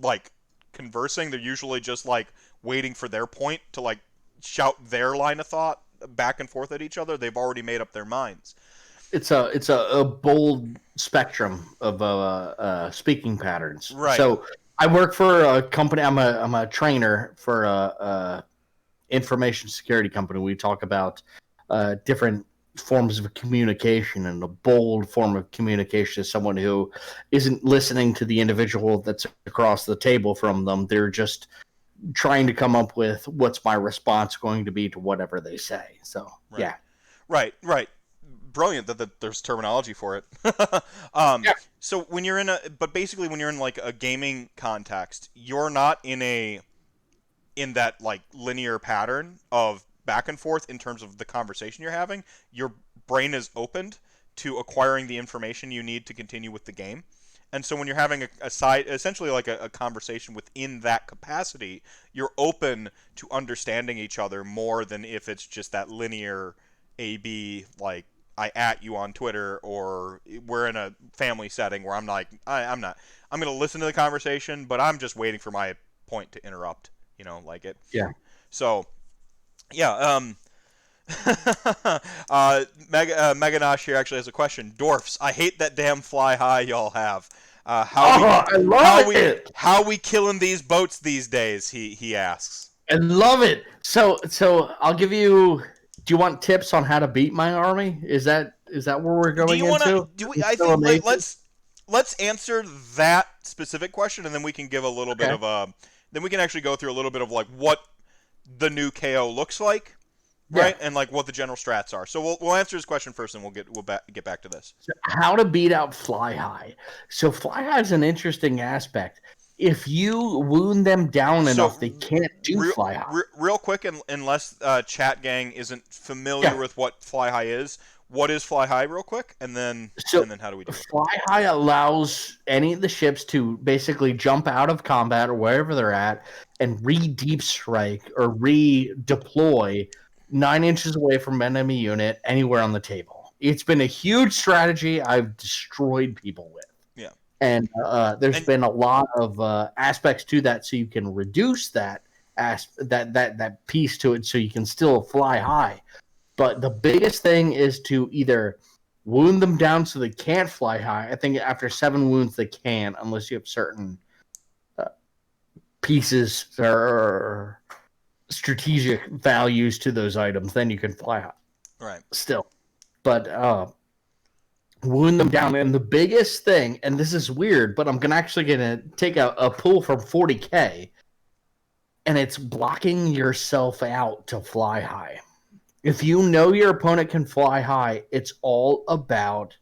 like, conversing. They're usually just, like, waiting for their point to, like, shout their line of thought back and forth at each other. They've already made up their minds. It's a bold spectrum of speaking patterns. Right. So I work for a company. I'm a trainer for a information security company. We talk about different forms of communication, and a bold form of communication is someone who isn't listening to the individual that's across the table from them. They're just trying to come up with, what's my response going to be to whatever they say. So right. Right. Brilliant that there's terminology for it. So when you're basically when you're in, like, a gaming context, you're not in that, like, linear pattern of back and forth in terms of the conversation you're having. Your brain is opened to acquiring the information you need to continue with the game. And so when you're having a side, essentially like a conversation within that capacity, you're open to understanding each other more than if it's just that linear A/B, like, I at you on Twitter, or we're in a family setting where I'm like, I'm going to listen to the conversation, but I'm just waiting for my point to interrupt, like it. Yeah. So, yeah. Meganosh here actually has a question. Dwarfs, I hate that damn fly high y'all have. I love it. How we killing these boats these days? He asks. I love it. So I'll give you. Do you want tips on how to beat my army? Is that where we're Do going you want to? into? Do we? It's I still think amazing. let's answer that specific question, and then we can give a little bit Okay. of a. Then we can actually go through a little bit of like what the new KO looks like, Yeah. right? And like what the general strats are. So we'll answer his question first, and we'll get back to this. How to beat out Fly High. So Fly High is an interesting aspect. If you wound them down So enough, they can't do Fly High. real quick, unless Chat Gang isn't familiar Yeah. with what Fly High is, what is Fly High, real quick, and then how do we do it? Fly High allows any of the ships to basically jump out of combat or wherever they're at and re-deep strike or redeploy 9 inches away from enemy unit anywhere on the table. It's been a huge strategy I've destroyed people with. Yeah. And there's been a lot of aspects to that, so you can reduce that that piece to it, so you can still fly high. But the biggest thing is to either wound them down so they can't fly high. I think after 7 wounds they can, unless you have certain pieces or strategic values to those items. Then you can fly high. Right. Still, but wound them down. And the biggest thing, and this is weird, but I'm gonna take a pull from 40K, and it's blocking yourself out to fly high. If you know your opponent can fly high, it's all about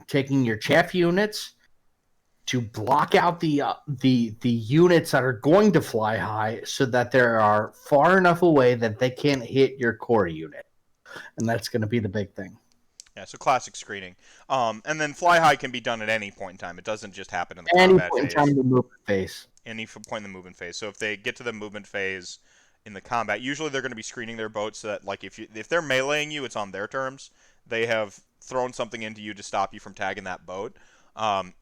taking your chaff units to block out the units that are going to fly high, so that they are far enough away that they can't hit your core unit, and that's going to be the big thing. Yeah, so classic screening. And then fly high can be done at any point in time. It doesn't just happen in the Any combat point in phase. time, the movement phase. Any point in the movement phase. So if they get to the movement phase in the combat, usually they're going to be screening their boats so that, like, if they're meleeing you, it's on their terms. They have thrown something into you to stop you from tagging that boat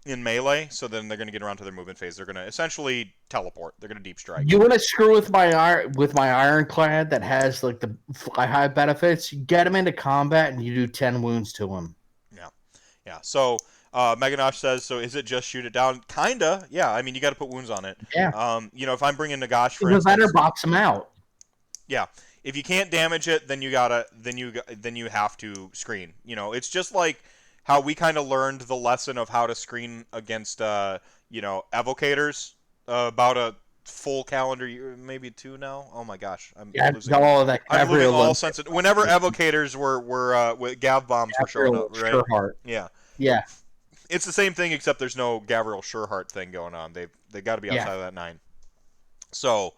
in melee. So then they're going to get around to their movement phase. They're going to essentially teleport. They're going to deep strike. You want to screw with my ironclad that has like the fly high benefits? You get him into combat and you do 10 wounds to him. Yeah. So Meganosh says, so is it just shoot it down? Kinda. Yeah. I mean, you got to put wounds on it. Yeah. If I'm bringing Nagash, for You instance, better box him out. Yeah. If you can't damage it, then you have to screen. It's just like how we kind of learned the lesson of how to screen against evocators about a full calendar year, maybe 2 now. Oh my gosh, I'm losing all of that. I'm losing all sense of, whenever evocators were with gav bombs were showing up, right? Sureheart. Yeah. Yeah. It's the same thing, except there's no Gavriel Sureheart thing going on. They got to be outside of that 9. So,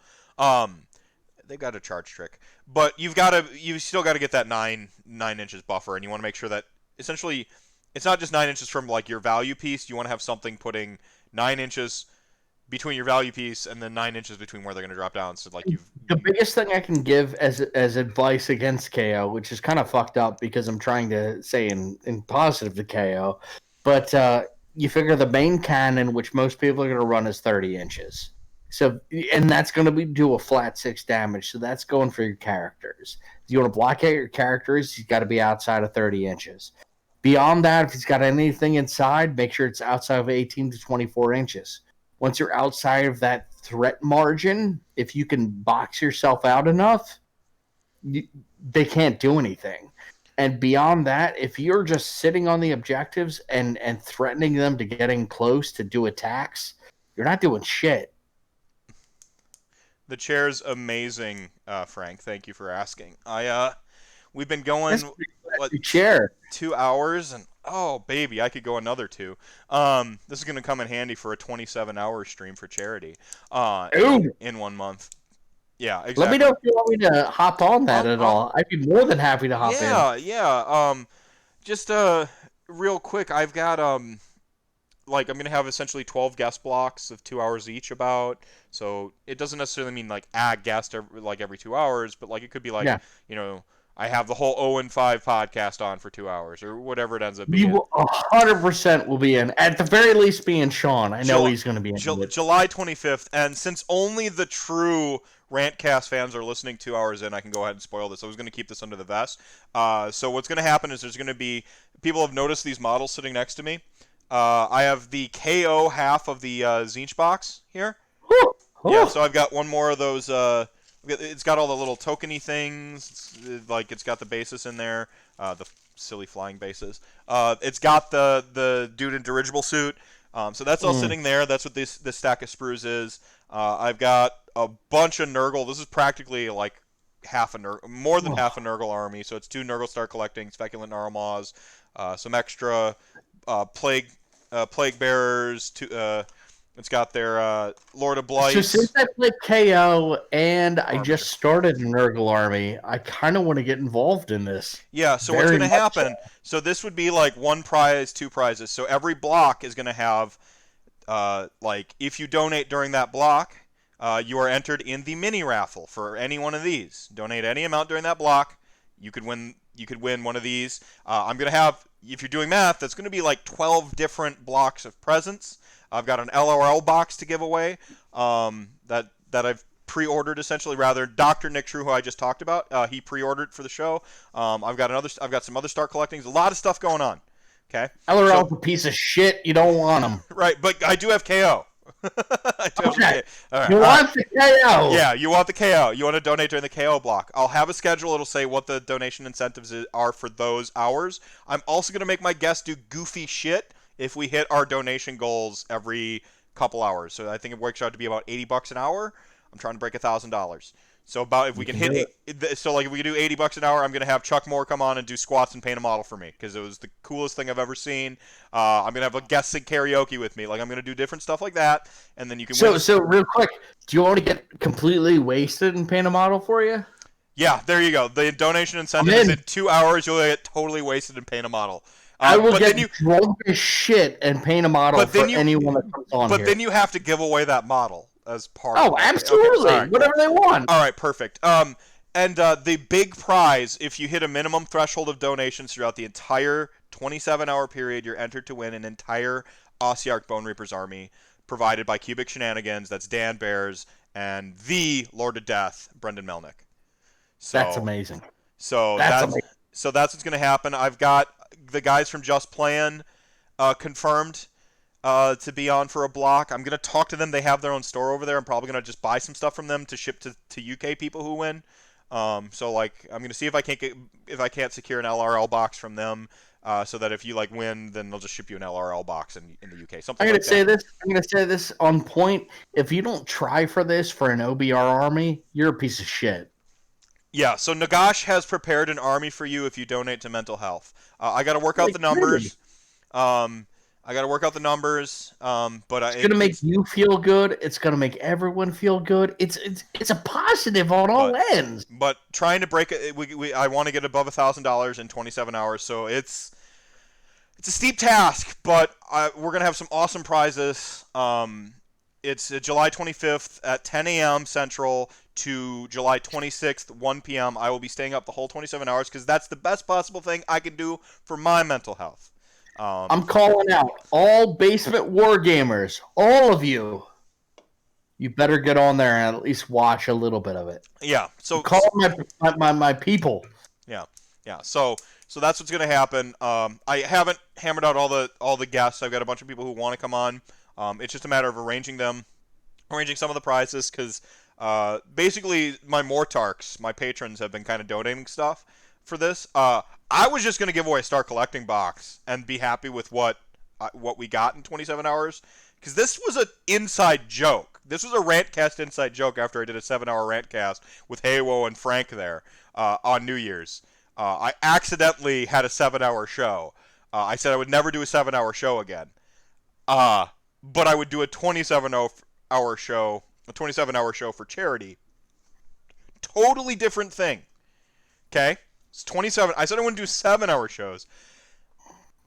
they've got a charge trick, but you still got to get that 9 inches buffer, and you want to make sure that essentially it's not just 9 inches from like your value piece. You want to have something putting 9 inches between your value piece and then 9 inches between where they're going to drop down. So like the biggest thing I can give as advice against KO, which is kind of fucked up because I'm trying to say in positive to KO, but you figure the main cannon, which most people are going to run, is 30 inches. So, and that's going to do a flat 6 damage. So that's going for your characters. If you want to block out your characters, he's got to be outside of 30 inches. Beyond that, if he's got anything inside, make sure it's outside of 18 to 24 inches. Once you're outside of that threat margin, if you can box yourself out enough, they can't do anything. And beyond that, if you're just sitting on the objectives and threatening them to getting close to do attacks, you're not doing shit. The chair's amazing, Frank. Thank you for asking. We've been going chair 2 hours, and oh baby, I could go another 2. This is gonna come in handy for a 27-hour stream for charity. In 1 month. Yeah, exactly. Let me know if you want me to hop on that at all. I'd be more than happy to hop in. Yeah. Just real quick, I've got I'm gonna have essentially 12 guest blocks of 2 hours each about. So it doesn't necessarily mean like add guest every 2 hours, but like it could be like I have the whole 0 and 5 podcast on for 2 hours or whatever it ends up being. You 100% will be in. At the very least, be in Sean. I know he's going to be in. July 25th, and since only the true RantCast fans are listening 2 hours in, I can go ahead and spoil this. I was going to keep this under the vest. So what's going to happen is there's going to be people have noticed these models sitting next to me. I have the KO half of the Zinch box here. Yeah, so I've got one more of those. It's got all the little tokeny things. It's got the basis in there, the silly flying bases. It's got the dude in dirigible suit. So that's all sitting there. That's what this stack of sprues is. I've got a bunch of Nurgle. This is practically like more than half a Nurgle army. So it's 2 Nurgle Star Collecting, Speculant Narwhals, some extra plague bearers. It's got their Lord of Blight. So since I played KO and I just started a Nurgle army, I kind of want to get involved in this. Yeah, so what's going to happen, so this would be like 1 prize, 2 prizes. So every block is going to have, if you donate during that block, you are entered in the mini raffle for any one of these. Donate any amount during that block, you could win one of these. I'm going to have, if you're doing math, that's going to be like 12 different blocks of presents. I've got an LRL box to give away that I've pre-ordered essentially. Rather, Dr. Nick True, who I just talked about, he pre-ordered for the show. I've got some other Star Collectings. A lot of stuff going on. Okay. LRL's a piece of shit. You don't want them. Right, but I do have KO. Okay. All right. You want the KO? Yeah, you want the KO. You want to donate during the KO block. I'll have a schedule. It'll say what the donation incentives are for those hours. I'm also going to make my guests do goofy shit if we hit our donation goals every couple hours. So I think it works out to be about $80 an hour. I'm trying to break $1,000. So about if we can hit if we can do $80 an hour, I'm going to have Chuck Moore come on and do squats and paint a model for me because it was the coolest thing I've ever seen. I'm going to have a guest sing karaoke with me. Like I'm going to do different stuff like that, and then you can. So real quick, do you want to get completely wasted and paint a model for you? Yeah, there you go. The donation incentive is in 2 hours. You'll get totally wasted and paint a model. I will get drunk as shit and paint a model for anyone that comes on here. But then you have to give away that model as part of it. Absolutely. Okay, whatever they want. All right, perfect. And the big prize, if you hit a minimum threshold of donations throughout the entire 27-hour period, you're entered to win an entire Ossiarch Bone Reapers army provided by Cubic Shenanigans. That's Dan Bears and the Lord of Death, Brendan Melnick. So, that's amazing. That's what's going to happen. I've got the guys from Just Plan confirmed to be on for a block. I'm going to talk to them. They have their own store over there. I'm probably going to just buy some stuff from them to ship to UK people who win. I'm going to see if I can't secure an LRL box from them so that if you win, then they'll just ship you an LRL box in the UK. I'm going to say this on point. If you don't try for this for an OBR army, you're a piece of shit. Yeah, so Nagash has prepared an army for you if you donate to mental health. I got to work out the numbers. But it's going to make you feel good. It's going to make everyone feel good. It's a positive on all ends. But trying to break it, I want to get above $1,000 in 27 hours. So it's a steep task, but we're going to have some awesome prizes. It's July 25th at 10 a.m. Central to July 26th, 1 p.m. I will be staying up the whole 27 hours because that's the best possible thing I can do for my mental health. I'm calling out all basement Wargamers, all of you. You better get on there and at least watch a little bit of it. Yeah. So call my people. Yeah. So that's what's going to happen. I haven't hammered out all the guests. I've got a bunch of people who want to come on. It's just a matter of arranging some of the prizes because basically my Mortarks, my patrons, have been kind of donating stuff for this. I was just going to give away a Star Collecting box and be happy with what we got in 27 hours because this was an inside joke. This was a RantCast inside joke after I did a 7-hour RantCast with Haywo and Frank there on New Year's. I accidentally had a 7-hour show. I said I would never do a 7-hour show again. But I would do a 27-hour show for charity. Totally different thing. Okay? It's 27. I said I wouldn't do 7-hour shows.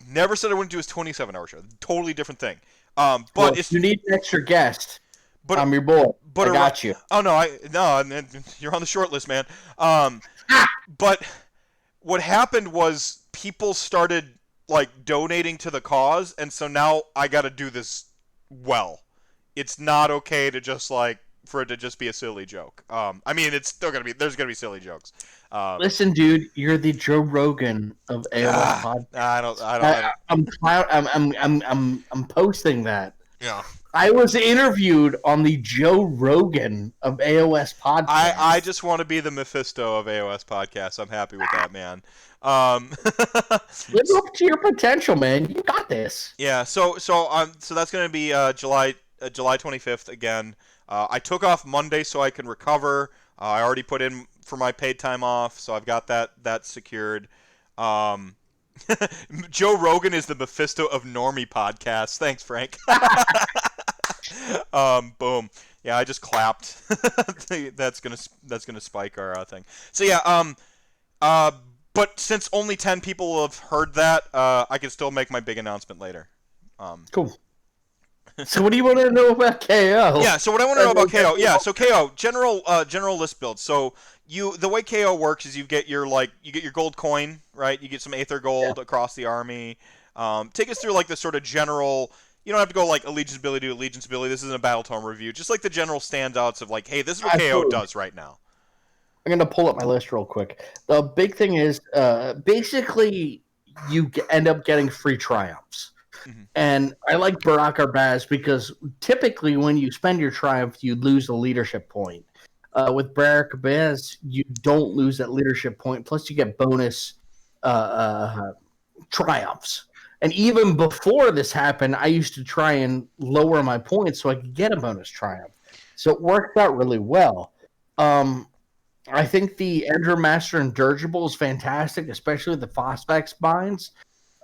Never said I wouldn't do a 27-hour show. Totally different thing. But if you need an extra guest, I'm your boy. I got you. Oh no, you're on the short list, man. But what happened was people started donating to the cause, and so now I got to do this well. It's not okay to just for it to just be a silly joke. I mean, it's still gonna be. There's gonna be silly jokes. Listen, dude, you're the Joe Rogan of AOS podcast. I'm posting that. Yeah. I was interviewed on the Joe Rogan of AOS podcast. I just want to be the Mephisto of AOS podcast. I'm happy with that, man. Live up to your potential, man. You got this. Yeah. So that's gonna be July 25th again. I took off Monday so I can recover. I already put in for my paid time off, so I've got that secured. Joe Rogan is the Mephisto of normie podcasts. Thanks, Frank. Boom. Yeah, I just clapped. That's gonna spike our thing. So yeah. But since only 10 people have heard that, I can still make my big announcement later. Cool. So what do you want to know about KO? Yeah, so what I want to know about KO, so KO, general list build. So the way KO works is you get your gold coin, right? You get some Aether gold across the army. Take us through like the sort of general. You don't have to go like allegiance ability to allegiance ability. This isn't a battle tome review. Just like the general standouts of like, hey, this is what KO does right now. I'm gonna pull up my list real quick. The big thing is, basically, you end up getting free triumphs. Mm-hmm. And I like Barak Arbaz because typically when you spend your triumph, you lose a leadership point. With Barak Arbaz, you don't lose that leadership point. Plus, you get bonus triumphs. And even before this happened, I used to try and lower my points so I could get a bonus triumph. So it worked out really well. I think the Ender Master and Dirigible is fantastic, especially with the Phosphex mines.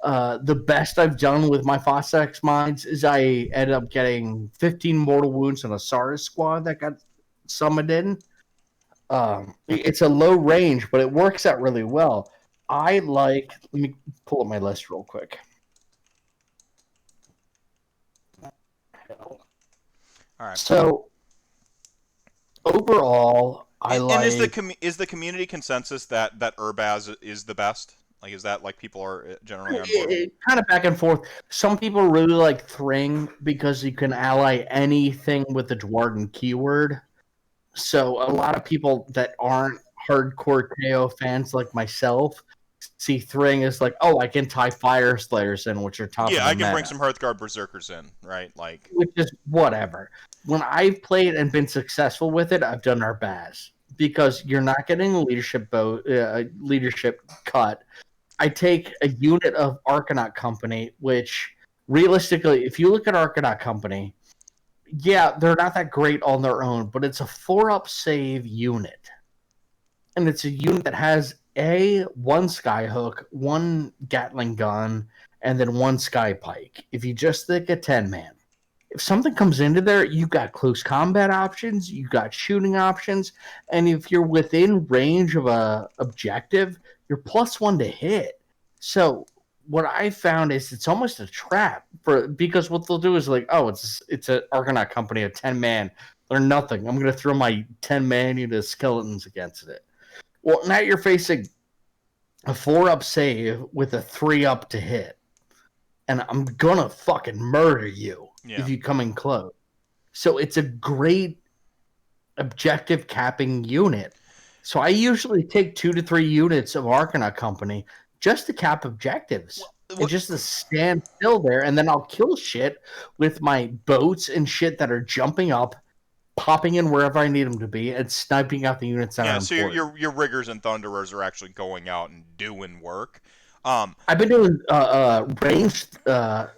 The best I've done with my Phosphex mines is I ended up getting 15 mortal wounds on a Sardis squad that got summoned in. It's a low range, but it works out really well. Let me pull up my list real quick. All right. So overall, is the community consensus that Urbaz is the best? Like, is that like people are generally on board? Kind of back and forth. Some people really like Thring because you can ally anything with the Duardin keyword. So a lot of people that aren't hardcore KO fans like myself see Thring as like, oh, I can tie Fyrslayers in, which are top. Yeah, of the I can meta. bring some Hearthguard Berserkers in, right? Like, which is whatever. When I've played and been successful with it, I've done Arbaz because you're not getting a leadership cut. I take a unit of Arcanaut Company, which realistically, if you look at Arcanaut Company, yeah, they're not that great on their own, but it's a 4-up save unit. And it's a unit that has one Skyhook, one Gatling gun, and then one Sky Pike. If you just think a 10-man. If something comes into there, you got close combat options, you got shooting options, and if you're within range of a objective, you're +1 to hit. So what I found is it's almost a trap because what they'll do is like, oh, it's an Arcanaut Company, a 10-man. They're nothing. I'm going to throw my 10-man unit of skeletons against it. Well, now you're facing a 4-up save with a 3-up to hit. And I'm going to fucking murder you if you come in close. So it's a great objective capping unit. So I usually take 2 to 3 units of Arcanaut Company just to cap objectives. And just to stand still there, and then I'll kill shit with my boats and shit that are jumping up, popping in wherever I need them to be, and sniping out the units that are important. So your riggers and thunderers are actually going out and doing work. I've been doing ranged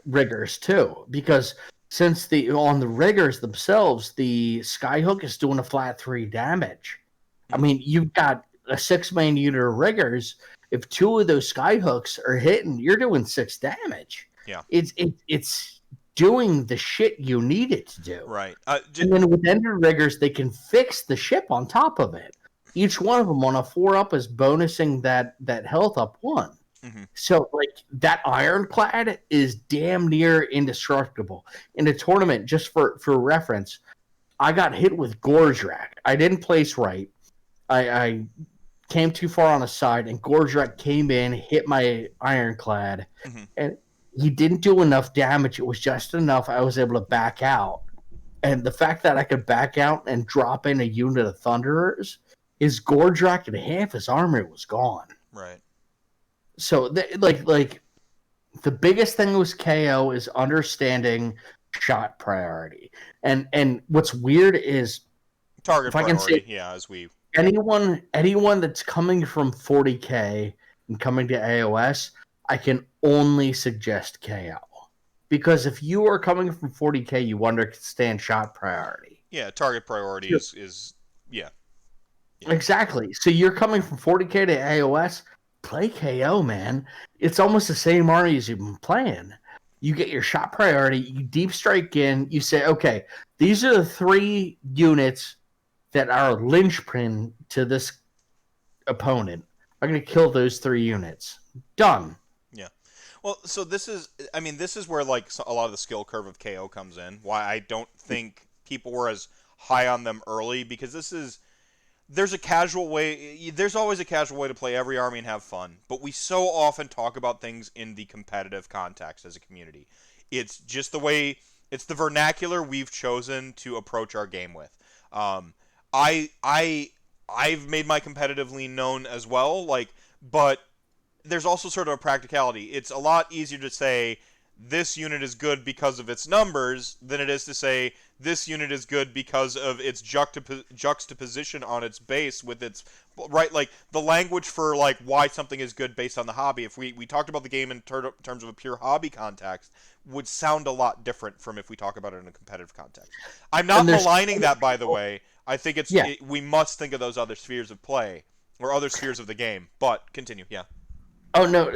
riggers too, because since on the riggers themselves, the Skyhook is doing a flat 3 damage. I mean, you've got a 6-man unit of riggers. If 2 of those Skyhooks are hitting, you're doing 6 damage. Yeah, it's doing the shit you need it to do. Right. And then with Ender Riggers, they can fix the ship on top of it. Each one of them on a 4-up is bonusing that health up 1. Mm-hmm. So, like, that Ironclad is damn near indestructible. In a tournament, just for reference, I got hit with Gorgrak. I didn't place right. I came too far on the side, and Gorgrak came in, hit my Ironclad, and he didn't do enough damage. It was just enough I was able to back out. And the fact that I could back out and drop in a unit of Thunderers, his Gordrak and half his armor was gone. Right. So, like the biggest thing with KO is understanding shot priority. And what's weird is, Target if I can priority, say, yeah, as we... anyone that's coming from 40K and coming to AOS, I can only suggest KO. Because if you are coming from 40K, you understand shot priority. Yeah, target priority is yeah. Exactly. So you're coming from 40K to AOS, play KO, man. It's almost the same army as you've been playing. You get your shot priority, you deep strike in, you say, okay, these are the 3 units that are linchpin to this opponent. I'm going to kill those 3 units. Done. Yeah. Well, so this is where like a lot of the skill curve of KO comes in. Why I don't think people were as high on them early, because there's always a casual way to play every army and have fun, but we so often talk about things in the competitive context as a community. It's just it's the vernacular we've chosen to approach our game with. I've made my competitive lean known as well, but there's also sort of a practicality. It's a lot easier to say this unit is good because of its numbers than it is to say this unit is good because of its juxtaposition on its base with its right, like the language for like why something is good based on the hobby. If we talked about the game in terms of a pure hobby context, would sound a lot different from if we talk about it in a competitive context. I'm not maligning that, by the way. I think we must think of those other spheres of play or other spheres of the game. But continue, yeah. Oh no,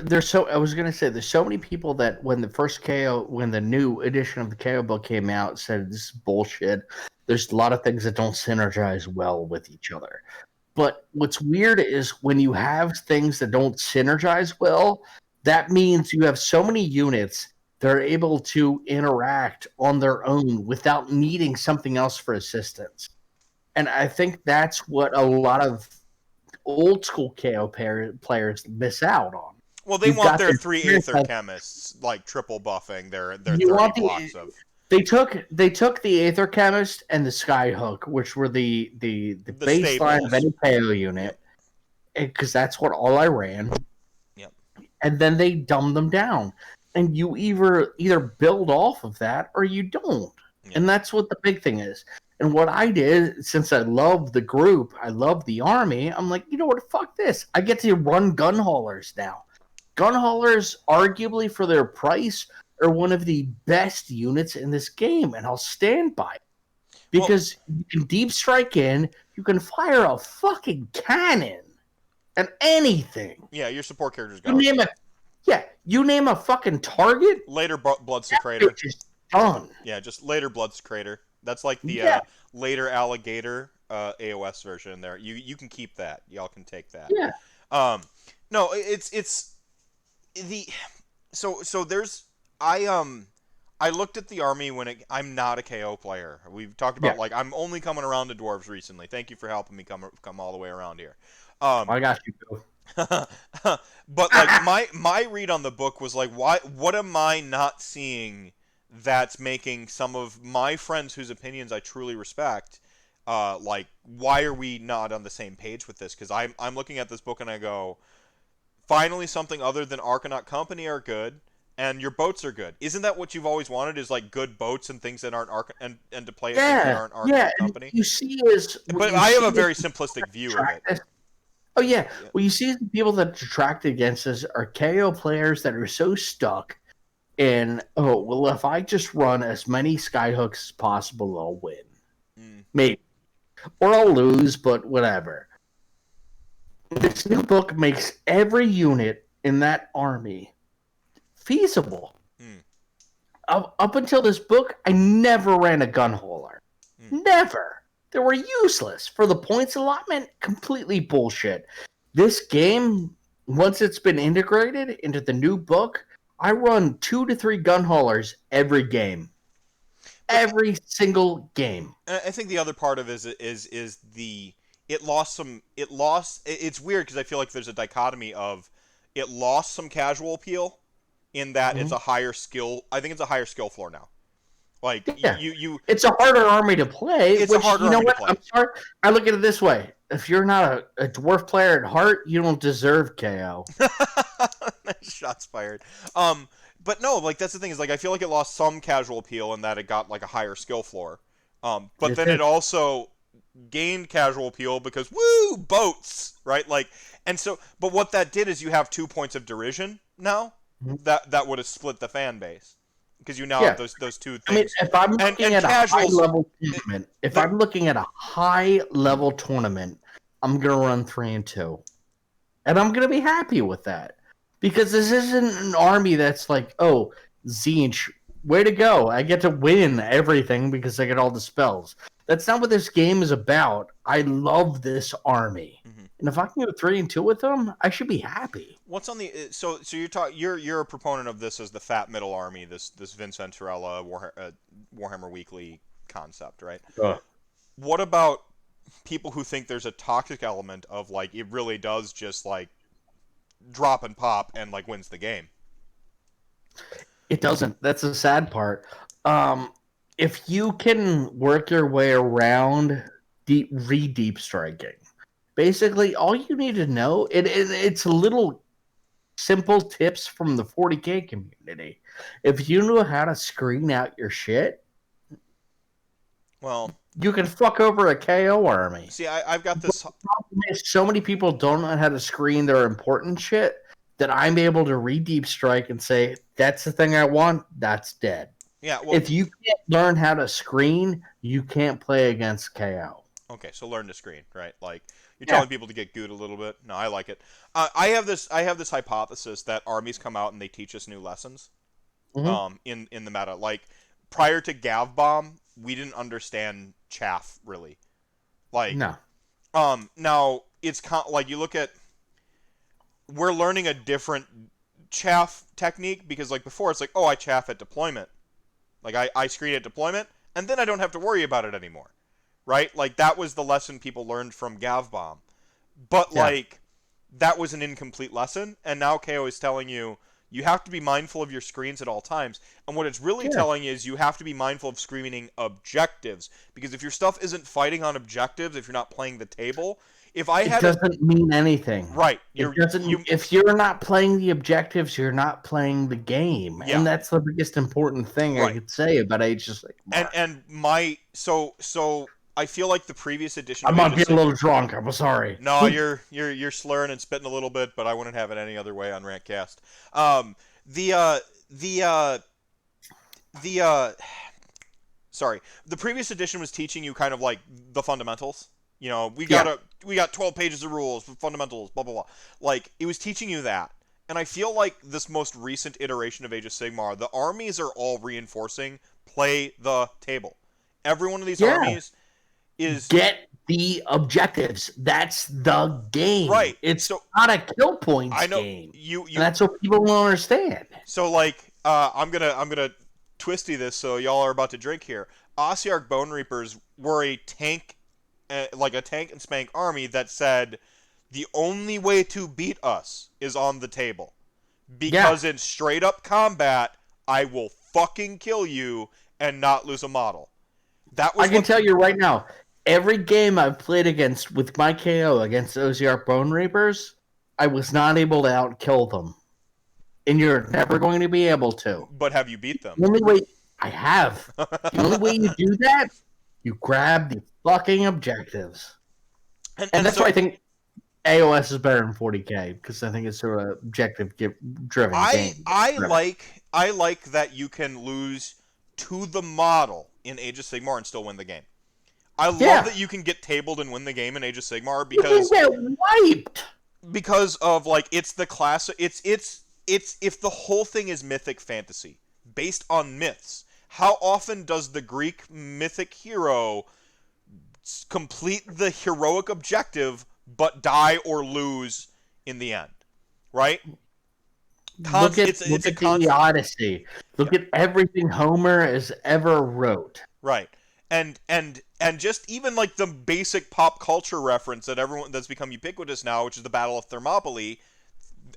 I was gonna say there's so many people that when the new edition of the KO book came out, said this is bullshit. There's a lot of things that don't synergize well with each other. But what's weird is when you have things that don't synergize well, that means you have so many units that are able to interact on their own without needing something else for assistance. And I think that's what a lot of old school KO players miss out on. Well, they want their 3 Aether Chemists, like triple buffing their 30 blocks of. They took the Aether Chemist and the Skyhook, which were the baseline of any KO unit, because that's what all I ran. Yep. And then they dumbed them down, and you either build off of that or you don't. Yep. And that's what the big thing is. And what I did, since I love the group, I love the army, I'm like, you know what, fuck this. I get to run gun haulers now. Gun haulers, arguably for their price, are one of the best units in this game, and I'll stand by it. Because you can deep strike in, you can fire a fucking cannon and anything. Yeah, your support characters go. You name a fucking target. Later Blood Secretor. Just done. Yeah, just later Blood Secretor. That's like the later Alligator AOS version there. You can keep that. Y'all can take that. Yeah. No, it's the so there's I looked at the army I'm not a KO player. We've talked about I'm only coming around to dwarves recently. Thank you for helping me come all the way around here. I got you, Bill. But like my read on the book was like, what am I not seeing that's making some of my friends whose opinions I truly respect, like, why are we not on the same page with this? Because I'm looking at this book and I go, finally something other than Argonaut Company are good, and your boats are good. Isn't that what you've always wanted? Is like good boats and things that aren't and to play things that aren't Argonaut Company? You see but I have a very simplistic view of it. Oh yeah. Well, you see the people that detract against us are KO players that are so stuck in, if I just run as many skyhooks as possible, I'll win. Maybe. Or I'll lose, but whatever. This new book makes every unit in that army feasible. Up until this book, I never ran a gun hauler. Never. They were useless. For the points allotment, completely bullshit. This game, once it's been integrated into the new book, I run 2 to 3 gun haulers every game. Every single game. I think the other part of it is it's weird because I feel like there's a dichotomy of it lost some casual appeal in that it's a higher skill. I think it's a higher skill floor now. Like Yeah. you It's a harder army to play. It's a harder army to play. I'm sorry. I look at it this way: if you're not a dwarf player at heart, you don't deserve KO. Shots fired. But no, like that's the thing is like I feel like it lost some casual appeal in that it got like a higher skill floor. But then it also gained casual appeal because woo boats, right? Like, and so, but what that did is you have 2 points of derision now. That would have split the fan base because you now have those two things. I mean, if I'm looking at casuals, a high level tournament, I'm looking at a high level tournament, I'm gonna run 3-2, and I'm gonna be happy with that because this isn't an army that's like, oh, Zinch, way to go! I get to win everything because I get all the spells. That's not what this game is about. I love this army, and if I can go 3-2 with them, I should be happy. What's on the so you're a proponent of this as the fat middle army, this Vince Venturella Warhammer Weekly concept, right? What about people who think there's a toxic element of like it really does just like drop and pop and like wins the game? It doesn't. That's the sad part. If you can work your way around deep striking, basically all you need to know it's little simple tips from the 40K community. If you know how to screen out your shit, well, you can fuck over a KO army. See, I've got this. The problem is so many people don't know how to screen their important shit that I'm able to deep strike and say, that's the thing I want, that's dead. Yeah, well, if you can't learn how to screen, you can't play against KO. Okay, so learn to screen, right? Like you're telling people to get good a little bit. No, I like it. I have this hypothesis that armies come out and they teach us new lessons. In the meta, like prior to Gav Bomb, we didn't understand chaff really. Like no. Now it's like you look at. We're learning a different chaff technique because like before it's like, oh, I chaff at deployment. Like I screen at deployment and then I don't have to worry about it anymore. Right? Like that was the lesson people learned from Gav Bomb. But like that was an incomplete lesson and now KO is telling you you have to be mindful of your screens at all times. And what it's really telling you is you have to be mindful of screening objectives because if your stuff isn't fighting on objectives, if you're not playing the table, it doesn't mean anything. Right. If you're not playing the objectives, you're not playing the game. Yeah. And that's the biggest important thing I could say about Age of Sigmar. So I feel like the previous edition. I might be a little drunk. I'm sorry. No, you're slurring and spitting a little bit, but I wouldn't have it any other way on RantCast. Sorry. The previous edition was teaching you kind of like the fundamentals. You know, we got 12 pages of rules, fundamentals, blah blah blah. Like it was teaching you that, and I feel like this most recent iteration of Age of Sigmar, the armies are all reinforcing play the table. Every one of these armies is get the objectives. That's the game. Right. It's not a kill points game. You and that's what people don't understand. So like, I'm gonna twisty this. So y'all are about to drink here. Ossiarch Bone Reapers were a tank. Like a tank and spank army that said the only way to beat us is on the table because in straight up combat I will fucking kill you and not lose a model. I can tell you right now, every game I've played against with my KO against Ossiarch Bone Reapers, I was not able to outkill them, and you're never going to be able to. But have you beat them? The only way I have. The only way you do that, you grab the fucking objectives. And that's why I think AOS is better than 40K, because I think it's sort of objective-driven game. I like that you can lose to the model in Age of Sigmar and still win the game. I love that you can get tabled and win the game in Age of Sigmar because you can get wiped. Because of like it's the class. It's if the whole thing is mythic fantasy based on myths. How often does the Greek mythic hero complete the heroic objective but die or lose in the end? Right? Look at the Odyssey. Look at everything Homer has ever wrote. Right. And just even like the basic pop culture reference that's become ubiquitous now, which is the Battle of Thermopylae,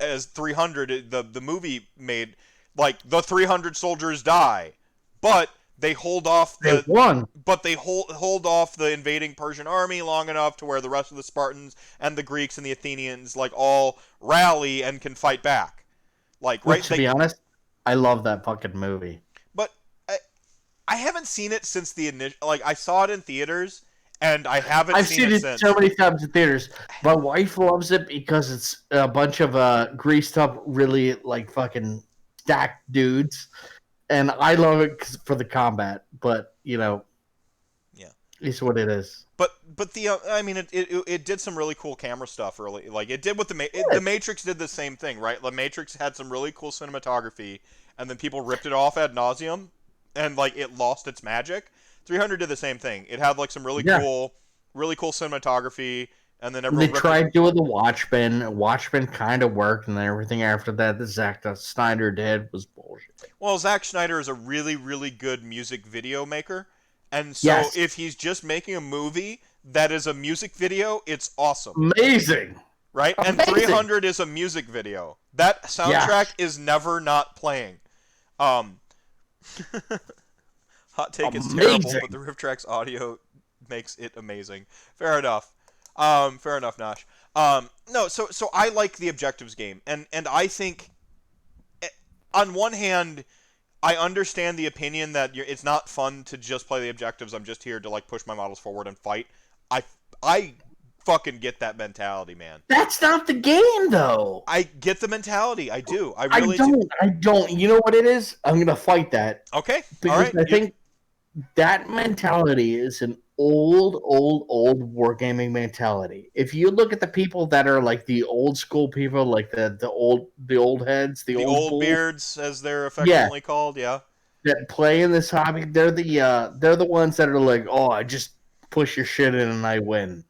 as 300 the movie made, like the 300 soldiers die. But They hold off They won. but they hold off the invading Persian army long enough to where the rest of the Spartans and the Greeks and the Athenians like all rally and can fight back. Like, right? Which, to be honest, I love that fucking movie. But I haven't seen it since the initial. Like, I saw it in theaters, and I haven't seen it since. So many times in theaters. My wife loves it because it's a bunch of greased up, really like fucking stacked dudes, and I love it for the combat. But yeah, it's what it is. But the I mean it did some really cool camera stuff early. Like it did what the Matrix did the same thing, right? The Matrix had some really cool cinematography, and then people ripped it off ad nauseum, and like it lost its magic. 300 did the same thing. It had like some really cool cinematography, and then everyone tried doing the Watchmen. Watchmen kind of worked, and then everything after that Zack Snyder did was bullshit. Well, Zack Snyder is a really, really good music video maker, and so if he's just making a movie that is a music video, it's awesome. Amazing. Right? Amazing. And 300 is a music video. That soundtrack is never not playing. Hot take is terrible, but the riff track's audio makes it amazing. Fair enough. Fair enough, Nosh. No, so I like the objectives game, and I think, on one hand, I understand the opinion that it's not fun to just play the objectives. I'm just here to like push my models forward and fight. I fucking get that mentality, man. That's not the game, though. I get the mentality. I do. I really do. I don't. You know what it is? I'm gonna fight that. Okay. Because all right. I think that mentality is an old wargaming mentality. If you look at the people that are like the old school people, like the old heads, the old beards, as they're affectionately called, that play in this hobby, they're the ones that are like, oh, I just push your shit in and I win.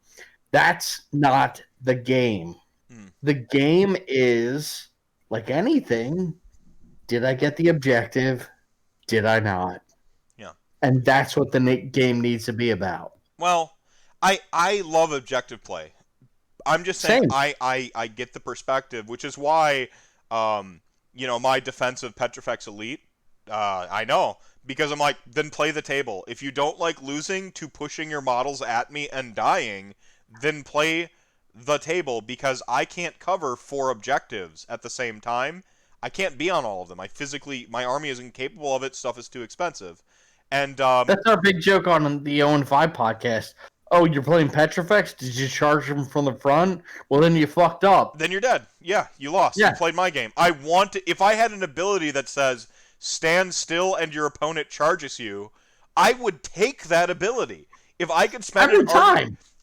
That's not the game. The game is like anything. Did I get the objective? Did I not? Yeah. And that's what the game needs to be about. Well, I love objective play. I'm just saying I get the perspective, which is why my defensive Petrifex Elite, I know. Because I'm like, then play the table. If you don't like losing to pushing your models at me and dying, then play the table, because I can't cover 4 objectives at the same time. I can't be on all of them. My army is incapable of it. Stuff is too expensive. And that's our big joke on the 0-5 podcast. Oh, you're playing Petrifex? Did you charge them from the front? Well, then you fucked up. Then you're dead. Yeah, you lost. Yeah. You played my game. If I had an ability that says stand still and your opponent charges you, I would take that ability. If I could spend an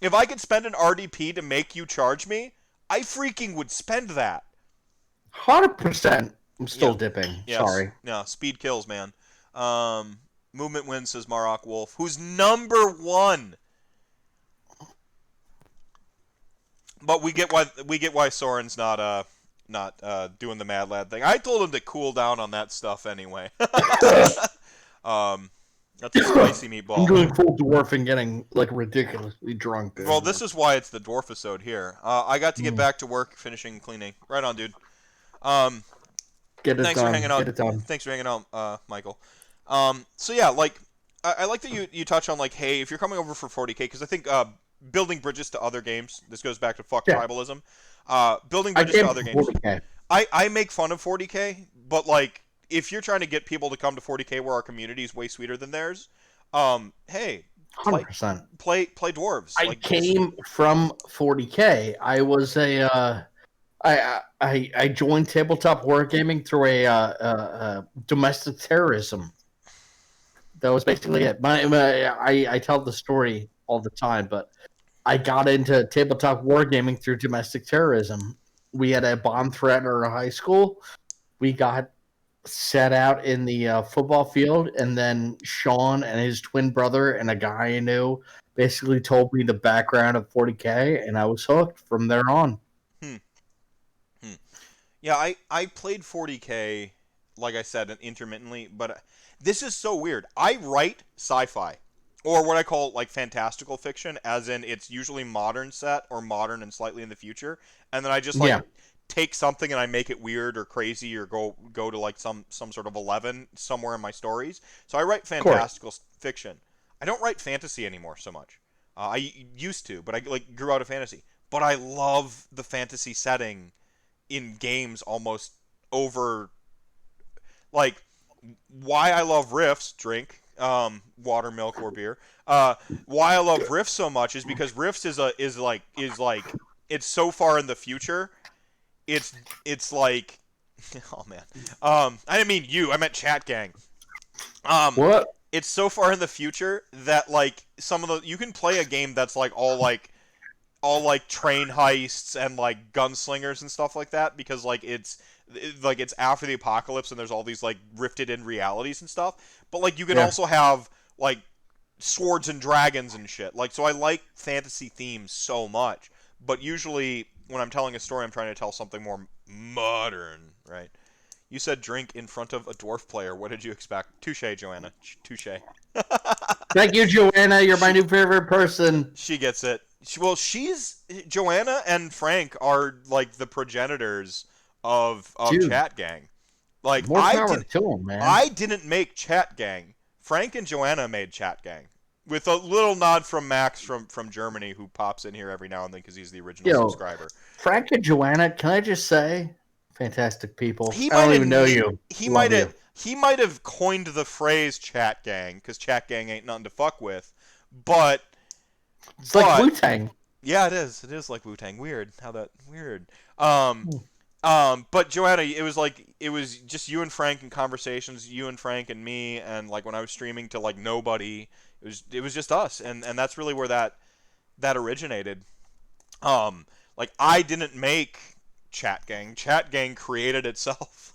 RDP to make you charge me, I freaking would spend that. 100%. I'm still dipping. Yes. Sorry. Yeah, speed kills, man. Movement wins, says Marok Wolf, who's number 1. But we get why Soren's not doing the Mad Lad thing. I told him to cool down on that stuff anyway. That's a spicy meatball. I'm doing full dwarf and getting like ridiculously drunk. Well, this is why it's the Dwarfisode here. I got to get back to work, finishing cleaning. Right on, dude. Thanks for hanging out. Thanks for hanging out, Michael. So yeah, like I like that you touch on like, hey, if you're coming over for 40K, because I think building bridges to other games. This goes back to tribalism. Building bridges to other games. 40K. I make fun of 40K, but like, if you're trying to get people to come to 40K where our community is way sweeter than theirs, hey, 100%. Play dwarves. I came from 40K. I was I joined tabletop wargaming through a domestic terrorism. That was basically it. I tell the story all the time, but I got into tabletop wargaming through domestic terrorism. We had a bomb threat in our high school. We got set out in the football field, and then Sean and his twin brother and a guy I knew basically told me the background of 40K, and I was hooked from there on. Yeah, I played 40K, like I said, intermittently, but this is so weird. I write sci-fi, or what I call like fantastical fiction, as in it's usually modern set or modern and slightly in the future, and then I just take something and I make it weird or crazy or go to like some sort of 11 somewhere in my stories. So I write fantastical fiction. I don't write fantasy anymore so much. I used to, but I like grew out of fantasy. But I love the fantasy setting in games almost over. Like, why I love Rifts, drink water, milk, or beer. Why I love Rifts so much is because Rifts is like it's so far in the future. It's like, oh man. I didn't mean you. I meant chat gang. What? It's so far in the future that like some of the you can play a game that's like all like train heists and like gunslingers and stuff like that because like it's after the apocalypse and there's all these like rifted in realities and stuff. But like you can also have like swords and dragons and shit. Like so I like fantasy themes so much. But usually when I'm telling a story I'm trying to tell something more modern, right? You said drink in front of a dwarf player. What did you expect? Touche, Joanna. Touche. Thank you, Joanna. You're my new favorite person. She gets it. Joanna and Frank are like the progenitors of Chat Gang. Like more power to them, man. I didn't make Chat Gang. Frank and Joanna made Chat Gang. With a little nod from Max from Germany, who pops in here every now and then because he's the original subscriber. Frank and Joanna, can I just say, fantastic people. I don't even know you. He might have coined the phrase "Chat Gang" because Chat Gang ain't nothing to fuck with. But it's like Wu-Tang. Yeah, it is. It is like Wu-Tang. Weird. How that weird. But Joanna, it was just you and Frank in conversations, you and Frank and me, and like when I was streaming to like nobody, it was just us, and that's really where that originated. Like I didn't make Chat Gang. Chat Gang created itself.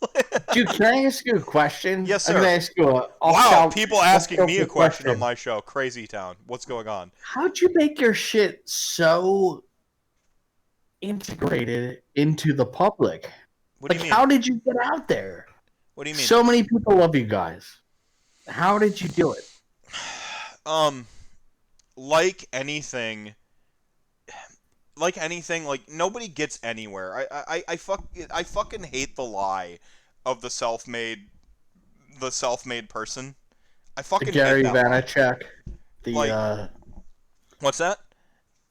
Dude, can I ask you a question? Yes, sir. I'm gonna ask you people asking me a question on my show. Crazy Town. What's going on? How'd you make your shit so integrated into the public? What do you mean? How did you get out there? What do you mean? So many people love you guys. How did you do it? Like anything, like nobody gets anywhere. I fucking hate the lie of the self-made person. I fucking Gary hate that Vaynerchuk. lie. What's that?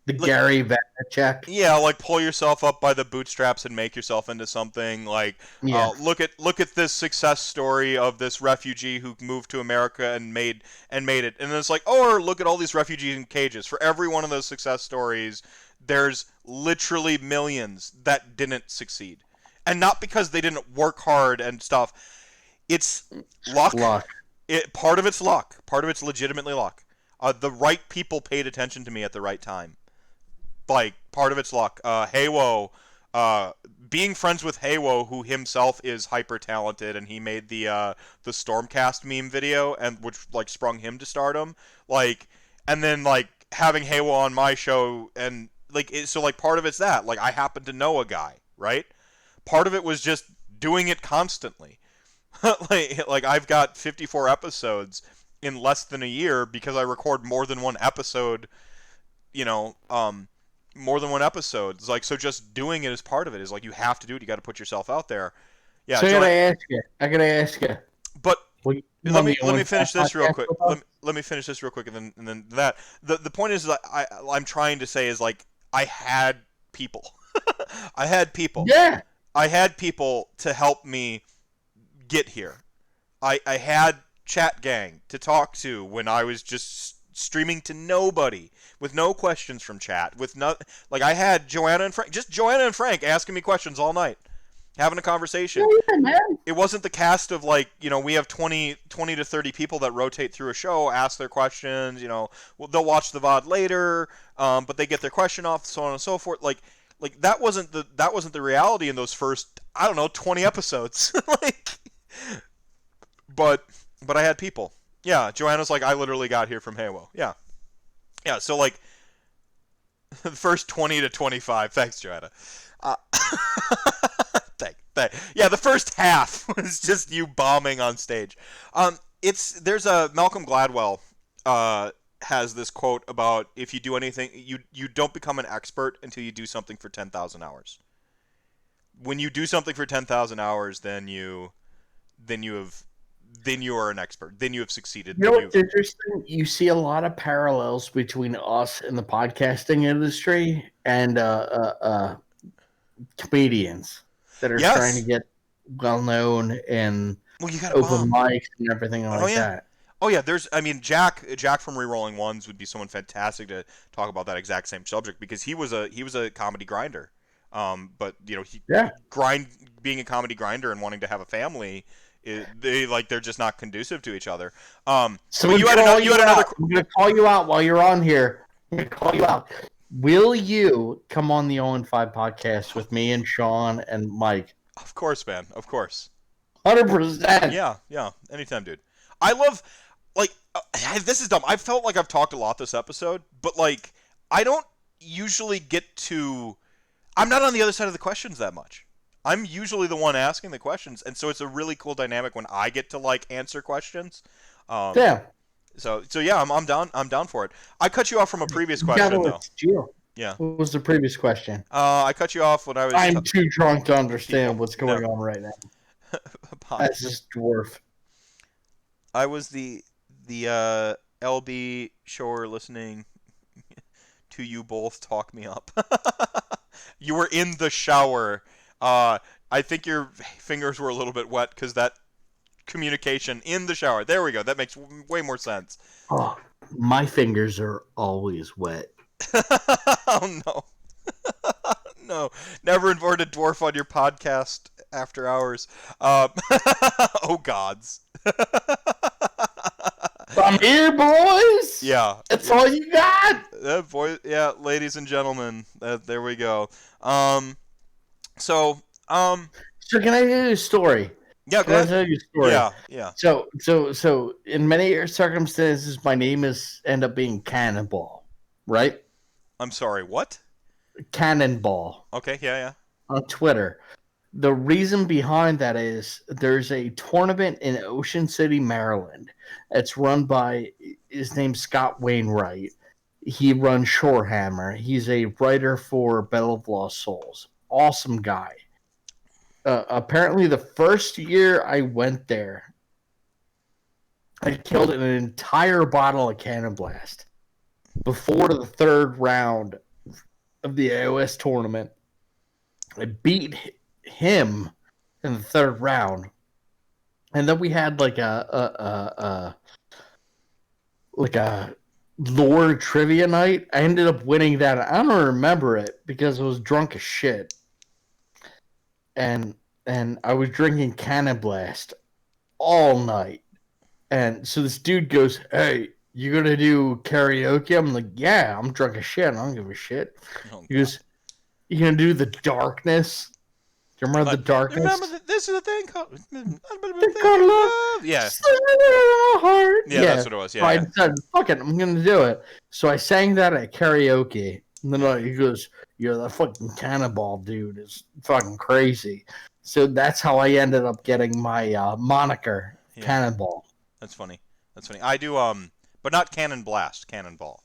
Gary Vaynerchuk. Yeah, like pull yourself up by the bootstraps and make yourself into something. Like, look at this success story of this refugee who moved to America and made it. And then it's like, or look at all these refugees in cages. For every one of those success stories, there's literally millions that didn't succeed, and not because they didn't work hard and stuff. It's luck. Part of it's luck. Part of it's legitimately luck. The right people paid attention to me at the right time. Like, part of it's luck. Haywo, being friends with Haywo, who himself is hyper talented, and he made the Stormcast meme video, and which like sprung him to stardom. Like, and then like having Haywo on my show, and like so like part of it's that. Like, I happen to know a guy, right? Part of it was just doing it constantly. like I've got 54 episodes in less than a year because I record more than one episode. More than one episode. It's like, so just doing it is part of it. Is like, you have to do it. You got to put yourself out there. Yeah. So I gotta ask you. But let me finish this real quick. Let me finish this real quick, and then that. The point is that I'm trying to say is like I had people. I had people. Yeah. I had people to help me get here. I had Chat Gang to talk to when I was just streaming to nobody, with no questions from chat, I had Joanna and Frank asking me questions all night, having a conversation. Yeah, man. It wasn't the cast of we have 20 to 30 people that rotate through a show, ask their questions, they'll watch the VOD later, but they get their question off, so on and so forth. Like that wasn't the reality in those first, 20 episodes. But I had people. Yeah, Joanna's like, I literally got here from Haywo. Yeah. Yeah, so like, the first 20 to 25, thanks, Joanna. Yeah, the first half was just you bombing on stage. There's a Malcolm Gladwell has this quote about if you do anything, you don't become an expert until you do something for 10,000 hours. when you do something for 10,000 hours, then you are an expert. Then you have succeeded. You know what's interesting? You see a lot of parallels between us and the podcasting industry and comedians that are trying to get well known and you got open mics and everything like that. Oh yeah, Jack from Rerolling Ones would be someone fantastic to talk about that exact same subject because he was a comedy grinder. But being a comedy grinder and wanting to have a family, they're just not conducive to each other. So you had another. I'm gonna call you out while you're on here. I'm gonna call you out. Will you come on the 0-5 podcast with me and Sean and Mike? Of course, man. Of course. 100%. Yeah. Anytime, dude. I love, this is dumb. I felt like I've talked a lot this episode, but, I don't usually get to... I'm not on the other side of the questions that much. I'm usually the one asking the questions, and so it's a really cool dynamic when I get to, answer questions. Yeah. So yeah, I'm down for it. I cut you off from a previous question, though. Yeah. What was the previous question? I cut you off when I was... I'm too drunk to understand what's going on right now. As this dwarf. I was the LB shower listening to you both talk me up. You were in the shower. I think your fingers were a little bit wet because that communication in the shower. There we go. That makes way more sense. Oh, my fingers are always wet. Oh, no. No. Never invite a dwarf on your podcast after hours. Oh, gods. I'm here, boys. Yeah. That's all you got. Yeah, ladies and gentlemen. There we go. So can I tell you a story? Yeah, go ahead. Can I tell you a story? Yeah. So in many circumstances, my name end up being Cannonball, right? I'm sorry, what? Cannonball. Okay, yeah. On Twitter. The reason behind that is there's a tournament in Ocean City, Maryland. It's run by, his name's Scott Wainwright. He runs Shorehammer. He's a writer for Battle of Lost Souls. Awesome guy. Apparently the first year I went there, I killed an entire bottle of Cannon Blast before the third round of the AOS tournament. I beat him in the third round, and then we had like a lore trivia night. I ended up winning that. I don't remember it because I was drunk as shit, and I was drinking Cannon Blast all night. And so this dude goes, "Hey, you gonna do karaoke?" I'm like, "Yeah, I'm drunk as shit. I don't give a shit." He goes, "You gonna do the darkness?" Do you remember the darkness? Remember this is a thing called love. Yeah. Yeah, that's what it was. Yeah. So I said, "Fuck it, I'm gonna do it." So I sang that at karaoke, and then he goes, "You're the fucking Cannonball dude. It's fucking crazy." So that's how I ended up getting my moniker, Cannonball. That's funny. I do but not Cannon Blast, Cannonball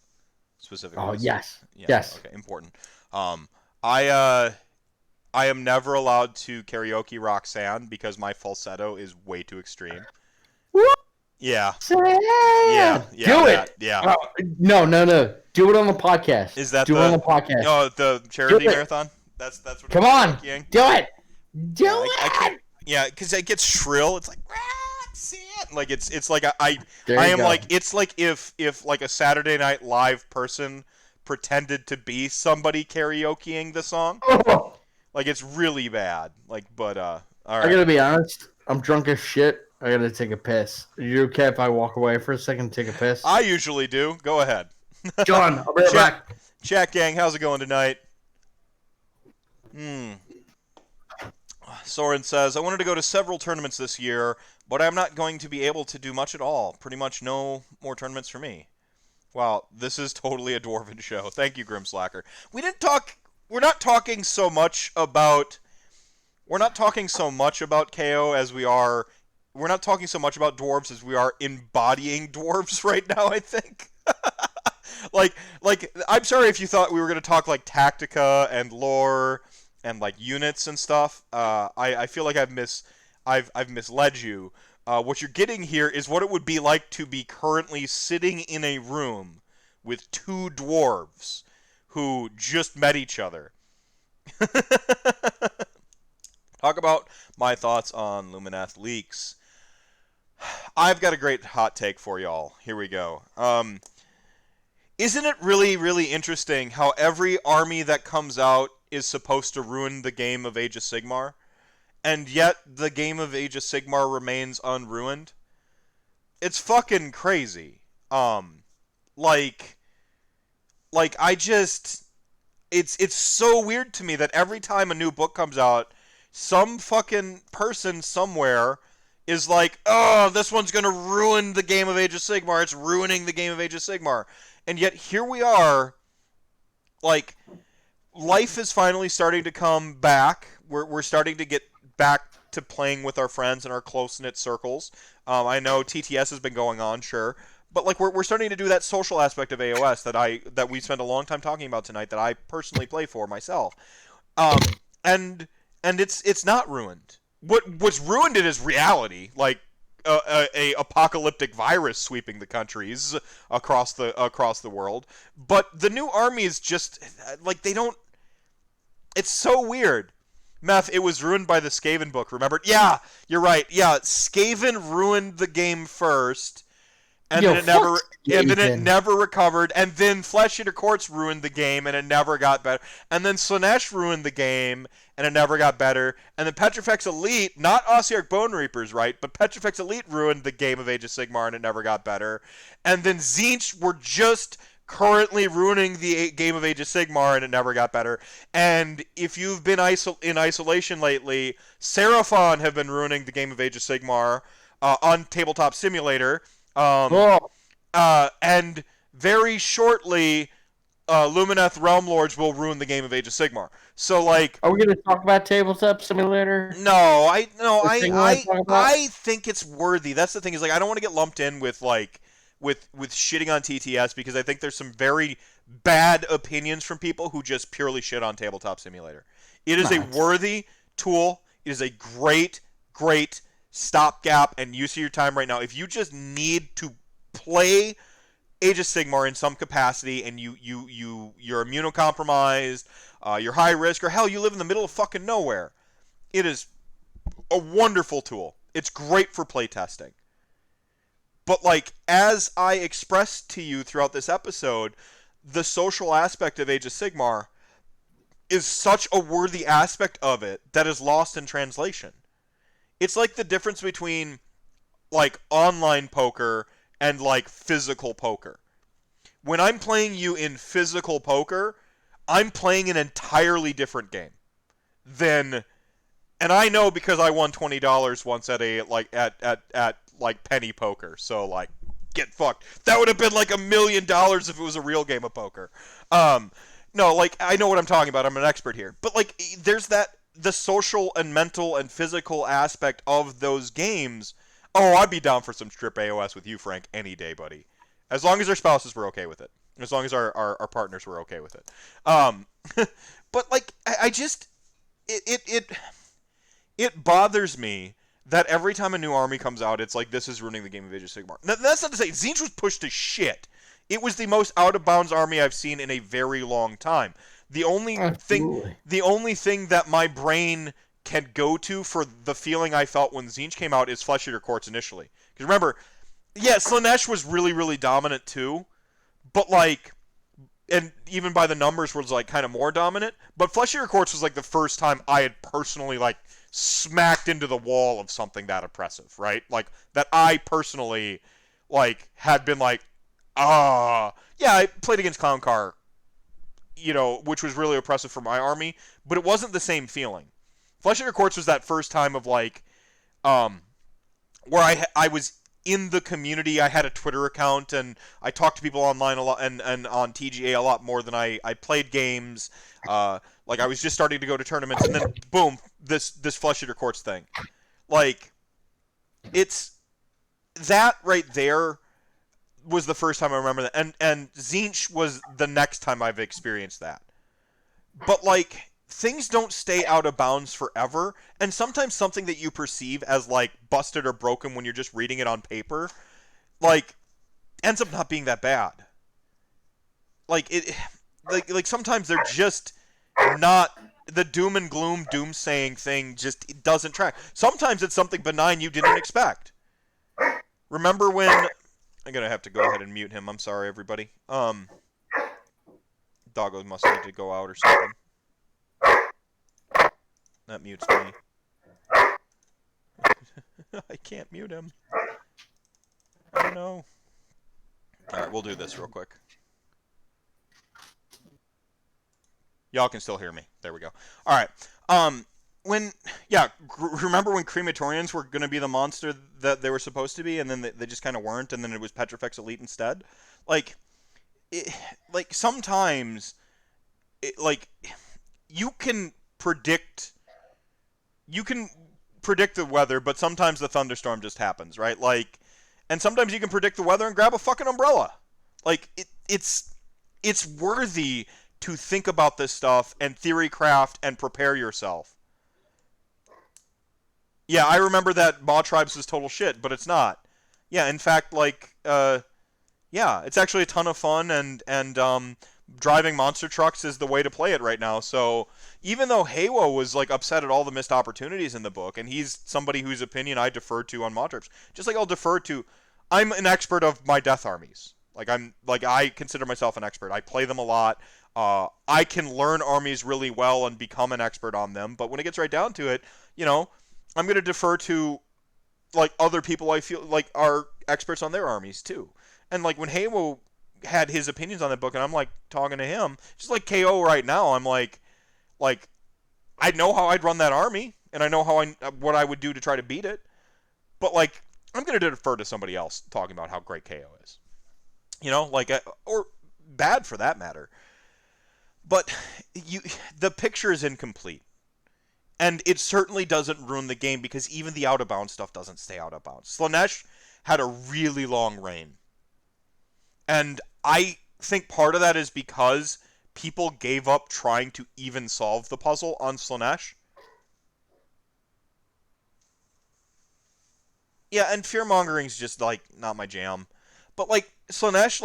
specifically. Oh yes. Yeah, yes. Okay, important. I am never allowed to karaoke Roxanne because my falsetto is way too extreme. What? Yeah. Yeah. Do it. Yeah. No. Do it on the podcast. Is that it on the podcast? Oh, the charity marathon. That's what. Come on. Do it. Do it. I can't, yeah, because it gets shrill. It's like Roxanne. Like it's like I am go. Like it's like if like a Saturday Night Live person pretended to be somebody karaokeing the song. Oh. Like it's really bad. Like, but all right. I gotta be honest. I'm drunk as shit. I gotta take a piss. Are you okay if I walk away for a second and take a piss? I usually do. Go ahead. John, I'll be right back. Chat gang, how's it going tonight? Soren says, I wanted to go to several tournaments this year, but I'm not going to be able to do much at all. Pretty much no more tournaments for me. Wow, this is totally a Dwarven show. Thank you, Grimslacker. We're not talking so much about KO as we are. We're not talking so much about dwarves as we are embodying dwarves right now, I think. like I'm sorry if you thought we were going to talk like Tactica and lore like units and stuff. I feel like I've misled you. What you're getting here is what it would be like to be currently sitting in a room with two dwarves who just met each other. Talk about my thoughts on Lumineth leaks. I've got a great hot take for y'all. Here we go. Isn't it really, really interesting how every army that comes out is supposed to ruin the game of Age of Sigmar, and yet the game of Age of Sigmar remains unruined? It's fucking crazy. Like, I just, it's so weird to me that every time a new book comes out, some fucking person somewhere is like, oh, this one's gonna ruin the game of Age of Sigmar. It's ruining the game of Age of Sigmar. And yet here we are, like, life is finally starting to come back. We're starting to get back to playing with our friends in our close-knit circles. I know TTS has been going on, sure. But like we're starting to do that social aspect of AOS that we spent a long time talking about tonight that I personally play for myself. And it's not ruined. What's ruined it is reality, like a apocalyptic virus sweeping the countries across the world. But the new armies just like they don't. It's so weird. Meth, it was ruined by the Skaven book. Remember? Yeah, you're right. Yeah, Skaven ruined the game first. And then it never recovered. And then Flesh Eater Courts ruined the game, and it never got better. And then Slaanesh ruined the game, and it never got better. And then Petrifex Elite, not Ossiarch Bone Reapers, right? But Petrifex Elite ruined the game of Age of Sigmar, and it never got better. And then Tzeentch were just currently ruining the game of Age of Sigmar, and it never got better. And if you've been in isolation lately, Seraphon have been ruining the game of Age of Sigmar on Tabletop Simulator. And very shortly, Lumineth Realm Lords will ruin the game of Age of Sigmar. So, like, are we going to talk about Tabletop Simulator? No, I think it's worthy. That's the thing is like I don't want to get lumped in with shitting on TTS because I think there's some very bad opinions from people who just purely shit on Tabletop Simulator. It is a worthy tool. It is a great stopgap and use of your time right now. If you just need to play Age of Sigmar in some capacity and you're immunocompromised, you're high risk, or hell, you live in the middle of fucking nowhere, it is a wonderful tool. It's great for playtesting. But like, as I expressed to you throughout this episode, the social aspect of Age of Sigmar is such a worthy aspect of it that is lost in translation. It's like the difference between like online poker and like physical poker. When I'm playing you in physical poker, I'm playing an entirely different game than, and I know because I won $20 once at a like penny poker. So like, get fucked. That would have been like $1 million if it was a real game of poker. No, like I know what I'm talking about. I'm an expert here. But like, there's the social and mental and physical aspect of those games. Oh, I'd be down for some strip AOS with you, Frank, any day, buddy. As long as our spouses were okay with it. As long as our partners were okay with it. But like, I just it bothers me that every time a new army comes out, it's like this is ruining the game of Age of Sigmar. Now, that's not to say Tzeentch was pushed to shit. It was the most out of bounds army I've seen in a very long time. The only thing that my brain can go to for the feeling I felt when Tzeentch came out is Flesh Eater Courts initially. Because remember, yeah, Slaanesh was really, really dominant too, but like, and even by the numbers was like kind of more dominant. But Flesh Eater Courts was like the first time I had personally like smacked into the wall of something that oppressive, right? Like that I personally like had been like, yeah, I played against Clowncar, you know, which was really oppressive for my army, but it wasn't the same feeling. Flesh Eater Courts was that first time of like, where I was in the community. I had a Twitter account and I talked to people online a lot and on TGA a lot more than I played games. Like I was just starting to go to tournaments and then boom, this Flesh Eater Courts thing. Like, it's that right there was the first time I remember that. And Tzeentch was the next time I've experienced that. But like, things don't stay out of bounds forever, and sometimes something that you perceive as like busted or broken when you're just reading it on paper, like ends up not being that bad. Like it, like sometimes they're just not the doom and gloom doomsaying thing. Just it doesn't track. Sometimes it's something benign you didn't expect. Remember when? I'm gonna have to go ahead and mute him. I'm sorry, everybody. Doggo must need to go out or something. That mutes me. I can't mute him. I don't know. Alright, we'll do this real quick. Y'all can still hear me. There we go. Alright. Remember when crematorians were going to be the monster that they were supposed to be, and then they just kind of weren't, and then it was Petrifex Elite instead? Sometimes, you can predict the weather, but sometimes the thunderstorm just happens, right? And sometimes you can predict the weather and grab a fucking umbrella. It's worthy to think about this stuff and theory craft and prepare yourself. Yeah, I remember that Maw Tribes was total shit, but it's not. Yeah, in fact, it's actually a ton of fun, and driving monster trucks is the way to play it right now. So even though Haywo was upset at all the missed opportunities in the book, and he's somebody whose opinion I defer to on Maw Tribes, just like I'll defer to, I'm an expert of my death armies. I consider myself an expert. I play them a lot. I can learn armies really well and become an expert on them. But when it gets right down to it, I'm going to defer to other people I feel are experts on their armies too. And when Haywo had his opinions on that book, and I'm talking to him, just like KO right now, I'm I know how I'd run that army, and I know what I would do to try to beat it. But I'm going to defer to somebody else talking about how great KO is. Or bad for that matter. But the picture is incomplete. And it certainly doesn't ruin the game, because even the out-of-bounds stuff doesn't stay out of bounds. Slaanesh had a really long reign. And I think part of that is because people gave up trying to even solve the puzzle on Slaanesh. Yeah, and fear-mongering's just, not my jam. But, Slaanesh,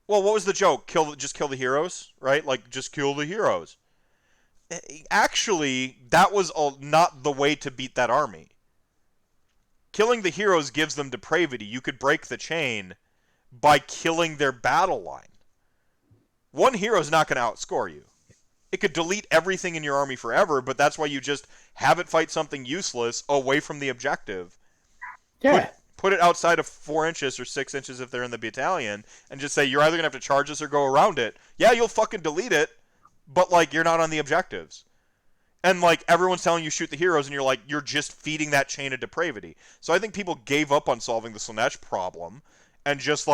well, what was the joke? Just kill the heroes, right? Just kill the heroes. Actually, that was not the way to beat that army. Killing the heroes gives them depravity. You could break the chain by killing their battle line. One hero's not going to outscore you. It could delete everything in your army forever, but that's why you just have it fight something useless away from the objective. Yeah. Put it outside of 4 inches or 6 inches if they're in the battalion, and just say, you're either going to have to charge this or go around it. Yeah, you'll fucking delete it, but, you're not on the objectives. And, everyone's telling you shoot the heroes, and you're just feeding that chain of depravity. So I think people gave up on solving the Slaanesh problem, and just,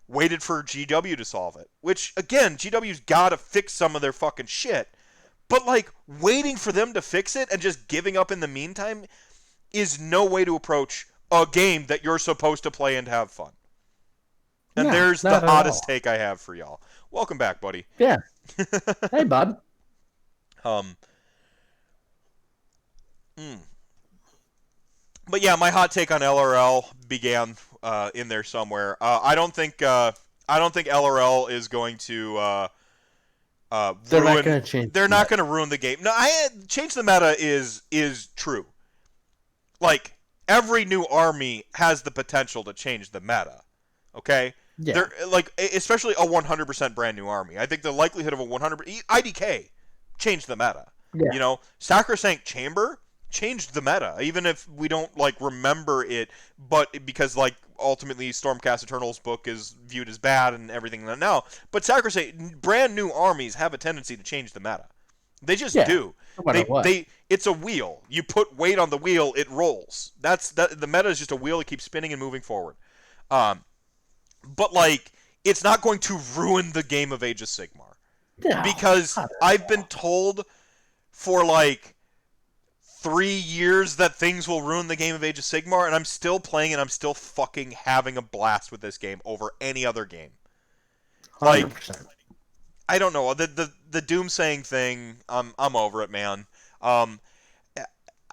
waited for GW to solve it. Which, again, GW's gotta fix some of their fucking shit. But, waiting for them to fix it and just giving up in the meantime is no way to approach a game that you're supposed to play and have fun. And there's the hottest take I have for y'all. Welcome back, buddy. Yeah. Hey, bud. But yeah, my hot take on LRL began in there somewhere. I don't think LRL is going to ruin. They're not going to change. They're not going to ruin the game. No, change the meta is true. Every new army has the potential to change the meta. Okay. Yeah. They're especially a 100% brand new army. I think the likelihood of a 100 IDK changed the meta. Yeah. Sacrosanct Chamber changed the meta, even if we don't remember it, but because ultimately Stormcast Eternal's book is viewed as bad and everything now. But Sacrosanct brand new armies have a tendency to change the meta. They just do. No matter what. It's a wheel. You put weight on the wheel, it rolls. The meta is just a wheel that keeps spinning and moving forward. But it's not going to ruin the game of Age of Sigmar. No, because I've been told for 3 years that things will ruin the game of Age of Sigmar, and I'm still playing and I'm still fucking having a blast with this game over any other game. 100%. I don't know the doomsaying thing. I'm over it, man. Um,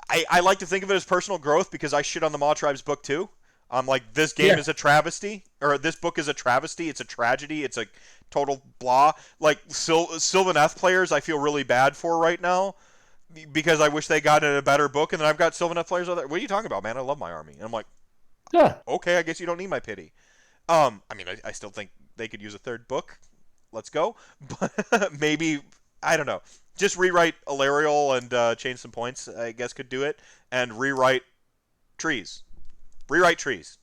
I like to think of it as personal growth because I shit on the Maw Tribe's book too. I'm like, this game Yeah. is a travesty, or this book is a travesty. It's a tragedy. It's a total blah. Like Sylvaneth players, I feel really bad for right now because I wish they got in a better book. And then I've got Sylvaneth players out there. What are you talking about, man? I love my army. And I'm like, Yeah. okay, I guess you don't need my pity. I mean, I still think they could use a third book. Let's go. But maybe, I don't know. Just rewrite Alarial and change some points, I guess could do it. And rewrite trees. Rewrite trees.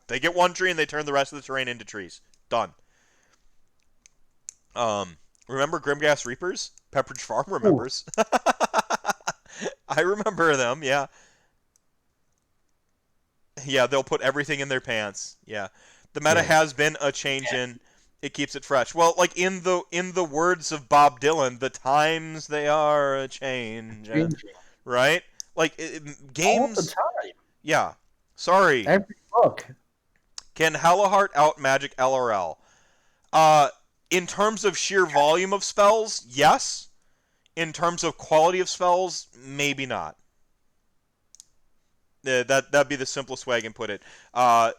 They get one tree and they turn the rest of the terrain into trees. Done. Remember Grimgas Reapers? Pepperidge Farm remembers. I remember them, yeah. Yeah, they'll put everything in their pants. Yeah. The meta Yeah. has been a change in. It keeps it fresh. Well, like in the words of Bob Dylan, the times they are a change, right? Like All the games. time. Yeah. Sorry. Every book. Can Halahart out magic LRL? Uh, in terms of sheer volume of spells, yes. In terms of quality of spells, maybe not. That'd be the simplest way I can put it.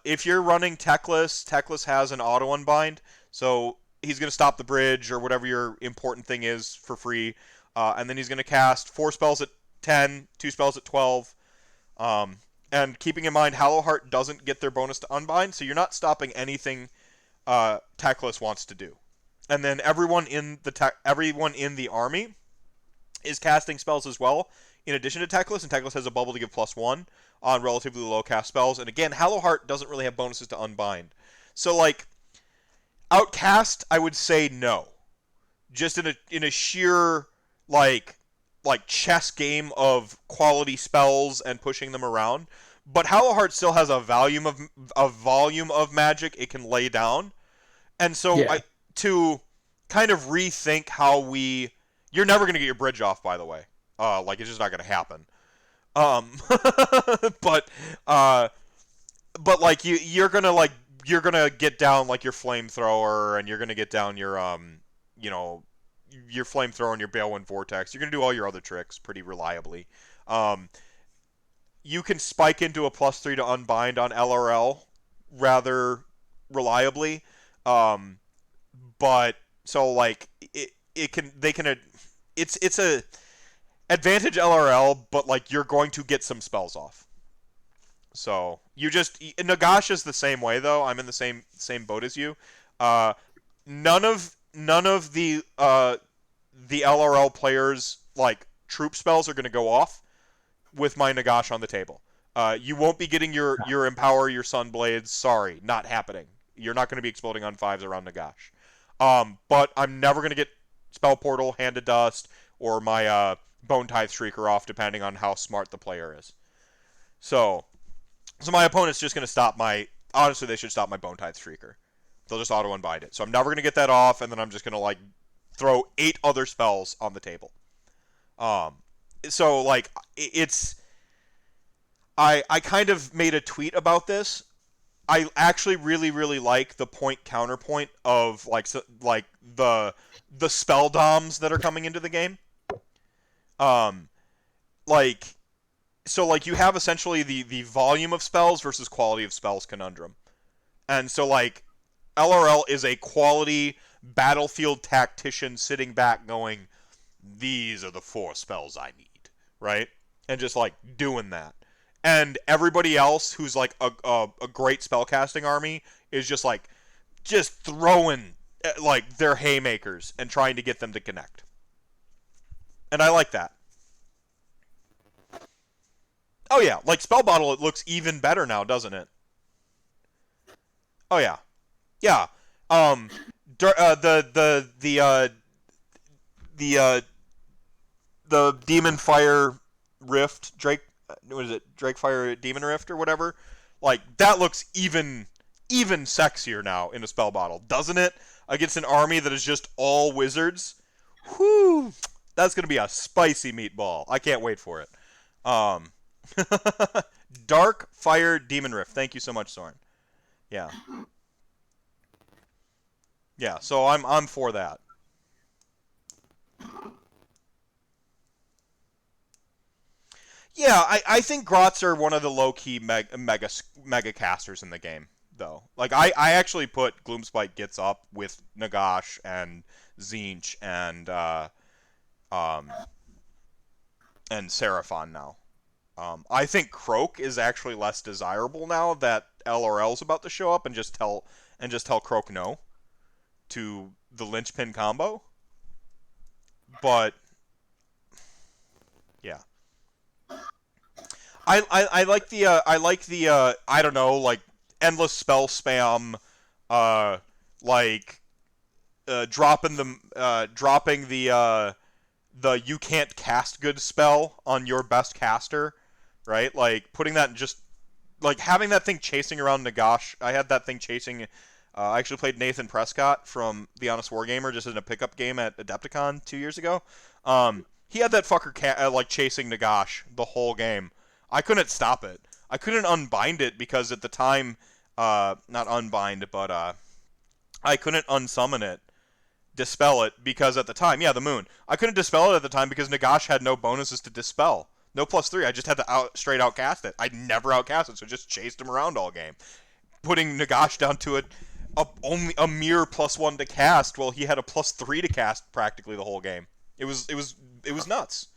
If you're running Teclis has an auto unbind, so he's going to stop the bridge or whatever your important thing is for free, and then he's going to cast 4 spells at 10, 2 spells at 12. And keeping in mind, Hallowheart doesn't get their bonus to unbind, so you're not stopping anything Teclis wants to do. And then everyone in the army is casting spells as well, in addition to Teclis, and Teclis has a bubble to give +1 on relatively low cast spells. And again, Hallowheart doesn't really have bonuses to unbind. So like Outcast, I would say no. Just in a sheer like chess game of quality spells and pushing them around. But Hallowheart still has a volume of magic it can lay down. And so Yeah. to kind of rethink how you're never going to get your bridge off, by the way. Like it's just not going to happen. But like you're gonna get down like your flamethrower, and you're gonna get down your your flamethrower and your Balewind Vortex. You're gonna do all your other tricks pretty reliably. You can spike into a +3 to unbind on LRL rather reliably. But so like it's a advantage LRL, but like you're going to get some spells off. So Nagash is the same way though. I'm in the same boat as you. None of the LRL players like troop spells are going to go off with my Nagash on the table. You won't be getting your Empower, your Sunblades. Sorry, not happening. You're not going to be exploding on 5s around Nagash. But I'm never going to get Spell Portal, Hand of Dust, or my Bone Tithe Shrieker off, depending on how smart the player is. So my opponent's just going to stop my... Honestly, they should stop my Bone Tithe Shrieker. They'll just auto-unbind it. So I'm never going to get that off, and then I'm just going to, like, throw 8 other spells on the table. So, like, it's... I kind of made a tweet about this. I actually really, really like the point-counterpoint of, like the spell doms that are coming into the game. So you have essentially the volume of spells versus quality of spells conundrum. And so, like, LRL is a quality battlefield tactician sitting back going, these are the 4 spells I need, right? And just, like, doing that. And everybody else who's, like, a great spellcasting army is just throwing, like, their haymakers and trying to get them to connect. And I like that. Oh yeah, like Spell Bottle, it looks even better now, doesn't it? Oh yeah, yeah. The Demon Fire Rift Drake, what is it? Drake Fire Demon Rift or whatever. Like that looks even sexier now in a Spell Bottle, doesn't it? Against an army that is just all wizards. Whew, that's gonna be a spicy meatball. I can't wait for it. Dark Fire Demon Rift. Thank you so much, Soren. Yeah. Yeah, so I'm for that. Yeah, I think Grots are one of the low-key mega casters in the game, though. Like, I actually put Gloomspite Gets Up with Nagash and Zinch um, and Seraphon now. I think Croak is actually less desirable now that LRL's about to show up, and just tell Croak no to the linchpin combo. But yeah, I don't know, like endless spell spam, uh like dropping the you can't cast good spell on your best caster, right? Like putting that in just like having that thing chasing around Nagash. I had that thing chasing. I actually played Nathan Prescott from The Honest Wargamer just in a pickup game at Adepticon 2 years ago. He had that fucker like chasing Nagash the whole game. I couldn't stop it. I couldn't unbind it because at the time, not unbind, but I couldn't unsummon it, dispel it, because at the time, yeah, the moon. I couldn't dispel it at the time because Nagash had no bonuses to dispel. No +3. I just had to straight outcast it. I'd never outcast it, so just chased him around all game, putting Nagash down to only a mere +1 to cast, while he had a +3 to cast practically the whole game. It was nuts.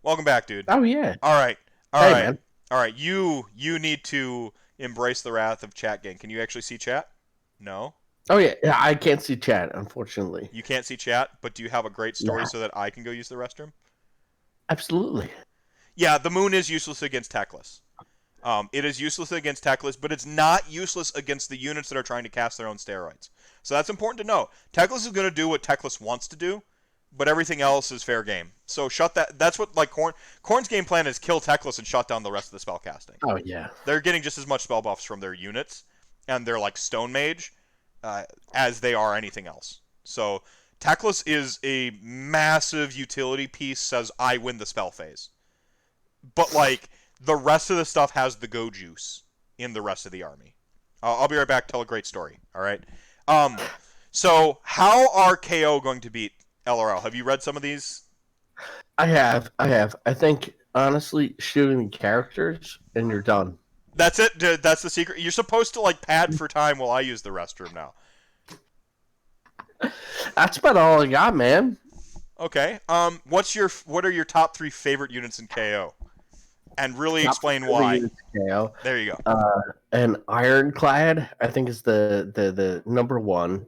Welcome back, dude. Oh yeah. All right, all Hey right, man. all right. You need to embrace the wrath of chat gang. Can you actually see chat? No, Oh yeah. Yeah, I can't see chat, unfortunately. you can't see chat. But do you have a great story No. so that I can go use the restroom? Absolutely. Yeah, the moon is useless against Teclis. It is useless against Teclis, but it's not useless against the units that are trying to cast their own steroids. So that's important to know. Teclis is going to do what Teclis wants to do, but everything else is fair game. So shut that. That's what like Korn's game plan is: kill Teclis and shut down the rest of the spell casting. Oh yeah. They're getting just as much spell buffs from their units and their like Stone Mage as they are anything else. So Teclis is a massive utility piece. Says I win the spell phase, but like the rest of the stuff has the go juice in the rest of the army. I'll be right back. Tell a great story. All right. Um, so how are KO going to beat LRL? Have you read some of these? I have. I think honestly, shooting the characters and you're done. That's it. That's the secret. You're supposed to like pad for time while I use the restroom now. That's about all I got, man. Okay. What are your top 3 favorite units in KO? And really Top explain three why. units, KO. There you go. And Ironclad, I think, is the number one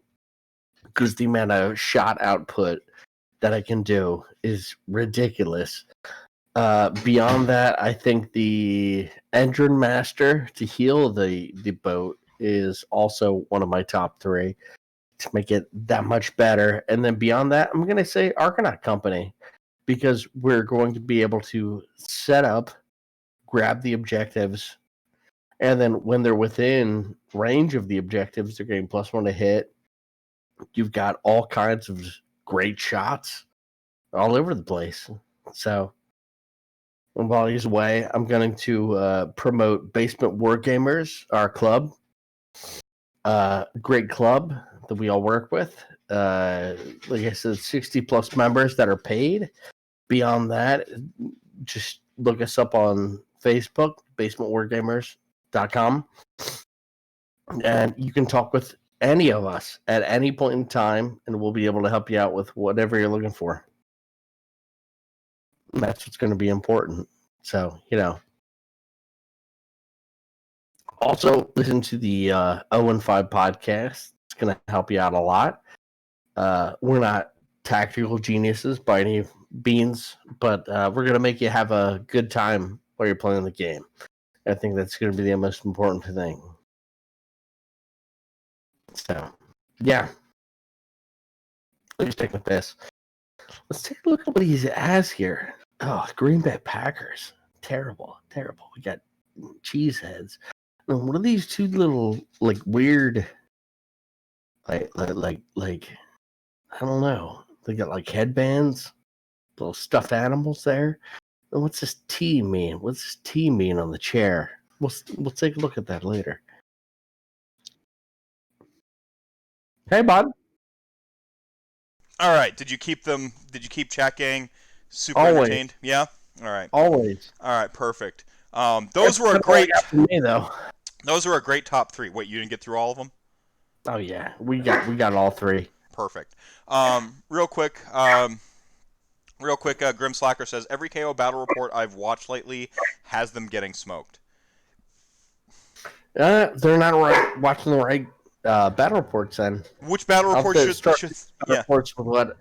because the amount of shot output that I can do is ridiculous. Beyond that, I think the Engine Master to heal the boat is also one of my top 3 to make it that much better. And then beyond that, I'm going to say Argonaut Company because we're going to be able to set up, grab the objectives, and then when they're within range of the objectives, they're getting +1 to hit. You've got all kinds of great shots all over the place. So while he's away, I'm going to promote Basement Wargamers, our club. Great club that we all work with. Like I said, 60 plus members that are paid. Beyond that, just look us up on Facebook, basementwargamers.com. And you can talk with any of us at any point in time, and we'll be able to help you out with whatever you're looking for. And that's what's going to be important. So, also listen to the 0 and 5 podcast. It's going to help you out a lot. We're not tactical geniuses by any means, but we're going to make you have a good time while you're playing the game. I think that's going to be the most important thing. So, yeah. Let's take a piss. Let's take a look at what he has here. Oh, Green Bay Packers. Terrible. We got cheese heads. And what are these 2 little, like, weird, like, I don't know. They got, like, headbands, little stuffed animals there. And what's this T mean? What's this T mean on the chair? We'll take a look at that later. Hey, bud. All right. Did you keep chat gang super Always. entertained? Yeah. All right. Always. All right. Perfect. That's Those were a kind of all I great. got from me, though. Those were a great top three. Wait, you didn't get through all of them? Oh yeah, we got all three. Perfect. Real quick. Grim Slacker says every KO battle report I've watched lately has them getting smoked. They're not watching the right battle reports. Then Which battle I'll report have to start should? battle Yeah. reports with what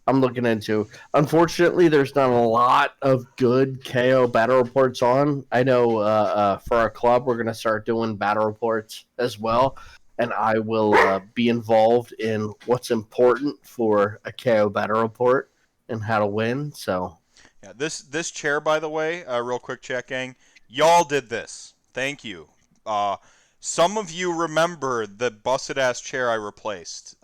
I'm looking into. Unfortunately, there's not a lot of good KO battle reports on. I know for our club, we're going to start doing battle reports as well, and I will be involved in what's important for a KO battle report and how to win. So, Yeah. This chair, by the way, real quick, chat gang. Y'all did this. Thank you. Uh, some of you remember the busted ass chair I replaced.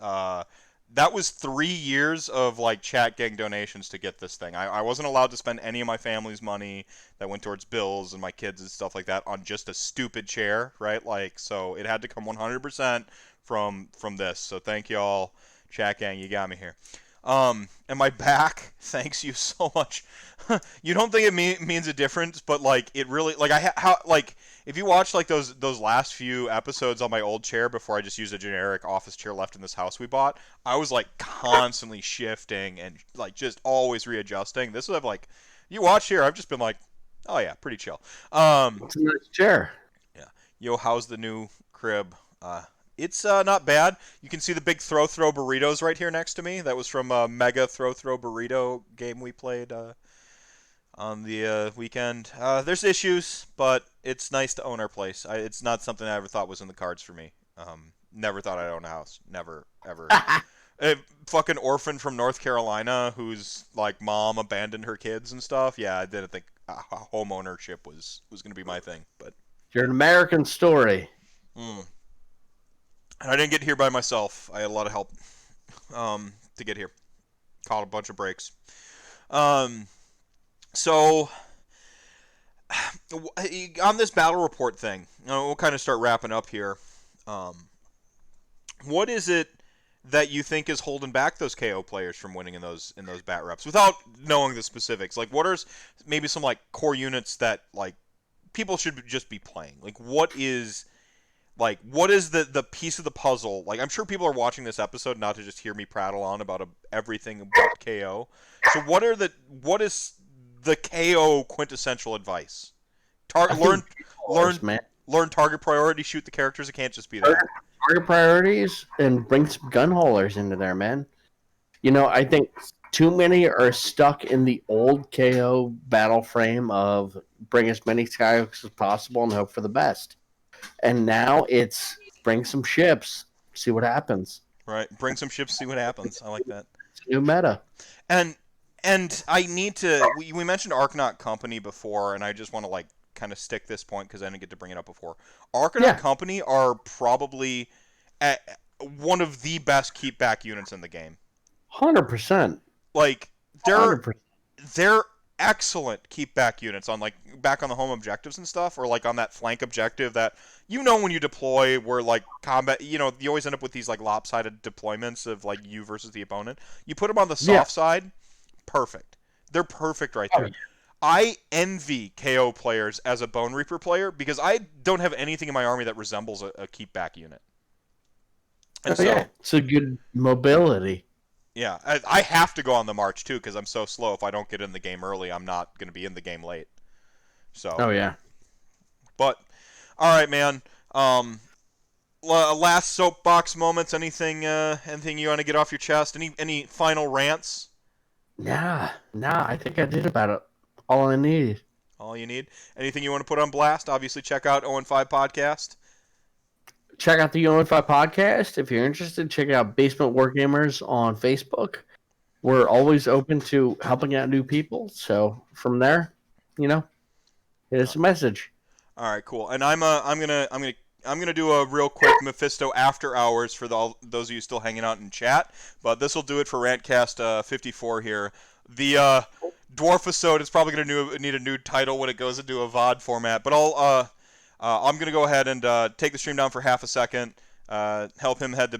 That was 3 years of like chat gang donations to get this thing. I wasn't allowed to spend any of my family's money that went towards bills and my kids and stuff like that on just a stupid chair, right? Like, so it had to come 100% from this. So thank you all, chat gang. You got me here. And my back, thanks you so much. You don't think it means a difference, but like it really, like like if you watch like those last few episodes on my old chair before I just used a generic office chair left in this house we bought, I was like constantly shifting and like just always readjusting. This is like you watch here, I've just been like, oh yeah, pretty chill. it's a nice chair. Yeah. Yo, how's the new crib? It's not bad. You can see the big throw burritos right here next to me. That was from a Mega Throw Burrito game we played on the weekend. There's issues, but it's nice to own our place. It's not something I ever thought was in the cards for me. Never thought I'd own a house. Never, ever. A fucking orphan from North Carolina whose like mom abandoned her kids and stuff. Yeah, I didn't think home ownership was going to be my thing, but You're an American story. and I didn't get here by myself. I had a lot of help to get here. Caught a bunch of breaks. So on this battle report thing, we'll kind of start wrapping up here. What is it that you think is holding back those KO players from winning in those bat reps without knowing the specifics? Like, what are maybe some like core units that like people should just be playing? Like, what is the piece of the puzzle? Like, I'm sure people are watching this episode not to just hear me prattle on about everything about KO. So what is the KO quintessential advice? Learn target priority, shoot the characters. It can't just be that. Target priorities and bring some gun haulers into there, man. You know, I think too many are stuck in the old KO battle frame of bring as many skyhooks as possible and hope for the best. And now it's bring some ships, see what happens. Right, bring some ships, see what happens. I like that. It's a new meta. And I need to. We mentioned Arkanaut Company before, and I just want to like kind of stick this point because I didn't get to bring it up before. Arkanaut Company are probably one of the best keep back units in the game. 100%. Like 100%. they're excellent keep back units on like back on the home objectives and stuff, or like on that flank objective that when you deploy where like combat, you always end up with these like lopsided deployments of like you versus the opponent. You put them on the soft side, perfect. They're perfect right there. I envy KO players as a Bone Reaper player because I don't have anything in my army that resembles a keep back unit. And it's a good mobility. Yeah, I have to go on the march too because I'm so slow. If I don't get in the game early, I'm not going to be in the game late. So. Oh yeah. But, all right, man. Last soapbox moments. Anything you want to get off your chest? Any final rants? Nah. I think I did about it. All I need. All you need. Anything you want to put on blast? Obviously, check out 0-5 Podcast. Check out the 0-5 Podcast. If you're interested, check out Basement Wargamers on Facebook. We're always open to helping out new people. So from there, hit us a message. All right, cool. And I'm gonna do a real quick Mephisto after hours for those of you still hanging out in chat. But this will do it for RantCast 54 here. The Dwarfisode is probably gonna need a new title when it goes into a VOD format. But I'm gonna go ahead and take the stream down for half a second, help him head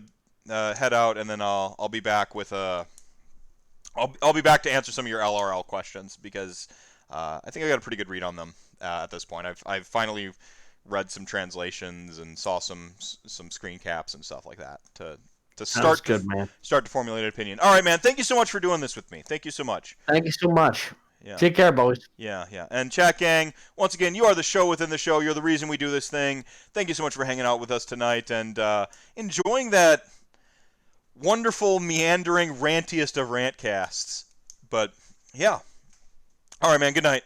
out, and then I'll be back with I'll be back to answer some of your LRL questions because I think I got a pretty good read on them at this point. I've finally read some translations and saw some screen caps and stuff like that to Sounds good, man. start to formulate an opinion. All right, man. Thank you so much for doing this with me. Thank you so much. Thank you so much. Yeah. Take care, boys. Yeah, yeah. And chat gang, once again, you are the show within the show. You're the reason we do this thing. Thank you so much for hanging out with us tonight and enjoying that wonderful, meandering, rantiest of rantcasts. But, yeah. All right, man. Good night.